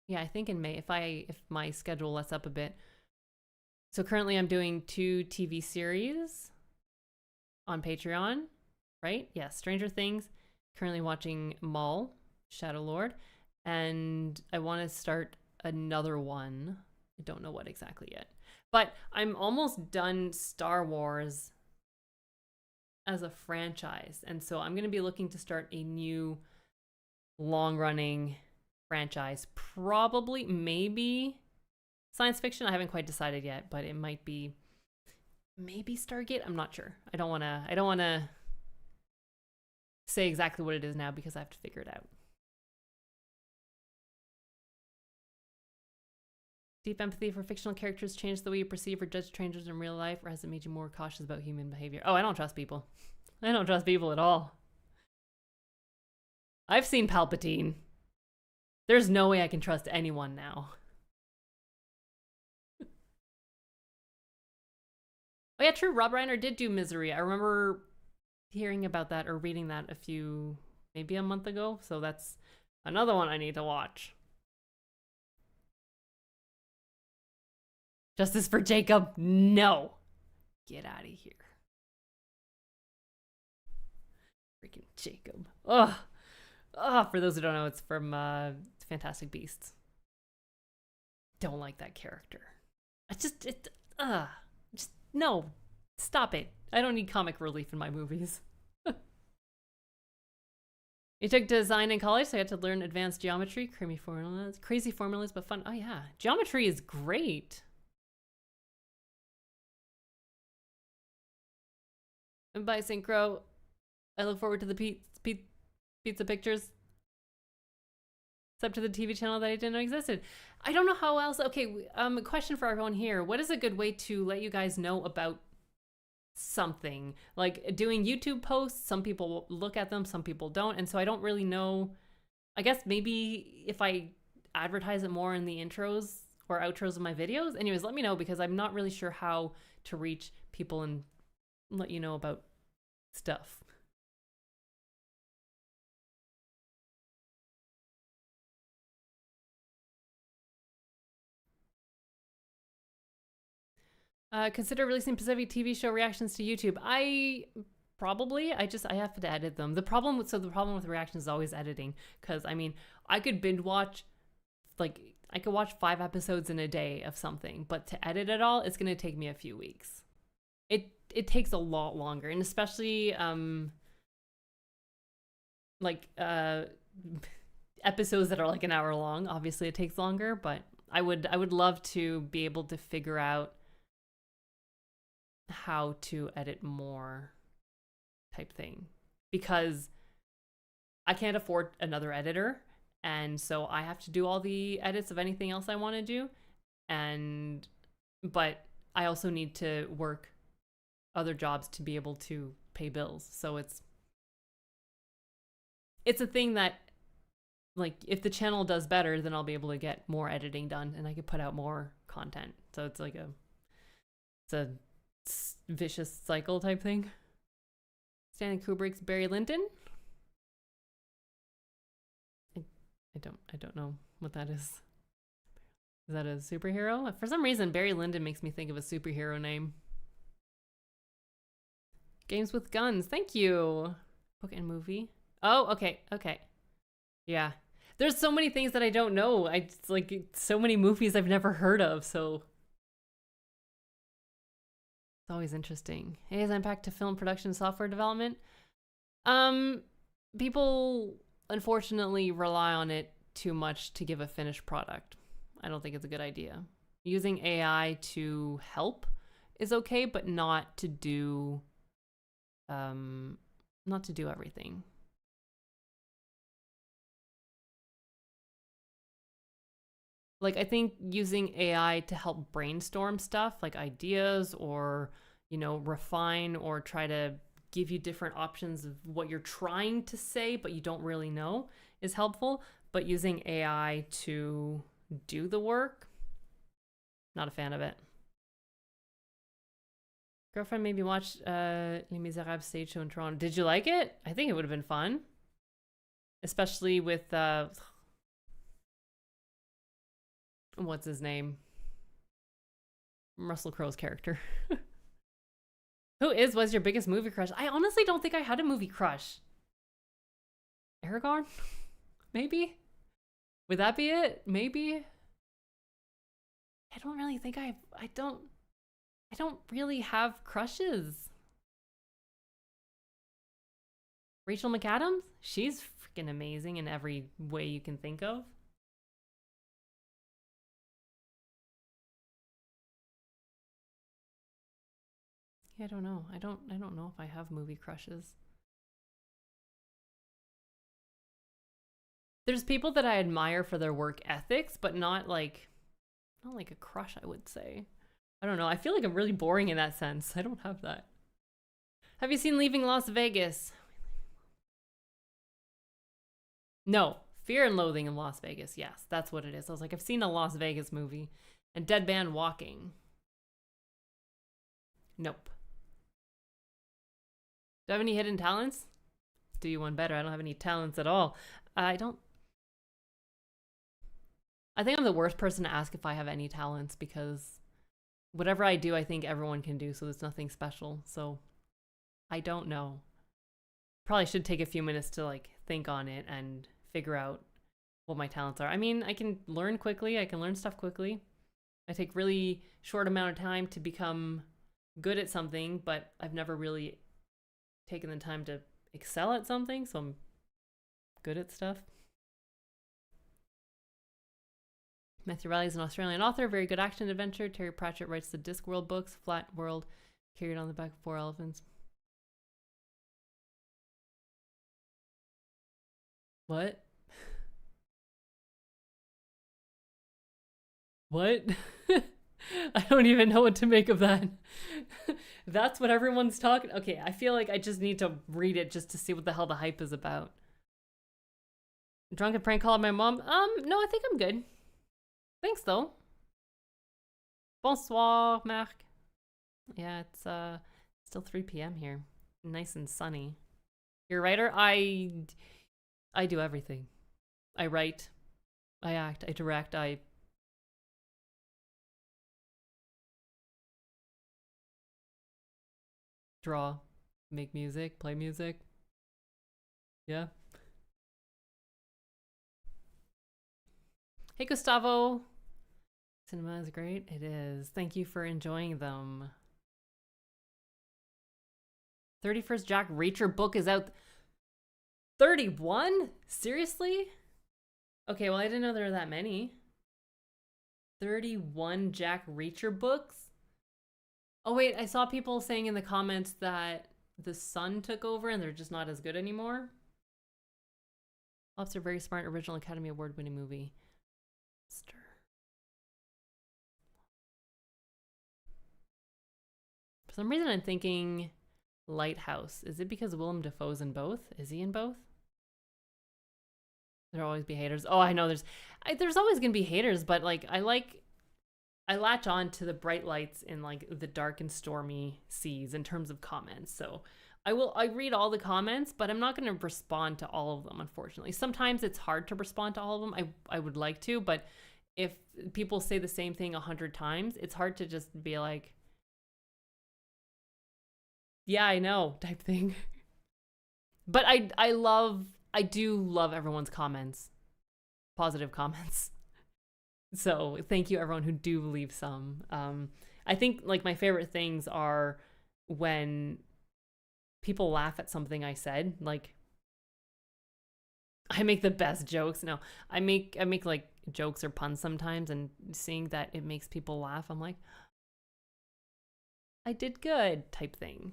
yeah, I think in May, if my schedule lets up a bit. So currently I'm doing 2 TV series on Patreon, right? Yeah, Stranger Things. Currently watching Maul, Shadow Lord, and I want to start another one. I don't know what exactly yet, but I'm almost done Star Wars as a franchise, and so I'm going to be looking to start a new long-running franchise, probably, maybe science fiction. I haven't quite decided yet, but it might be maybe Stargate. I'm not sure. I don't want to say exactly what it is now because I have to figure it out. Deep empathy for fictional characters changed the way you perceive or judge strangers in real life, or has it made you more cautious about human behavior? Oh, I don't trust people. I don't trust people at all. I've seen Palpatine. There's no way I can trust anyone now. Oh yeah, true. Rob Reiner did do Misery. I remember hearing about that or reading that maybe a month ago. So that's another one I need to watch. Justice for Jacob? No. Get out of here. Freaking Jacob. Ugh. For those who don't know, it's from Fantastic Beasts. Don't like that character. No. Stop it. I don't need comic relief in my movies. You took design in college, so I had to learn advanced geometry, crazy formulas, but fun. Oh yeah, geometry is great. And by Synchro, I look forward to the pizza pictures. Except to the TV channel that I didn't know existed. I don't know how else. Okay, a question for everyone here. What is a good way to let you guys know about something? Like doing YouTube posts, some people look at them, some people don't. And so I don't really know. I guess maybe if I advertise it more in the intros or outros of my videos. Anyways, let me know because I'm not really sure how to reach people and let you know about stuff. Consider releasing Pacific TV show reactions to YouTube. I have to edit them. The problem with reactions is always editing. Because I mean, I could binge watch, I could watch 5 episodes in a day of something, but to edit it all, it's gonna take me a few weeks. It takes a lot longer, and especially episodes that are like an hour long. Obviously, it takes longer, but I would love to be able to figure out how to edit more type thing, because I can't afford another editor, and so I have to do all the edits of anything else I want to do, but I also need to work other jobs to be able to pay bills. So it's a thing that, like, if the channel does better, then I'll be able to get more editing done and I could put out more content. So it's like it's a vicious cycle type thing. Stanley Kubrick's Barry Lyndon. I don't know what that is. Is that a superhero? For some reason, Barry Lyndon makes me think of a superhero name. Games with Guns. Thank you. Book and movie. Oh, okay. Yeah. There's so many things that I don't know. It's like so many movies I've never heard of, so it's always interesting. Hey, is impact to film production and software development? People unfortunately rely on it too much to give a finished product. I don't think it's a good idea. Using AI to help is okay, but not to do not to do everything. Like, I think using AI to help brainstorm stuff like ideas or, you know, refine or try to give you different options of what you're trying to say, but you don't really know is helpful. But using AI to do the work, not a fan of it. Girlfriend made me watch Les Miserables stage show in Toronto. Did you like it? I think it would have been fun. Especially with, what's his name? Russell Crowe's character. Was your biggest movie crush? I honestly don't think I had a movie crush. Aragorn? Maybe? Would that be it? Maybe? I don't really think I don't really have crushes. Rachel McAdams? She's freaking amazing in every way you can think of. Yeah, I don't know. I don't know if I have movie crushes. There's people that I admire for their work ethics, but not like a crush, I would say. I don't know. I feel like I'm really boring in that sense. I don't have that. Have you seen Leaving Las Vegas? No. Fear and Loathing in Las Vegas. Yes, that's what it is. I was like, I've seen a Las Vegas movie. And Dead Man Walking. Nope. Do I have any hidden talents? Do you one better. I don't have any talents at all. I think I'm the worst person to ask if I have any talents because whatever I do, I think everyone can do, so there's nothing special. So I don't know. Probably should take a few minutes to like think on it and figure out what my talents are. I mean, I can learn quickly. I can learn stuff quickly. I take really short amount of time to become good at something, but I've never really taken the time to excel at something, so I'm good at stuff. Matthew Riley is an Australian author, very good action adventure. Terry Pratchett writes the Discworld books, Flat World, carried on the back of 4 elephants. What? What? I don't even know what to make of that. That's what everyone's talking. Okay, I feel like I just need to read it just to see what the hell the hype is about. Drunken prank call my mom. No, I think I'm good. Thanks though. Bonsoir, Marc. Yeah, it's still 3 p.m. here. Nice and sunny. You're a writer? I do everything. I write, I act, I direct, I draw, make music, play music. Yeah. Hey, Gustavo. Cinema is great. It is. Thank you for enjoying them. 31st Jack Reacher book is out. 31? Seriously? Okay, well, I didn't know there were that many. 31 Jack Reacher books? Oh, wait, I saw people saying in the comments that The Sun took over and they're just not as good anymore. Officer, very smart, original Academy Award winning movie. For some reason, I'm thinking Lighthouse. Is it because Willem Dafoe's in both? Is he in both? There'll always be haters. Oh, I know there's always gonna be haters, but like I latch on to the bright lights in like the dark and stormy seas in terms of comments. So I read all the comments, but I'm not going to respond to all of them, unfortunately. Sometimes it's hard to respond to all of them. I would like to, but if people say the same thing 100 times, it's hard to just be like, yeah, I know, type thing. But I do love everyone's comments, positive comments. So thank you everyone who do leave some. I think like my favorite things are when people laugh at something I said. Like I make the best jokes. No, I make like jokes or puns sometimes, and seeing that it makes people laugh, I'm like, I did good type thing.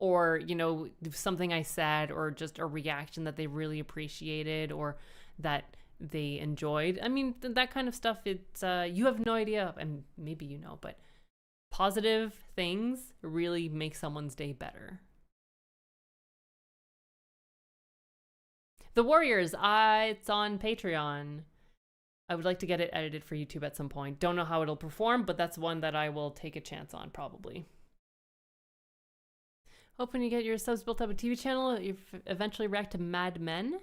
or, you know, something I said, or just a reaction that they really appreciated or that they enjoyed. I mean, that kind of stuff, it's, you have no idea, and maybe you know, but positive things really make someone's day better. The Warriors, it's on Patreon. I would like to get it edited for YouTube at some point. Don't know how it'll perform, but that's one that I will take a chance on, probably. Hoping you get your subs built up a TV channel, you eventually react to Mad Men.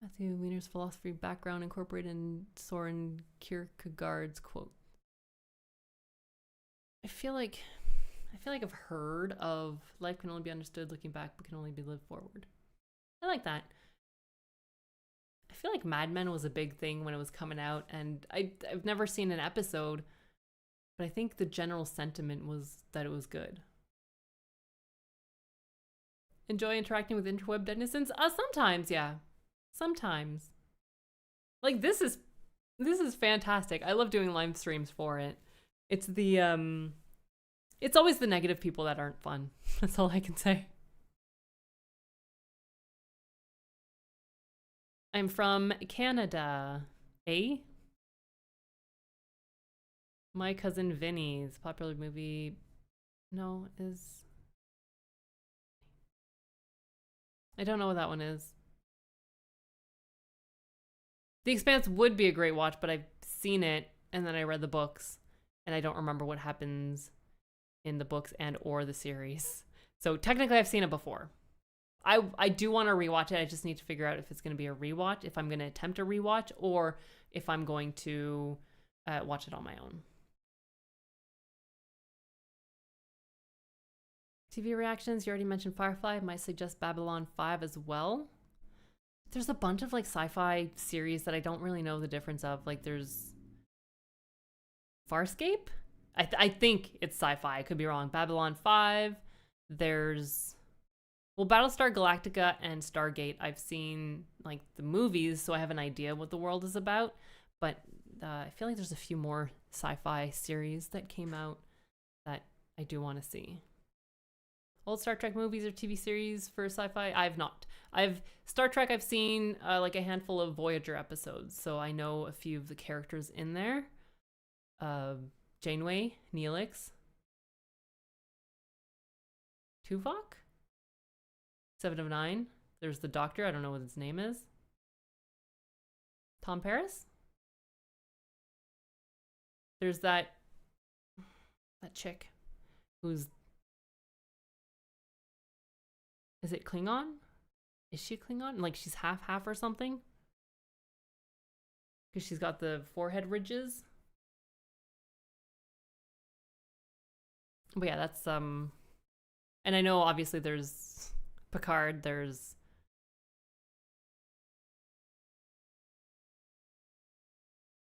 Matthew Weiner's philosophy background incorporated in Soren Kierkegaard's quote. I feel like I've heard of life can only be understood looking back, but can only be lived forward. I like that. I feel like Mad Men was a big thing when it was coming out, and I've never seen an episode, but I think the general sentiment was that it was good. Enjoy interacting with interweb denizens? Sometimes, yeah. Sometimes. Like, this is fantastic. I love doing live streams for it. It's it's always the negative people that aren't fun. That's all I can say. I'm from Canada. Eh? My Cousin Vinny's popular movie. No, is. I don't know what that one is. The Expanse would be a great watch, but I've seen it and then I read the books and I don't remember what happens in the books and or the series. So technically I've seen it before. I do want to rewatch it. I just need to figure out if it's going to be a rewatch, if I'm going to attempt a rewatch, or if I'm going to watch it on my own. TV reactions, you already mentioned Firefly. I might suggest Babylon 5 as well. There's a bunch of like sci-fi series that I don't really know the difference of. Like there's Farscape? I think it's sci-fi. I could be wrong. Babylon 5. There's, well, Battlestar Galactica and Stargate. I've seen like the movies, so I have an idea what the world is about. But I feel like there's a few more sci-fi series that came out that I do want to see. Old Star Trek movies or TV series for sci-fi? I've not. Star Trek, I've seen like a handful of Voyager episodes, so I know a few of the characters in there. Janeway, Neelix, Tuvok, 7 of 9. There's the Doctor. I don't know what his name is. Tom Paris. There's that chick who's, is it Klingon? Is she Klingon? Like she's half or something? Because she's got the forehead ridges. But yeah, that's and I know obviously there's Picard, there's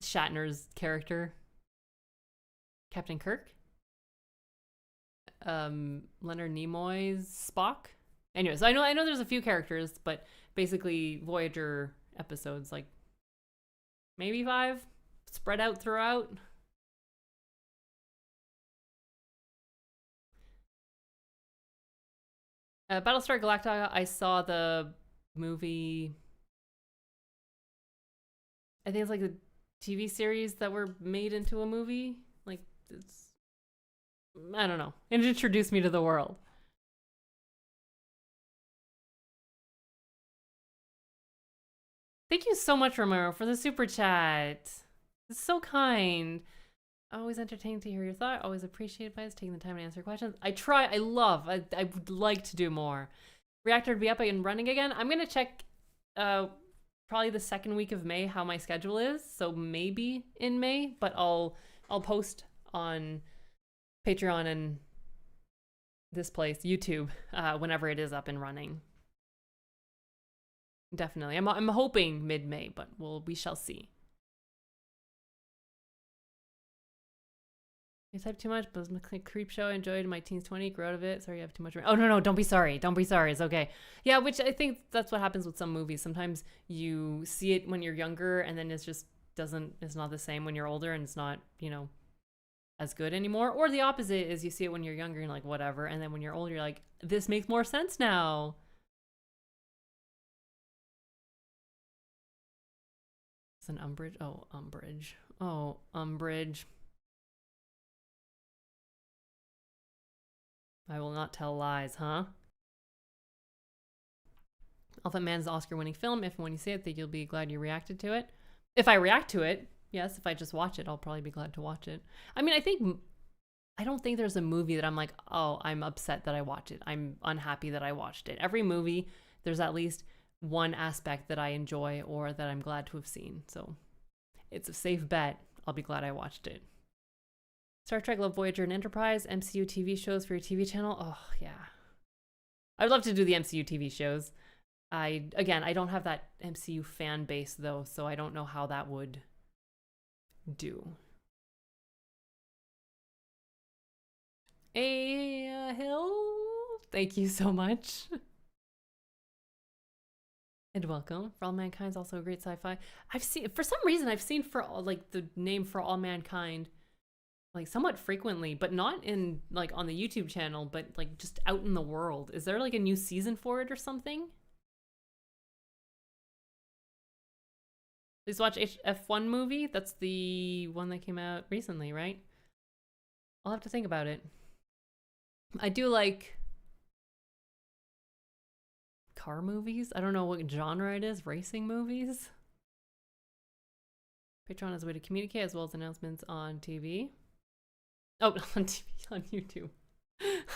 Shatner's character, Captain Kirk, Leonard Nimoy's Spock. Anyways, I know there's a few characters, but basically Voyager episodes, like maybe 5 spread out throughout. Battlestar Galactica, I saw the movie. I think it's like the TV series that were made into a movie. Like it's, I don't know. It introduced me to the world. Thank you so much, Romero, for the super chat. It's so kind. Always entertaining to hear your thought. Always appreciated by us taking the time to answer questions. I try. I would like to do more. Reactor to be up and running again. I'm going to check probably the second week of May how my schedule is. So maybe in May, but I'll post on Patreon and this place, YouTube, whenever it is up and running. Definitely. I'm hoping mid-May, but we shall see. I typed too much, but it was a creep show I enjoyed in my teens 20, grew out of it. Sorry, I have too much. Oh, no, don't be sorry. Don't be sorry. It's okay. Yeah, which I think that's what happens with some movies. Sometimes you see it when you're younger and then it's not the same when you're older and it's not, as good anymore. Or the opposite is you see it when you're younger and like whatever, and then when you're older you're like, this makes more sense now. It's an umbrage. Oh, umbrage. Oh, umbrage. I will not tell lies, huh? Elephant Man's Oscar-winning film. If and when you see it, think you'll be glad you reacted to it. If I react to it, yes. If I just watch it, I'll probably be glad to watch it. I mean, I don't think there's a movie that I'm like, oh, I'm upset that I watched it. I'm unhappy that I watched it. Every movie, there's at least one aspect that I enjoy or that I'm glad to have seen. So it's a safe bet. I'll be glad I watched it. Star Trek, Love, Voyager, and Enterprise. MCU TV shows for your TV channel. Oh, yeah. I'd love to do the MCU TV shows. I don't have that MCU fan base, though, so I don't know how that would do. A Hill, thank you so much. And welcome. For All Mankind's also a great sci-fi. I've seen, for some reason, I've seen for all, like the name For All Mankind like somewhat frequently, but not in like on the YouTube channel, but like just out in the world. Is there like a new season for it or something? Please watch F1 movie. That's the one that came out recently, right? I'll have to think about it. I do like car movies. I don't know what genre it is. Racing movies. Patreon is a way to communicate as well as announcements on TV. Oh, on TV, on YouTube.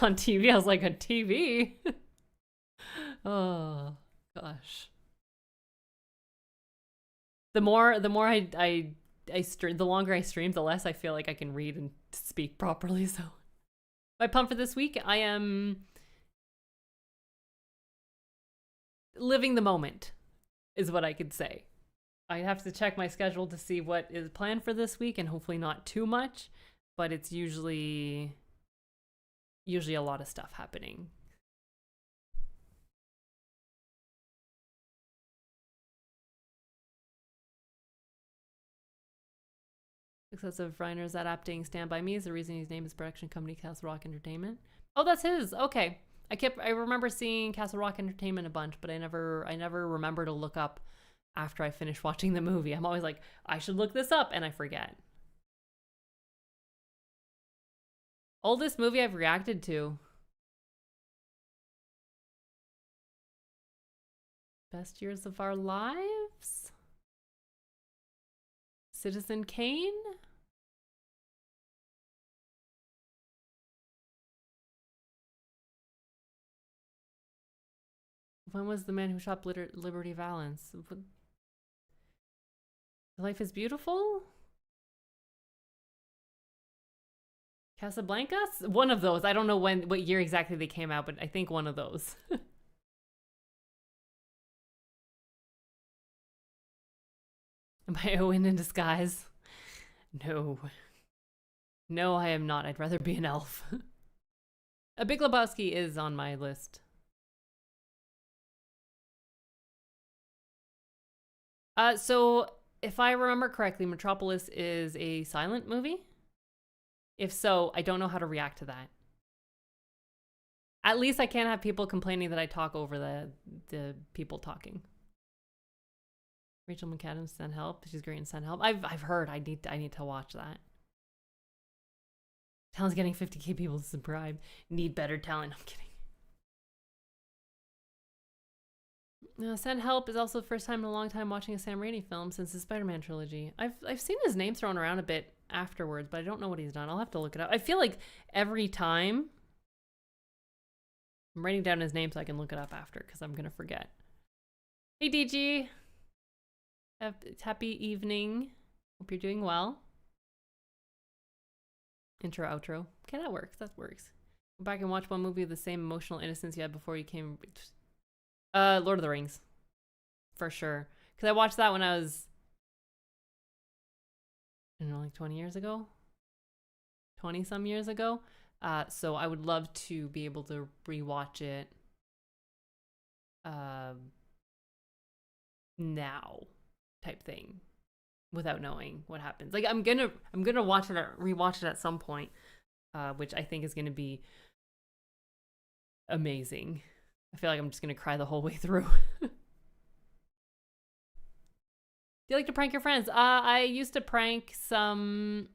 On TV, I was like, on TV? Oh, gosh. The more I stream, the longer I stream, the less I feel like I can read and speak properly. So, my pump for this week, I am living the moment, is what I could say. I have to check my schedule to see what is planned for this week, and hopefully not too much, but it's usually a lot of stuff happening. Success of Reiner's adapting Stand By Me is the reason his name is production company Castle Rock Entertainment. Oh, that's his. Okay. I remember seeing Castle Rock Entertainment a bunch, but I never remember to look up after I finish watching the movie. I'm always like, I should look this up, and I forget. Oldest movie I've reacted to. Best Years of Our Lives? Citizen Kane? When was The Man Who Shot Liberty Valance? Life is Beautiful? Casablanca? One of those. I don't know what year exactly they came out, but I think one of those. Am I Owen in disguise? No. No, I am not. I'd rather be an elf. A Big Lebowski is on my list. So if I remember correctly, Metropolis is a silent movie. If so, I don't know how to react to that. At least I can't have people complaining that I talk over the people talking. Rachel McAdams, Send Help. She's great in Send Help. I've heard. I need to watch that. Talent's getting 50K people to subscribe. Need better talent. I'm kidding. Send Help is also the first time in a long time watching a Sam Raimi film since the Spider-Man trilogy. I've seen his name thrown around a bit afterwards, but I don't know what he's done. I'll have to look it up. I feel like every time I'm writing down his name so I can look it up after because I'm gonna forget. Hey DG, happy evening. Hope you're doing well. Intro, outro. Okay, that works. That works. Go back and watch one movie with the same emotional innocence you had before you came. Lord of the Rings, for sure. Because I watched that when I was, I don't know, like 20 years ago, 20 some years ago. So I would love to be able to rewatch it now, type thing. without knowing what happens. Like I'm gonna rewatch it at some point, which I think is gonna be amazing. I feel like I'm just gonna cry the whole way through. Do you like to prank your friends? I used to prank some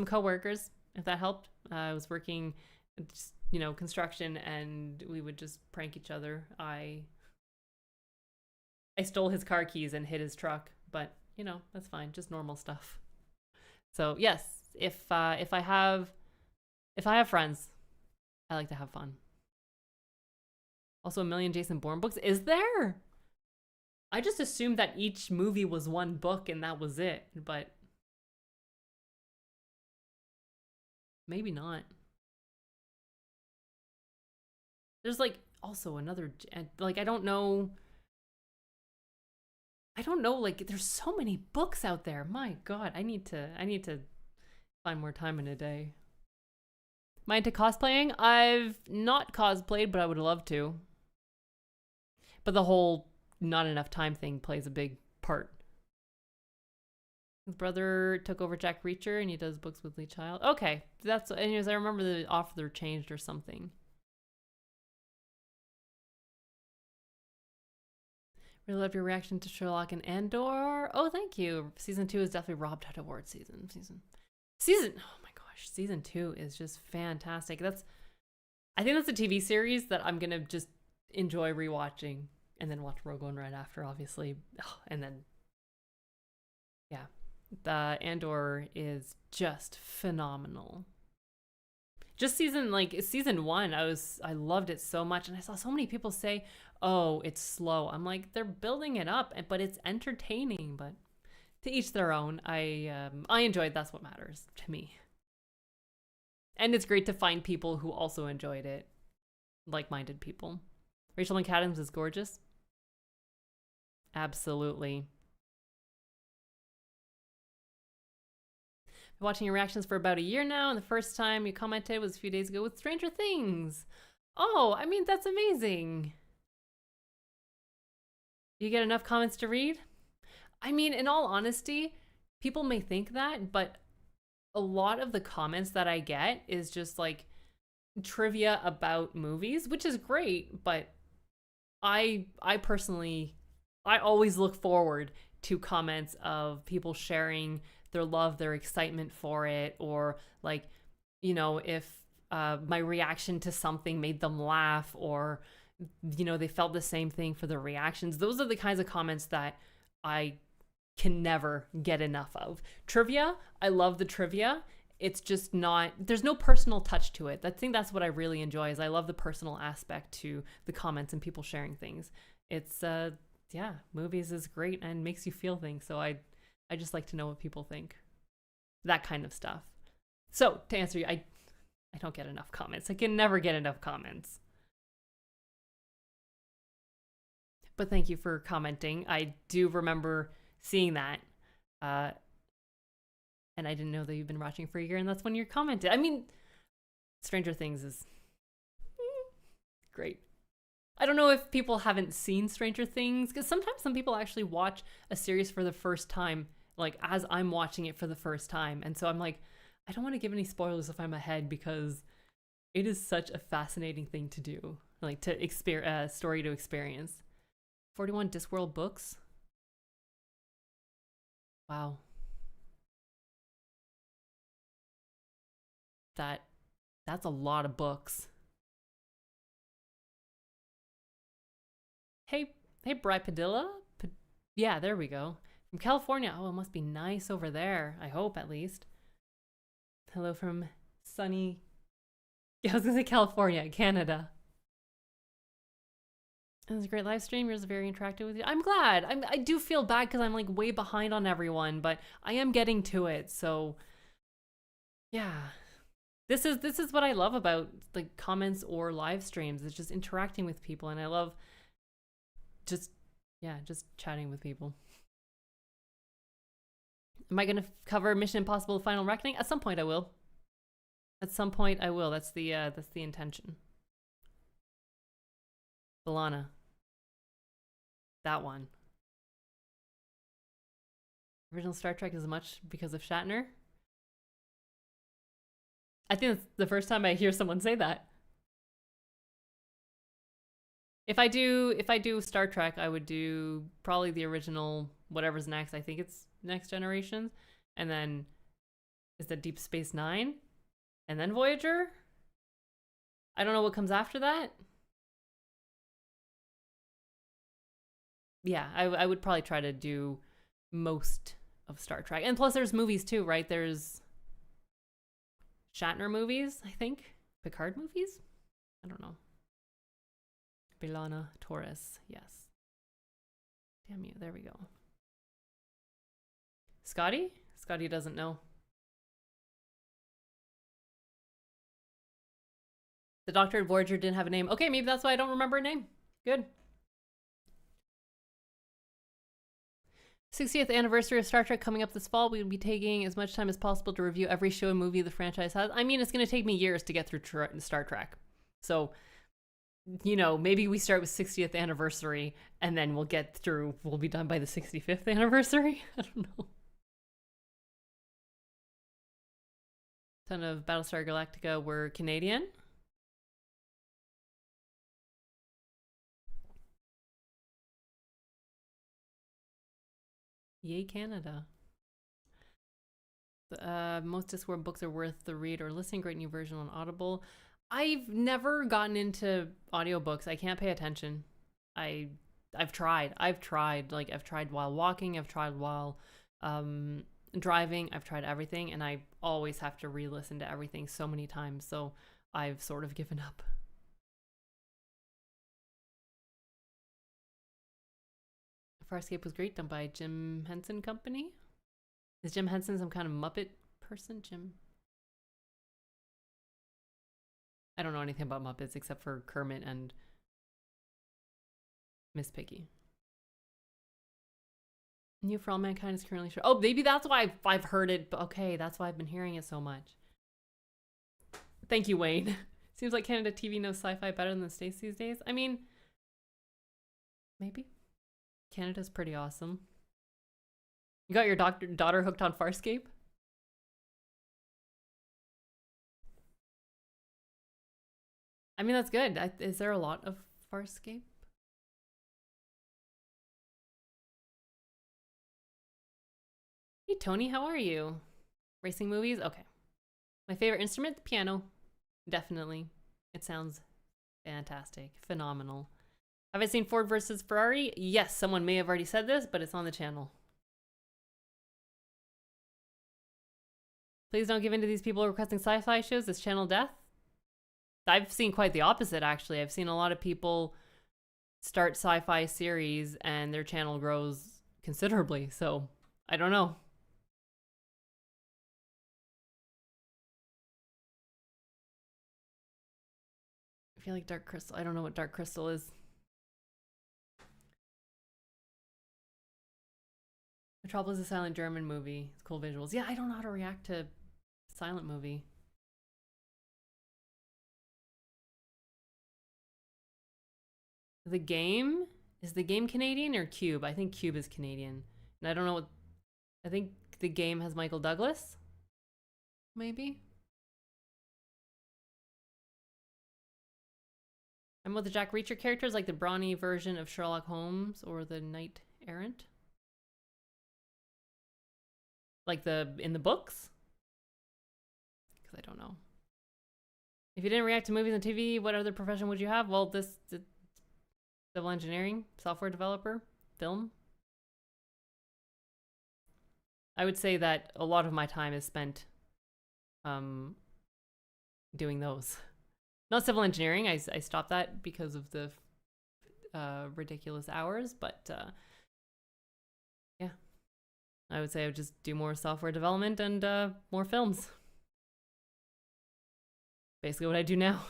coworkers, if that helped. I was working, just, construction, and we would just prank each other. I stole his car keys and hid his truck, but that's fine. Just normal stuff. So yes, if I have friends, I like to have fun. Also, a million Jason Bourne books. Is there? I just assumed that each movie was one book and that was it, but maybe not. There's like also another, like I don't know, like there's so many books out there. My God, I need to find more time in a day. Am I into cosplaying? I've not cosplayed, but I would love to. But the whole not enough time thing plays a big part. His brother took over Jack Reacher and he does books with Lee Child. Okay, that's, anyways, I remember the offer changed or something. Really loved your reaction to Sherlock and Andor. Oh, thank you. Season 2 is definitely robbed out award season. Oh my gosh, season 2 is just fantastic. I think that's a TV series that I'm gonna just enjoy rewatching, and then watch Rogue One right after, obviously. And then, yeah, the Andor is just phenomenal. Just season 1, I loved it so much, and I saw so many people say, "Oh, it's slow." I'm like, they're building it up, but it's entertaining. But to each their own. I enjoyed. That's what matters to me. And it's great to find people who also enjoyed it, like-minded people. Rachel McAdams is gorgeous. Absolutely. Been watching your reactions for about a year now, and the first time you commented was a few days ago with Stranger Things. Oh, I mean, that's amazing. You get enough comments to read? I mean, in all honesty, people may think that, but a lot of the comments that I get is just like trivia about movies, which is great, but I personally, I always look forward to comments of people sharing their love, their excitement for it, or like, if my reaction to something made them laugh, or they felt the same thing for the reactions. Those are the kinds of comments that I can never get enough of. Trivia, I love the trivia. It's just not, there's no personal touch to it. I think that's what I really enjoy, is I love the personal aspect to the comments and people sharing things. It's yeah, movies is great and makes you feel things. So I just like to know what people think. That kind of stuff. So to answer you, I don't get enough comments. I can never get enough comments. But thank you for commenting. I do remember seeing that. And I didn't know that you've been watching for a year, and that's when you commented. I mean, Stranger Things is great. I don't know if people haven't seen Stranger Things, because sometimes some people actually watch a series for the first time, like as I'm watching it for the first time. And so I'm like, I don't want to give any spoilers if I'm ahead, because it is such a fascinating thing to do, like to experience, story to experience. 41 Discworld books. Wow. That's a lot of books. Hey, Bri Padilla? Yeah, there we go. From California. Oh, it must be nice over there. I hope, at least. Hello from sunny... Yeah, I was gonna say California, Canada. It was a great live stream. Yours is very interactive with you. I'm glad. I do feel bad because I'm like way behind on everyone, but I am getting to it. So, yeah. This is what I love about like comments or live streams. It's just interacting with people, and I love just chatting with people. Am I going to cover Mission Impossible: Final Reckoning? At some point I will. At some point I will. That's the intention. Balana. That one. Original Star Trek as much because of Shatner. I think it's the first time I hear someone say that. If I do Star Trek, I would do probably the original, whatever's next. I think it's Next Generation, and then is that Deep Space Nine, and then Voyager. I don't know what comes after that. Yeah, I would probably try to do most of Star Trek, and plus there's movies too, right? There's Shatner movies, I think, Picard movies. I don't know. Belana Torres, yes. Damn you, there we go. Scotty? Scotty doesn't know. The Doctor at Voyager didn't have a name. Okay, maybe that's why I don't remember a name. Good. 60th anniversary of Star Trek coming up this fall. We would be taking as much time as possible to review every show and movie the franchise has. I mean, it's going to take me years to get through Star Trek. So, you know, maybe we start with 60th anniversary and then we'll be done by the 65th anniversary. I don't know. Ton of Battlestar Galactica were Canadian. Yay, Canada. Most Discworld books are worth the read or listening. Great new version on Audible. I've never gotten into audiobooks. I can't pay attention. I've tried. Like, I've tried while walking. I've tried while driving. I've tried everything, and I always have to re-listen to everything so many times. So I've sort of given up. Farscape was great, done by Jim Henson Company. Is Jim Henson some kind of Muppet person? Jim? I don't know anything about Muppets except for Kermit and Miss Piggy. New For All Mankind is currently show. Oh, maybe that's why I've heard it. But okay, that's why I've been hearing it so much. Thank you, Wayne. Seems like Canada TV knows sci-fi better than the States these days. I mean, maybe. Canada's pretty awesome. You got your daughter hooked on Farscape? I mean, that's good. Is there a lot of Farscape? Hey, Tony, how are you? Racing movies? Okay. My favorite instrument? The piano. Definitely. It sounds fantastic. Phenomenal. Have I seen Ford versus Ferrari? Yes, someone may have already said this, but it's on the channel. Please don't give in to these people requesting sci-fi shows. This channel death? I've seen quite the opposite, actually. I've seen a lot of people start sci-fi series and their channel grows considerably. So, I don't know. I feel like Dark Crystal. I don't know what Dark Crystal is. Metropolis is a silent German movie. It's cool visuals. Yeah, I don't know how to react to silent movie. The Game? Is The Game Canadian or Cube? I think Cube is Canadian. And I don't know what... I think The Game has Michael Douglas? Maybe? And with the Jack Reacher characters, like the brawny version of Sherlock Holmes or the Knight Errant? Like in the books? Because I don't know. If you didn't react to movies on TV, what other profession would you have? Well, civil engineering, software developer, film. I would say that a lot of my time is spent doing those. Not civil engineering. I stopped that because of the ridiculous hours, but yeah. I would say I would just do more software development and more films. Basically what I do now.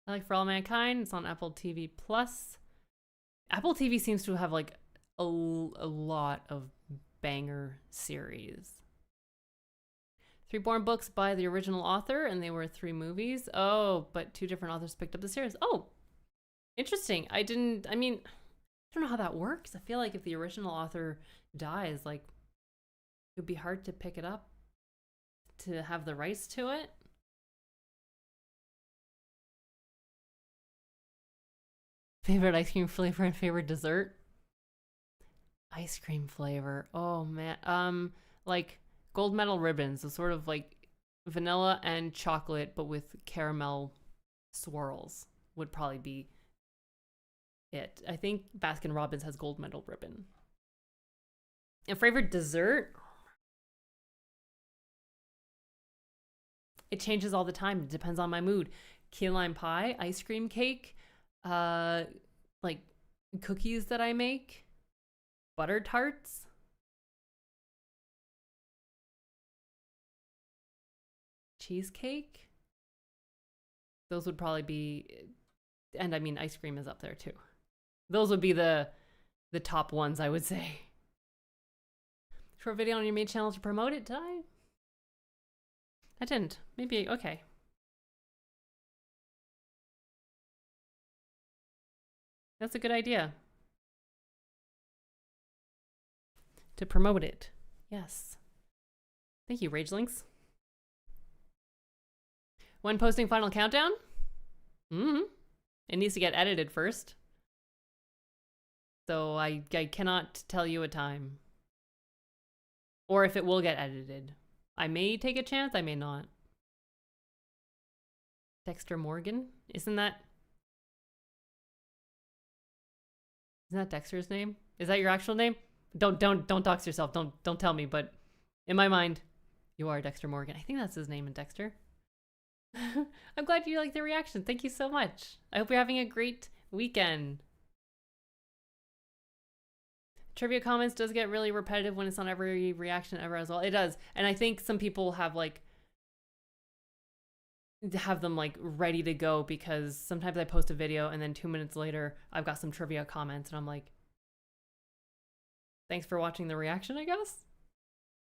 I like For All Mankind. It's on Apple TV Plus. Apple TV seems to have like a lot of banger series. 3 Born books by the original author, and they were 3 movies. Oh, but 2 different authors picked up the series. Oh, interesting. I mean, don't know how that works. I feel like if the original author dies, like it would be hard to pick it up to have the rights to it. Favorite ice cream flavor and favorite dessert? Ice cream flavor. Oh man. Like gold medal ribbons, so sort of like vanilla and chocolate, but with caramel swirls would probably be it. I think Baskin Robbins has gold medal ribbon. And favorite dessert? It changes all the time. It depends on my mood. Key lime pie, ice cream cake, like cookies that I make, butter tarts. Cheesecake. Those would probably be, and I mean ice cream is up there too. Those would be the top ones, I would say. Short video on your main channel to promote it, did I? I didn't. Maybe, okay. That's a good idea. To promote it. Yes. Thank you, Ragelinks. When posting final countdown? It needs to get edited first. So I cannot tell you a time. Or if it will get edited. I may take a chance, I may not. Dexter Morgan? Isn't that Dexter's name? Is that your actual name? Don't dox yourself. Don't tell me, but in my mind, you are Dexter Morgan. I think that's his name in Dexter. I'm glad you liked the reaction. Thank you so much. I hope you're having a great weekend. Trivia comments does get really repetitive when it's on every reaction ever as well. It does. And I think some people have them like ready to go because sometimes I post a video and then 2 minutes later I've got some trivia comments and I'm like, thanks for watching the reaction, I guess.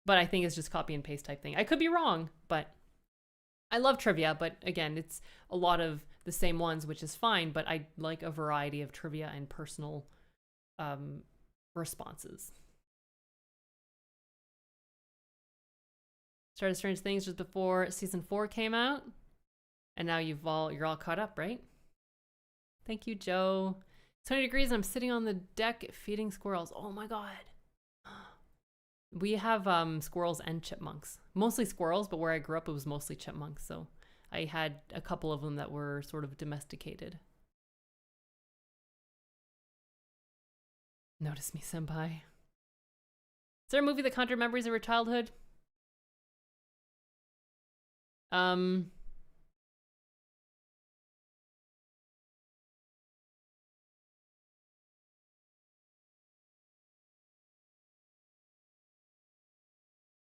But I think it's just copy and paste type thing. I could be wrong, but I love trivia, but again, it's a lot of the same ones, which is fine, but I like a variety of trivia and personal responses. Started Strange Things just before season 4 came out, and now you're all caught up, right? Thank you, Joe. It's 20 degrees and I'm sitting on the deck feeding squirrels. Oh my god. We have squirrels and chipmunks. Mostly squirrels, but where I grew up it was mostly chipmunks, so I had a couple of them that were sort of domesticated. Notice me, senpai. Is there a movie that conjured memories of your childhood?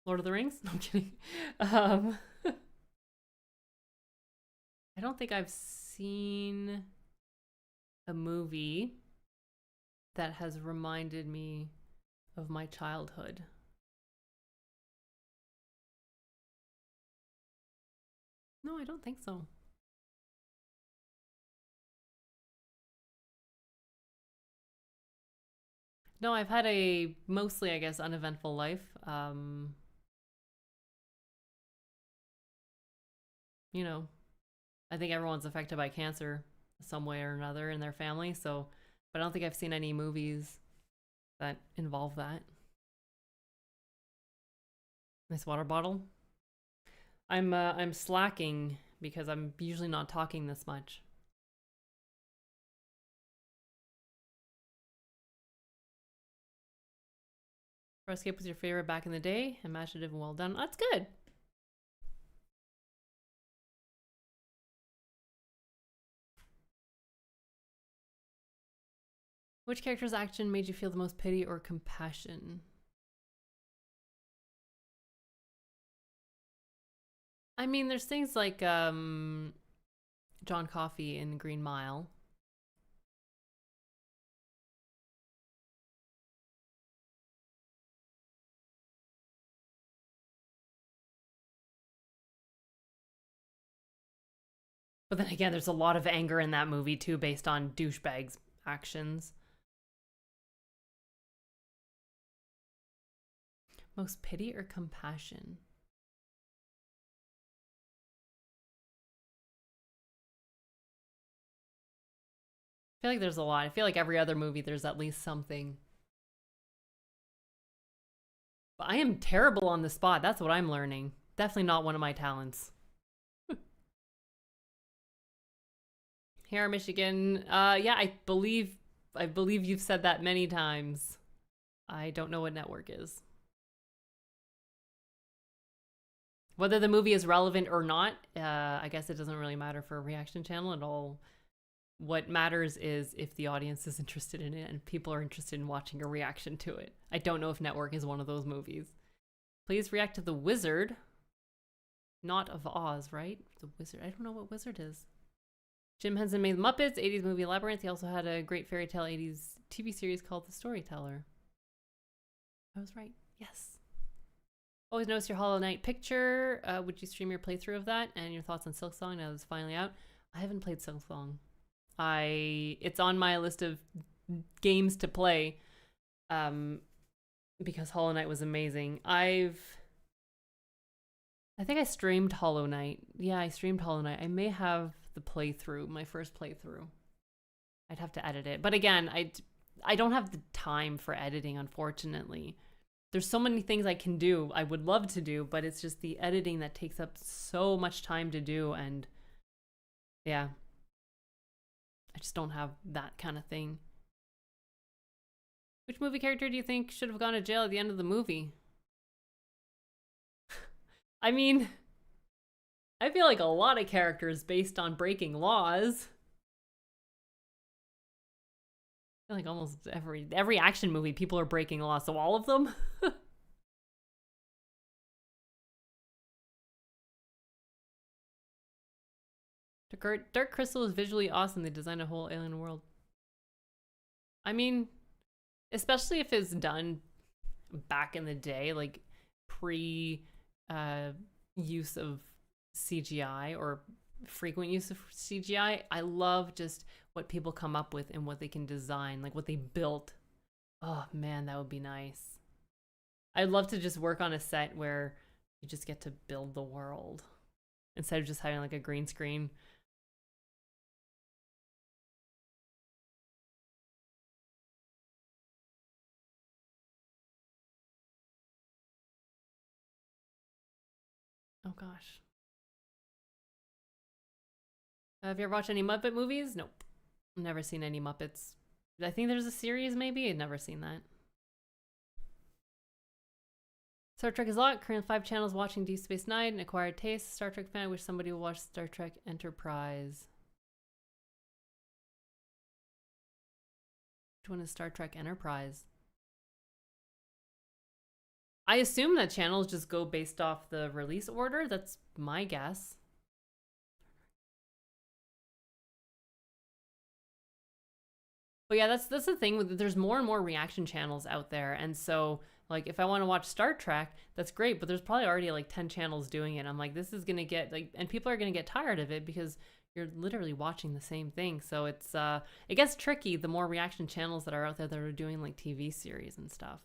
Lord of the Rings? No, I'm kidding. I don't think I've seen a movie that has reminded me of my childhood. No, I don't think so. No, I've had a mostly, I guess, uneventful life. You know, I think everyone's affected by cancer some way or another in their family, so, but I don't think I've seen any movies that involve that. Nice water bottle. I'm slacking because I'm usually not talking this much. Escape was your favorite back in the day. Imaginative and well done. That's good. Which character's action made you feel the most pity or compassion? I mean, there's things like John Coffey in Green Mile. But then again, there's a lot of anger in that movie too, based on douchebags' actions. Most pity or compassion? I feel like there's a lot. I feel like every other movie there's at least something. But I am terrible on the spot. That's what I'm learning. Definitely not one of my talents. Here, Michigan. Yeah, I believe you've said that many times. I don't know what network is. Whether the movie is relevant or not, I guess it doesn't really matter for a reaction channel at all. What matters is if the audience is interested in it and people are interested in watching a reaction to it. I don't know if Network is one of those movies. Please react to The Wizard. Not of Oz, right? The Wizard. I don't know what Wizard is. Jim Henson made the Muppets, 80s movie Labyrinth. He also had a great fairy tale 80s TV series called The Storyteller. I was right. Yes. Always notice your Hollow Knight picture. Would you stream your playthrough of that? And your thoughts on Silksong now that it's finally out? I haven't played Silksong. It's on my list of games to play because Hollow Knight was amazing. I think I streamed Hollow Knight. Yeah, I streamed Hollow Knight. I may have the playthrough, my first playthrough. I'd have to edit it. But again, I don't have the time for editing, unfortunately. There's so many things I can do, I would love to do, but it's just the editing that takes up so much time to do, and yeah. I just don't have that kind of thing. Which movie character do you think should have gone to jail at the end of the movie? I mean, I feel like a lot of characters based on breaking laws. I feel like almost every action movie, people are breaking laws, so all of them? Dark Crystal is visually awesome. They designed a whole alien world. I mean, especially if it's done back in the day, like pre use of CGI or frequent use of CGI. I love just what people come up with and what they can design, like what they built. Oh man, that would be nice. I'd love to just work on a set where you just get to build the world instead of just having like a green screen. Oh gosh. Have you ever watched any Muppet movies? Nope. Never seen any Muppets. I think there's a series maybe. I've never seen that. Star Trek is a lot. Current 5 channels watching Deep Space Nine. Acquired taste. Star Trek fan. Wish somebody would watch Star Trek Enterprise. Which one is Star Trek Enterprise? I assume that channels just go based off the release order. That's my guess. But yeah, that's the thing. There's more and more reaction channels out there, and so like if I want to watch Star Trek, that's great. But there's probably already like 10 channels doing it. I'm like, this is gonna get like, and people are gonna get tired of it because you're literally watching the same thing. So it gets tricky the more reaction channels that are out there that are doing like TV series and stuff.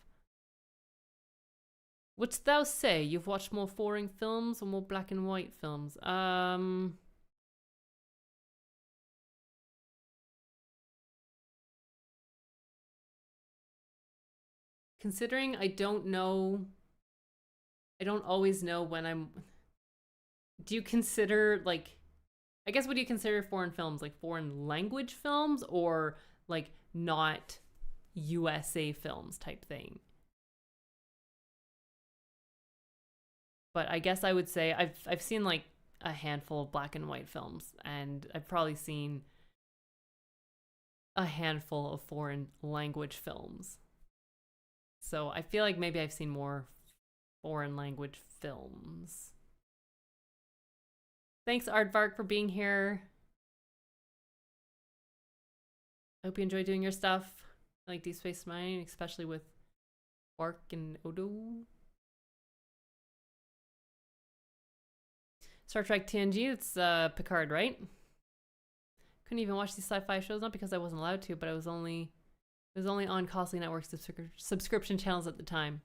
Wouldst thou say you've watched more foreign films or more black and white films? Considering I don't always know when I'm. Do you consider like, I guess, what do you consider foreign films? Like foreign language films or like not USA films type thing? But I guess I would say I've seen like a handful of black and white films, and I've probably seen a handful of foreign language films. So I feel like maybe I've seen more foreign language films. Thanks, Aardvark, for being here. I hope you enjoy doing your stuff. I like Deep Space Nine, especially with Quark and Odo. Star Trek TNG, it's Picard, right? Couldn't even watch these sci-fi shows, not because I wasn't allowed to, but it was only on costly network subscription channels at the time.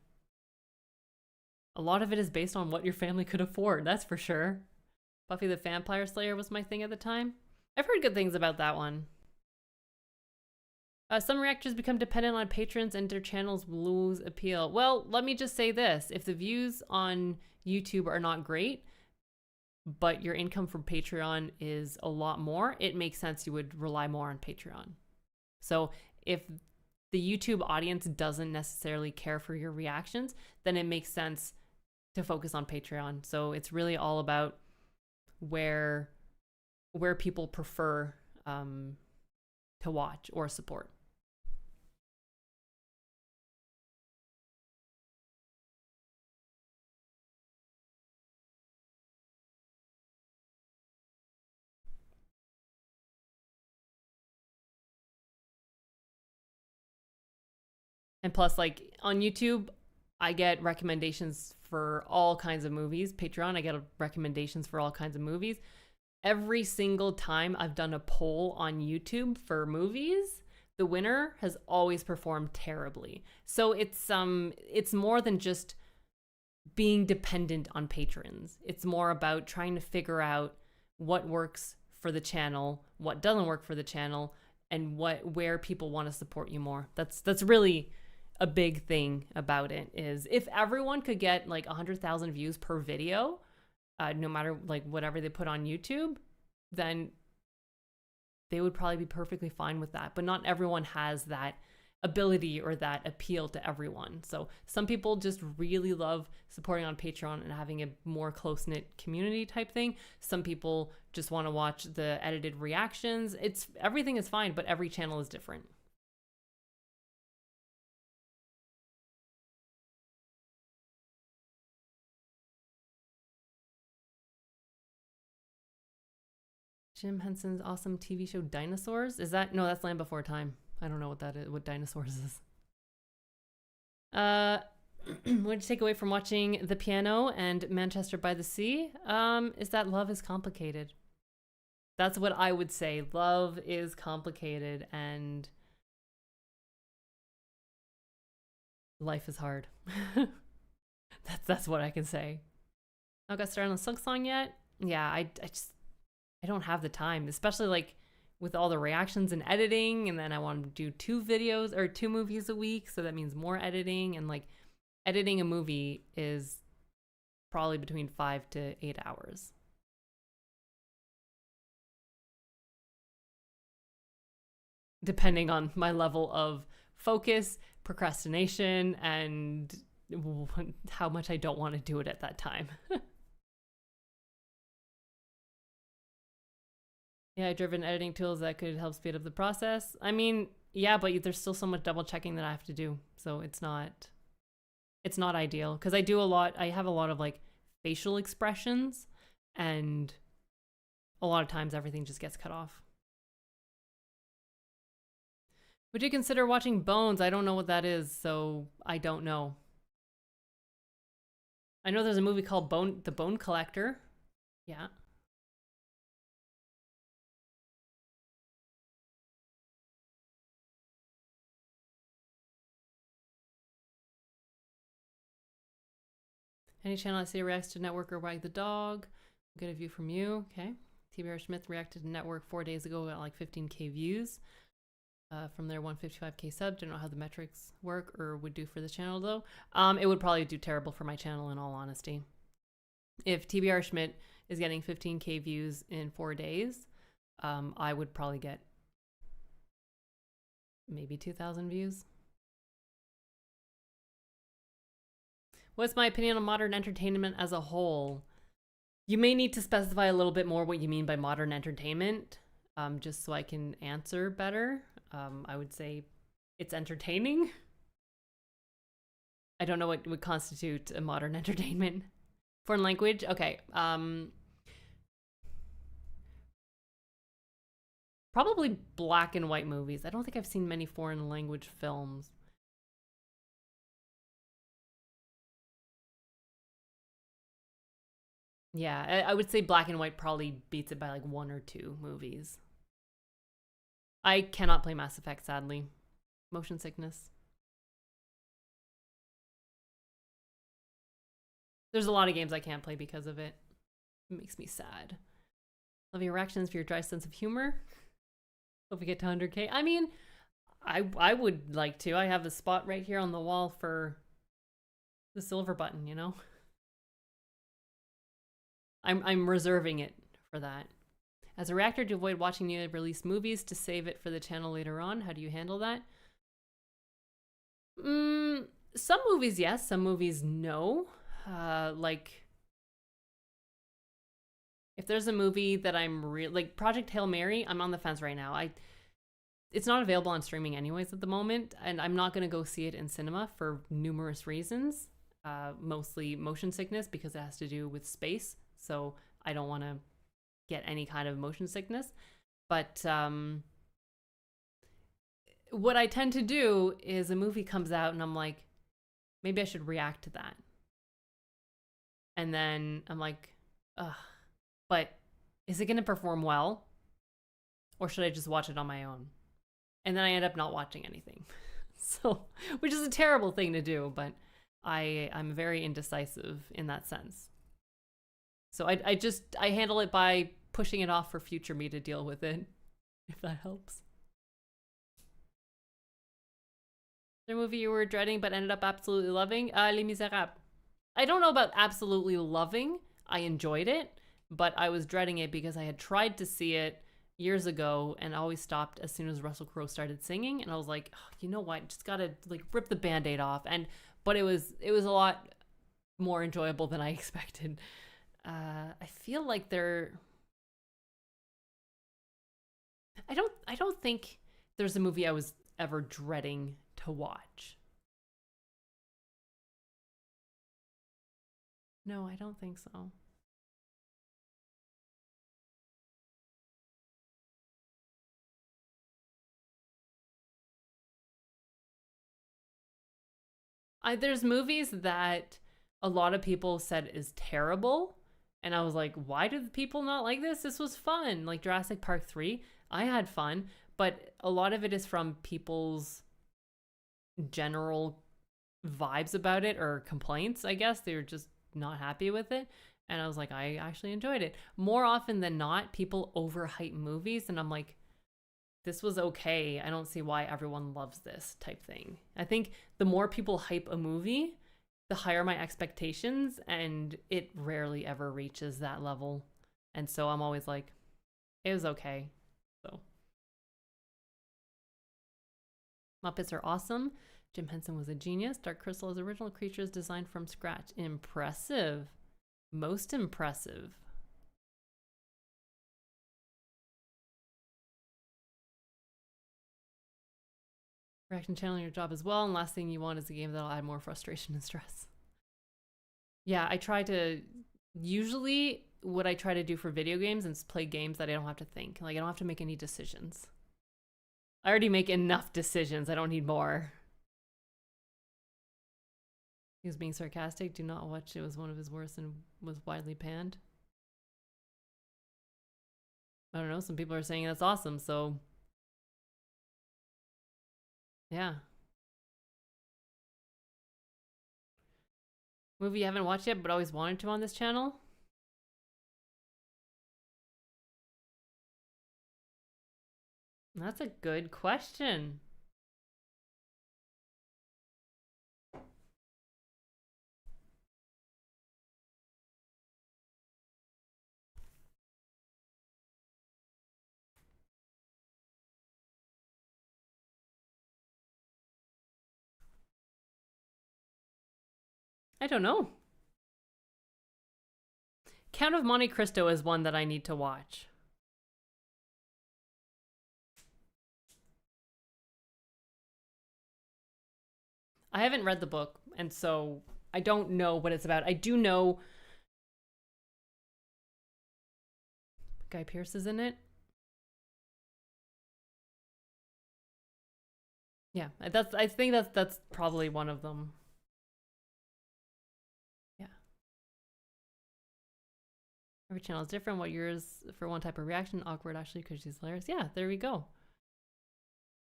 A lot of it is based on what your family could afford, that's for sure. Buffy the Vampire Slayer was my thing at the time. I've heard good things about that one. Some reactors become dependent on patrons and their channels lose appeal. Well, let me just say this. If the views on YouTube are not great, but your income from Patreon is a lot more, it makes sense you would rely more on Patreon. So if the YouTube audience doesn't necessarily care for your reactions, then it makes sense to focus on Patreon. So it's really all about where people prefer to watch or support. And plus, like on YouTube, I get recommendations for all kinds of movies. Patreon, I get recommendations for all kinds of movies. Every single time I've done a poll on YouTube for movies, the winner has always performed terribly. So it's more than just being dependent on patrons. It's more about trying to figure out what works for the channel, what doesn't work for the channel, and where people want to support you more. That's really a big thing about it. Is if everyone could get like 100,000 views per video, no matter like whatever they put on YouTube, then they would probably be perfectly fine with that. But not everyone has that ability or that appeal to everyone. So some people just really love supporting on Patreon and having a more close-knit community type thing. Some people just want to watch the edited reactions. Everything is fine, but every channel is different. Jim Henson's awesome TV show Dinosaurs? No, that's Land Before Time. I don't know what that is, what Dinosaurs is. What did you take away from watching The Piano and Manchester by the Sea? Is that love is complicated. That's what I would say. Love is complicated and life is hard. That's what I can say. I got started on the Silk Song yet? Yeah, I don't have the time, especially like with all the reactions and editing, and then I want to do 2 videos or 2 movies a week, so that means more editing, and like editing a movie is probably between 5 to 8 hours. Depending on my level of focus, procrastination, and how much I don't want to do it at that time. AI-driven editing tools that could help speed up the process. I mean, yeah, but there's still so much double checking that I have to do. So it's not ideal because I have a lot of like facial expressions, and a lot of times everything just gets cut off. Would you consider watching Bones? I don't know what that is, so I don't know. I know there's a movie called The Bone Collector. Yeah. Any channel I see reacts to Network or Wag the Dog. Get a view from you. Okay. TBR Smith reacted to Network 4 days ago, got like 15K views. From their 155K sub. Don't know how the metrics work or would do for the channel though. It would probably do terrible for my channel in all honesty. If TBR Schmidt is getting 15K views in 4 days, I would probably get maybe 2,000 views. What's my opinion on modern entertainment as a whole? You may need to specify a little bit more what you mean by modern entertainment, just so I can answer better. I would say it's entertaining. I don't know what would constitute a modern entertainment. Foreign language? Okay. Probably black and white movies. I don't think I've seen many foreign language films. Yeah, I would say black and white probably beats it by like 1 or 2 movies. I cannot play Mass Effect, sadly. Motion sickness. There's a lot of games I can't play because of it. It makes me sad. Love your reactions for your dry sense of humor. Hope we get to 100K. I mean, I would like to. I have a spot right here on the wall for the silver button, you know? I'm reserving it for that. As a reactor, to avoid watching newly released movies to save it for the channel later on, how do you handle that? Some movies, yes. Some movies, no. Like, if there's a movie that I'm like Project Hail Mary, I'm on the fence right now. It's not available on streaming anyways at the moment, and I'm not going to go see it in cinema for numerous reasons. Mostly motion sickness because it has to do with space, so I don't want to get any kind of motion sickness. But what I tend to do is a movie comes out and I'm like, maybe I should react to that. And then I'm like, ugh, but is it going to perform well? Or should I just watch it on my own? And then I end up not watching anything. So, which is a terrible thing to do, but I'm very indecisive in that sense. So I handle it by pushing it off for future me to deal with it, if that helps. The movie you were dreading but ended up absolutely loving? Les Miserables. I don't know about absolutely loving. I enjoyed it, but I was dreading it because I had tried to see it years ago and always stopped as soon as Russell Crowe started singing, and I was like, oh, you know what, just gotta like rip the band-aid off. But it was a lot more enjoyable than I expected. I feel like I don't think there's a movie I was ever dreading to watch. No, I don't think so. There's movies that a lot of people said is terrible, and I was like, why do the people not like this? This was fun. Like Jurassic Park 3, I had fun, but a lot of it is from people's general vibes about it or complaints, I guess. They were just not happy with it. And I was like, I actually enjoyed it. More often than not, people overhype movies, and I'm like, this was okay. I don't see why everyone loves this type thing. I think the more people hype a movie, the higher my expectations, and it rarely ever reaches that level. And so I'm always like, it was okay. So Muppets are awesome. Jim Henson was a genius. Dark Crystal is original creatures designed from scratch. Impressive. Most impressive. Reaction channeling your job as well. And last thing you want is a game that'll add more frustration and stress. Yeah, I try to... Usually what I try to do for video games is play games that I don't have to think. Like, I don't have to make any decisions. I already make enough decisions. I don't need more. He was being sarcastic. Do not watch. It was one of his worst and was widely panned. I don't know. Some people are saying that's awesome, so... Yeah. Movie you haven't watched yet but always wanted to on this channel? That's a good question. I don't know. Count of Monte Cristo is one that I need to watch. I haven't read the book, and so I don't know what it's about. I do know Guy Pearce is in it. Yeah, I think that's probably one of them. Yeah. Every channel is different. What yours for one type of reaction? Awkward, actually, because she's hilarious. Yeah, there we go.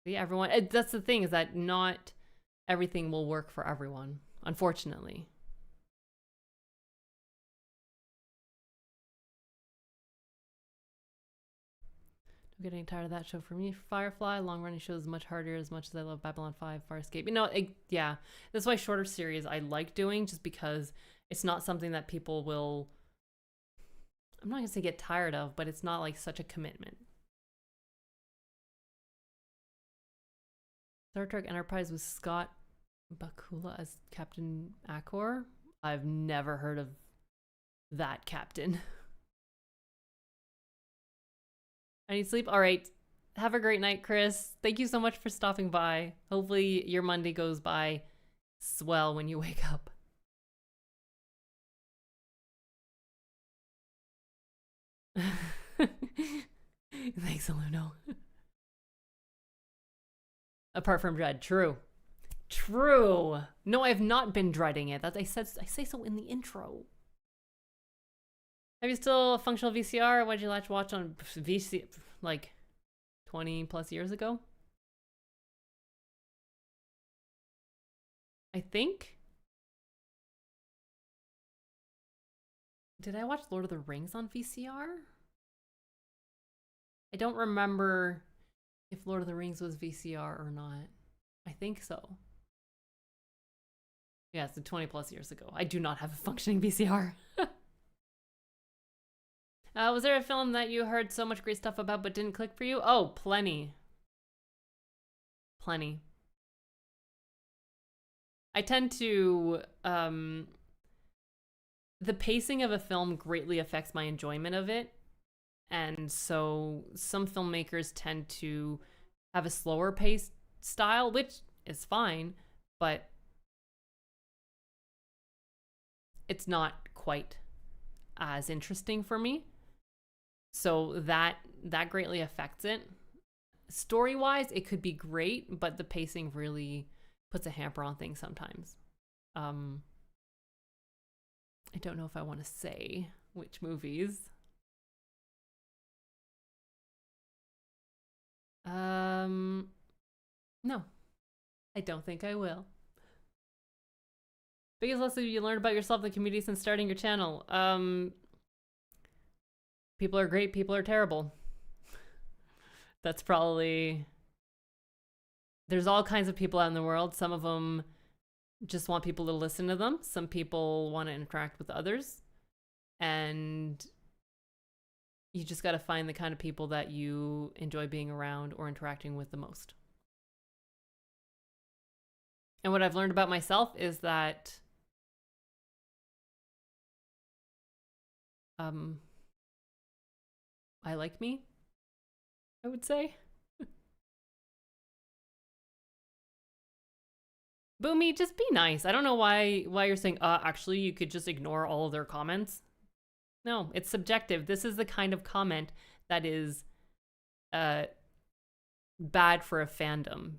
Yeah, everyone. That's the thing, is that not everything will work for everyone, unfortunately. I'm getting tired of that show. For me, Firefly, long running shows much harder. As much as I love Babylon 5, Farscape. You know, yeah, that's why shorter series I like doing, just because it's not something that people will. I'm not gonna say get tired of, but it's not like such a commitment. Star Trek Enterprise with Scott Bakula as Captain Akor. I've never heard of that captain. I need sleep. All right. Have a great night, Chris. Thank you so much for stopping by. Hopefully your Monday goes by swell when you wake up. Thanks, Aluno. Apart from dread, true. True. No, I've not been dreading it. That I say so in the intro. Have you still a functional VCR? Why did you last watch on VC like 20 plus years ago? I think. Did I watch Lord of the Rings on VCR? I don't remember if Lord of the Rings was VCR or not. I think so. Yeah, it's 20 plus years ago. I do not have a functioning VCR. Was there a film that you heard so much great stuff about but didn't click for you? Oh, plenty. Plenty. I tend to, the pacing of a film greatly affects my enjoyment of it. And so some filmmakers tend to have a slower paced style, which is fine, but it's not quite as interesting for me. So that greatly affects it. Story-wise, it could be great, but the pacing really puts a hamper on things sometimes. I don't know if I want to say which movies. No, I don't think I will. Biggest lesson you learned about yourself and the community since starting your channel? People are great, people are terrible. That's probably... There's all kinds of people out in the world. Some of them just want people to listen to them. Some people want to interact with others. And you just got to find the kind of people that you enjoy being around or interacting with the most. And what I've learned about myself is that I like me, I would say. Boomy, just be nice. I don't know why you're saying, actually, you could just ignore all of their comments. No, it's subjective. This is the kind of comment that is bad for a fandom.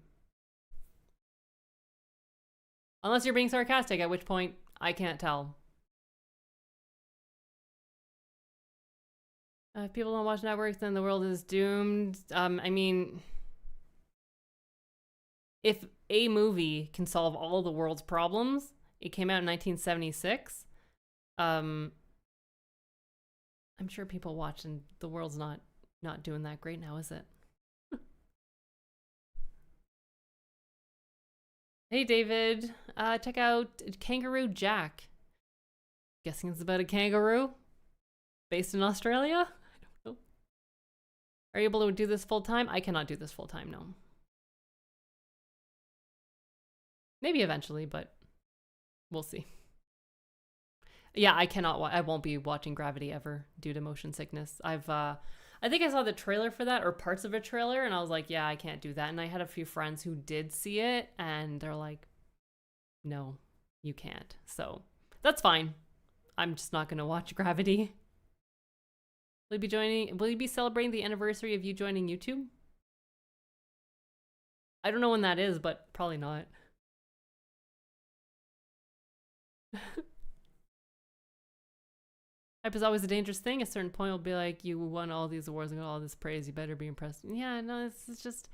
Unless you're being sarcastic, at which point I can't tell. If people don't watch networks, then the world is doomed. I mean, if a movie can solve all the world's problems, it came out in 1976. I'm sure people watch, and the world's not doing that great now, is it? Hey, David. Check out Kangaroo Jack. Guessing it's about a kangaroo based in Australia? I don't know. Are you able to do this full time? I cannot do this full time, no. Maybe eventually, but we'll see. Yeah, I cannot. I won't be watching Gravity ever due to motion sickness. I think I saw the trailer for that or parts of a trailer, and I was like, yeah, I can't do that. And I had a few friends who did see it, and they're like, no, you can't. So that's fine. I'm just not gonna watch Gravity. Will you be celebrating the anniversary of you joining YouTube? I don't know when that is, but probably not. Hype is always a dangerous thing. At a certain point, will be like, you won all these awards and got all this praise. You better be impressed. Yeah, no, it's just...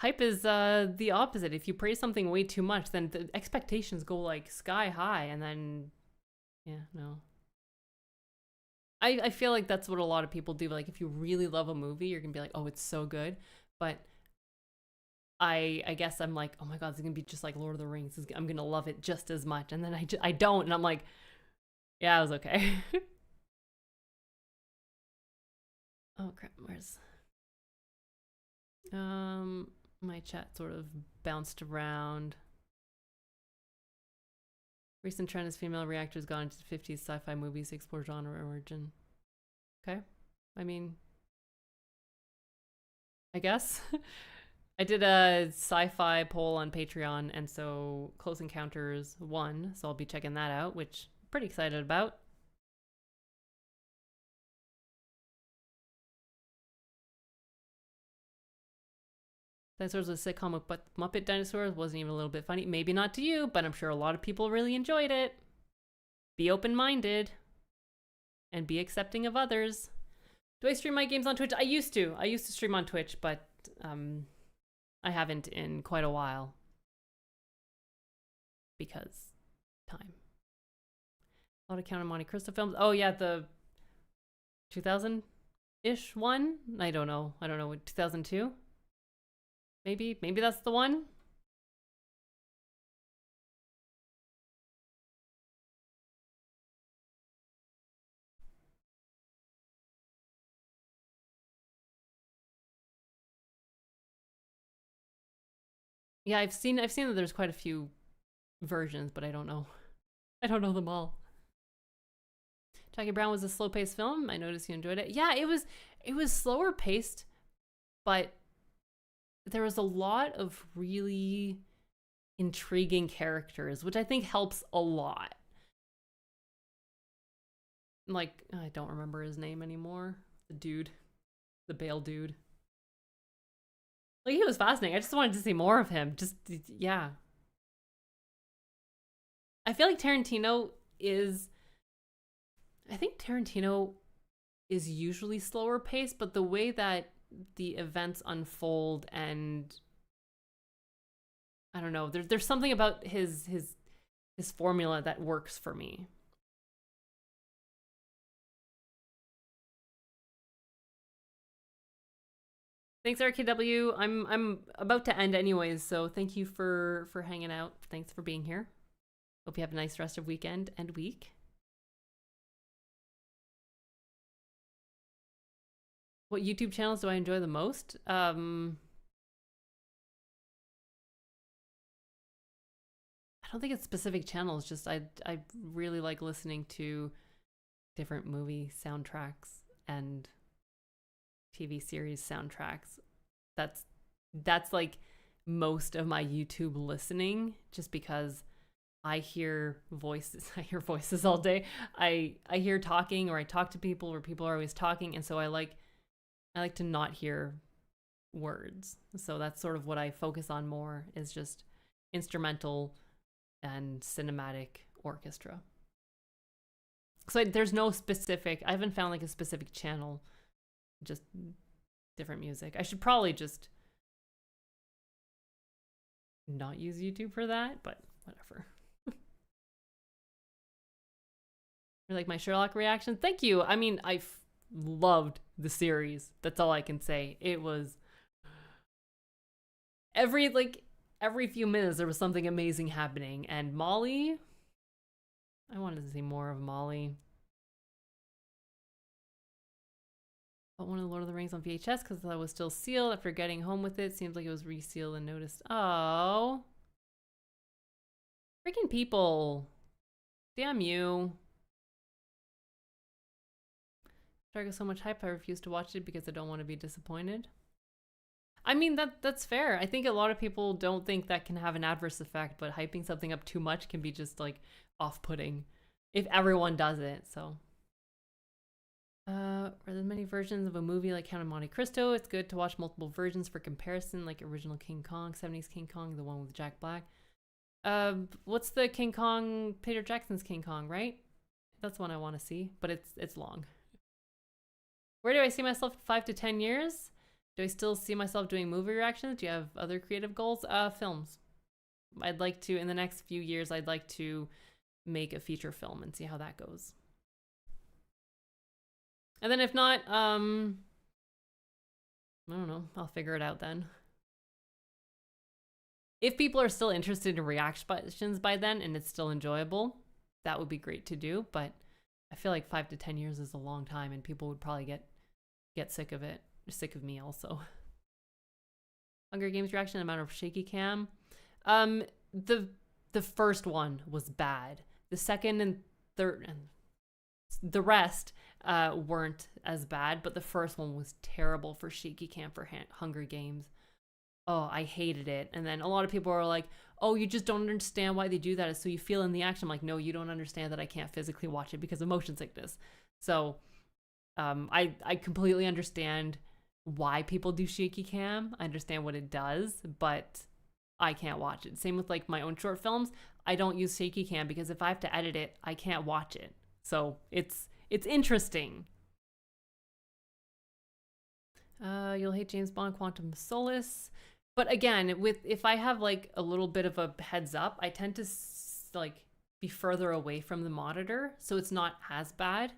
Hype is the opposite. If you praise something way too much, then the expectations go like sky high, and then... Yeah, no. I feel like that's what a lot of people do. Like if you really love a movie, you're gonna be like, oh, it's so good. But I guess I'm like, oh my god, it's gonna be just like Lord of the Rings. I'm gonna love it just as much, and then I don't, and I'm like, yeah, it was okay. Oh crap, where's my chat sort of bounced around. Recent trend is female reactors gone into the 50s sci-fi movies to explore genre origin. Okay, I mean, I guess. I did a sci-fi poll on Patreon, and so Close Encounters won, so I'll be checking that out, which I'm pretty excited about. Dinosaurs was a sitcom, but Muppet Dinosaurs wasn't even a little bit funny. Maybe not to you, but I'm sure a lot of people really enjoyed it. Be open-minded and be accepting of others. Do I stream my games on Twitch? I used to. I used to stream on Twitch, but I haven't in quite a while because time. A lot of Count of Monte Cristo films. Oh yeah, the 2000-ish one. I don't know. 2002. Maybe that's the one. Yeah, I've seen that there's quite a few versions, but I don't know. I don't know them all. Jackie Brown was a slow-paced film. I noticed you enjoyed it. Yeah, it was slower paced, but there was a lot of really intriguing characters, which I think helps a lot. Like, I don't remember his name anymore. The dude. The Bale dude. Like, he was fascinating. I just wanted to see more of him. Just, yeah. I feel like Tarantino is usually slower paced, but the way that the events unfold, and I don't know, there's something about his formula that works for me. Thanks, RKW. I'm about to end anyways, so thank you for hanging out. Thanks for being here. Hope you have a nice rest of weekend and week. What YouTube channels do I enjoy the most? I don't think it's specific channels. Just I really like listening to different movie soundtracks and TV series soundtracks. That's like most of my YouTube listening, just because I hear voices. I hear voices all day. I hear talking, or I talk to people where people are always talking, and so I like to not hear words. So that's sort of what I focus on more, is just instrumental and cinematic orchestra. So there's no specific, I haven't found like a specific channel, just different music. I should probably just not use YouTube for that, but whatever. Or like my Sherlock reaction. Thank you. I mean, I loved the series. That's all I can say. It was every few minutes there was something amazing happening. And Molly, I wanted to see more of Molly. But one of the Lord of the Rings on VHS because I was still sealed after getting home with it. Seems like it was resealed and noticed. Oh, freaking people! Damn you! Got so much hype, I refuse to watch it because I don't want to be disappointed. I mean, that's fair. I think a lot of people don't think that can have an adverse effect, but hyping something up too much can be just like off-putting if everyone does it. So are there many versions of a movie like Count of Monte Cristo? It's good to watch multiple versions for comparison, like original King Kong, 70s King Kong, the one with Jack Black. What's the King Kong? Peter Jackson's King Kong, right? That's one I want to see, but it's long. Where do I see myself in 5 to 10 years? Do I still see myself doing movie reactions? Do you have other creative goals? Films. I'd like to, in the next few years, I'd like to make a feature film and see how that goes. And then if not, I don't know. I'll figure it out then. If people are still interested in reactions by then and it's still enjoyable, that would be great to do. But I feel like 5 to 10 years is a long time, and people would probably get sick of it. Sick of me also. Hunger Games reaction, amount of shaky cam. The first one was bad. The second and third and the rest weren't as bad, but the first one was terrible for shaky cam for Hunger Games. Oh, I hated it. And then a lot of people are like, oh, you just don't understand why they do that. So you feel in the action. I'm like, no, you don't understand that I can't physically watch it because of motion sickness. So I completely understand why people do shaky cam. I understand what it does, but I can't watch it. Same with like my own short films. I don't use shaky cam because if I have to edit it, I can't watch it. So it's interesting. You'll hate James Bond Quantum of Solace. But again, if I have like a little bit of a heads up, I tend to like be further away from the monitor, so it's not as bad.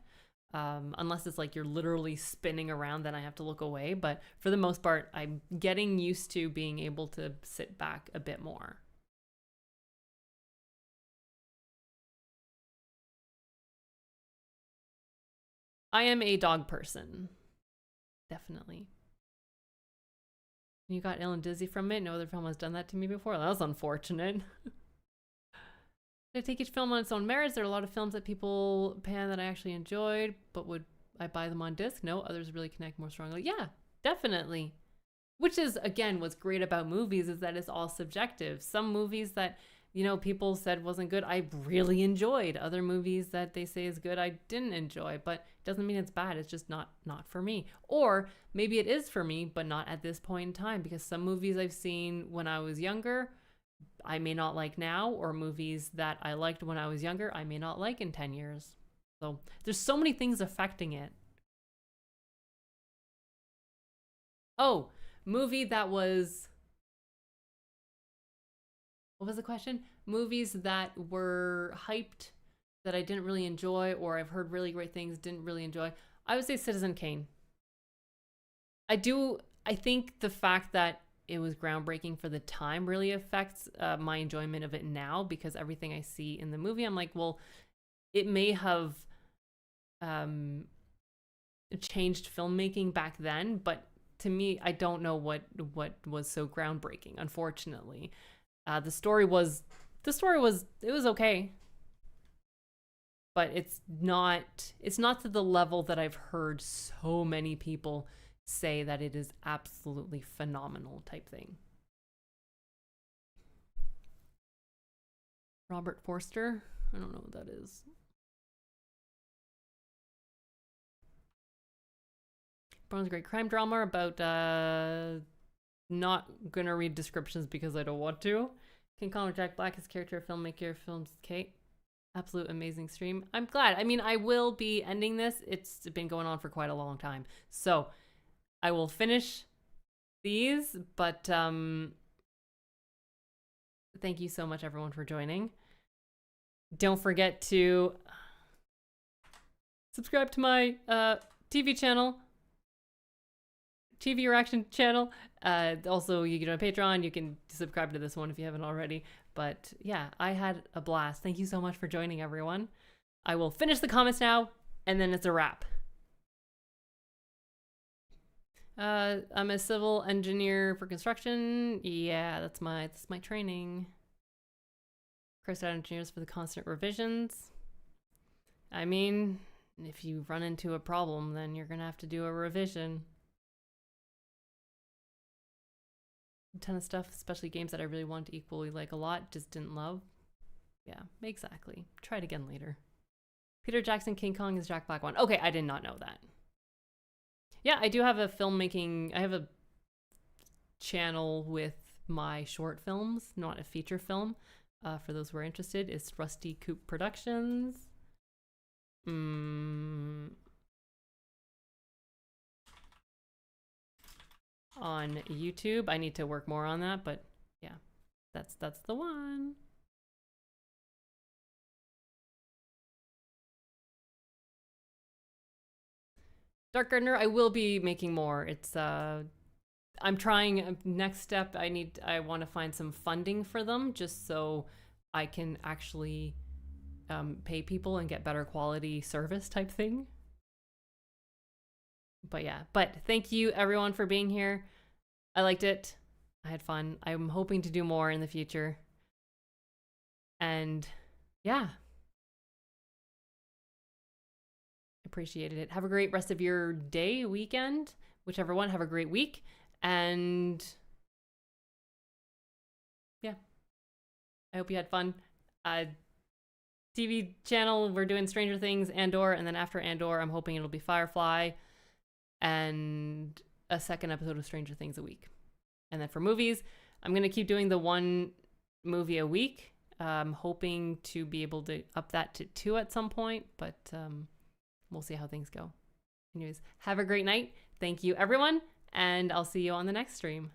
Unless it's like you're literally spinning around, then I have to look away. But for the most part, I'm getting used to being able to sit back a bit more. I am a dog person, definitely. You got ill and dizzy from it. No other film has done that to me before. That was unfortunate. I take each film on its own merits. There are a lot of films that people pan that I actually enjoyed, but would I buy them on disc? No, others really connect more strongly. Yeah, definitely. Which is, again, what's great about movies is that it's all subjective. Some movies that, you know, people said wasn't good, I really enjoyed. Other movies that they say is good, I didn't enjoy. But it doesn't mean it's bad. It's just not for me. Or maybe it is for me, but not at this point in time. Because some movies I've seen when I was younger, I may not like now. Or movies that I liked when I was younger, I may not like in 10 years. So there's so many things affecting it. Oh, movie that was, what was the question? Movies that were hyped that I didn't really enjoy, or I've heard really great things, didn't really enjoy. I would say Citizen Kane. I think the fact that it was groundbreaking for the time really affects my enjoyment of it now, because everything I see in the movie, I'm like, well, it may have um, changed filmmaking back then, but to me, I don't know what was so groundbreaking, unfortunately. The story was it was okay, but it's not to the level that I've heard so many people say that it is absolutely phenomenal type thing. Robert Forster, I don't know what that is. Brown's great crime drama about not gonna read descriptions because I don't want to. King Kong with Jack Black, his character, filmmaker, films Kate. Absolute amazing stream. I'm glad. I mean, I will be ending this. It's been going on for quite a long time. So I will finish these, but thank you so much everyone for joining. Don't forget to subscribe to my TV channel, TV reaction channel. Also, you can go to Patreon. You can subscribe to this one if you haven't already. But yeah, I had a blast. Thank you so much for joining, everyone. I will finish the comments now, and then it's a wrap. I'm a civil engineer for construction. Yeah, that's my training. Cursed out engineers for the constant revisions. I mean, if you run into a problem, then you're gonna have to do a revision. A ton of stuff, especially games that I really want to equally like a lot, just didn't love. Yeah, exactly. Try it again later. Peter Jackson King Kong is Jack Black one. Okay, I did not know that. Yeah, I do have a filmmaking, I have a channel with my short films, not a feature film. For those who are interested, it's Rusty Coop Productions. On YouTube. I need to work more on that, but yeah, that's the one. Dark Gardener, I will be making more. It's I'm trying. Next step, I want to find some funding for them, just so I can actually pay people and get better quality service type thing. But yeah, but thank you everyone for being here. I liked it. I had fun. I'm hoping to do more in the future. And yeah, appreciated it. Have a great rest of your day, weekend, whichever one. Have a great week. And yeah, I hope you had fun. TV channel, we're doing Stranger Things, Andor, and then after Andor, I'm hoping it'll be Firefly and a second episode of Stranger Things a week. And then for movies, I'm going to keep doing the one movie a week. I'm hoping to be able to up that to 2 at some point, but we'll see how things go. Anyways, have a great night. Thank you, everyone, and I'll see you on the next stream.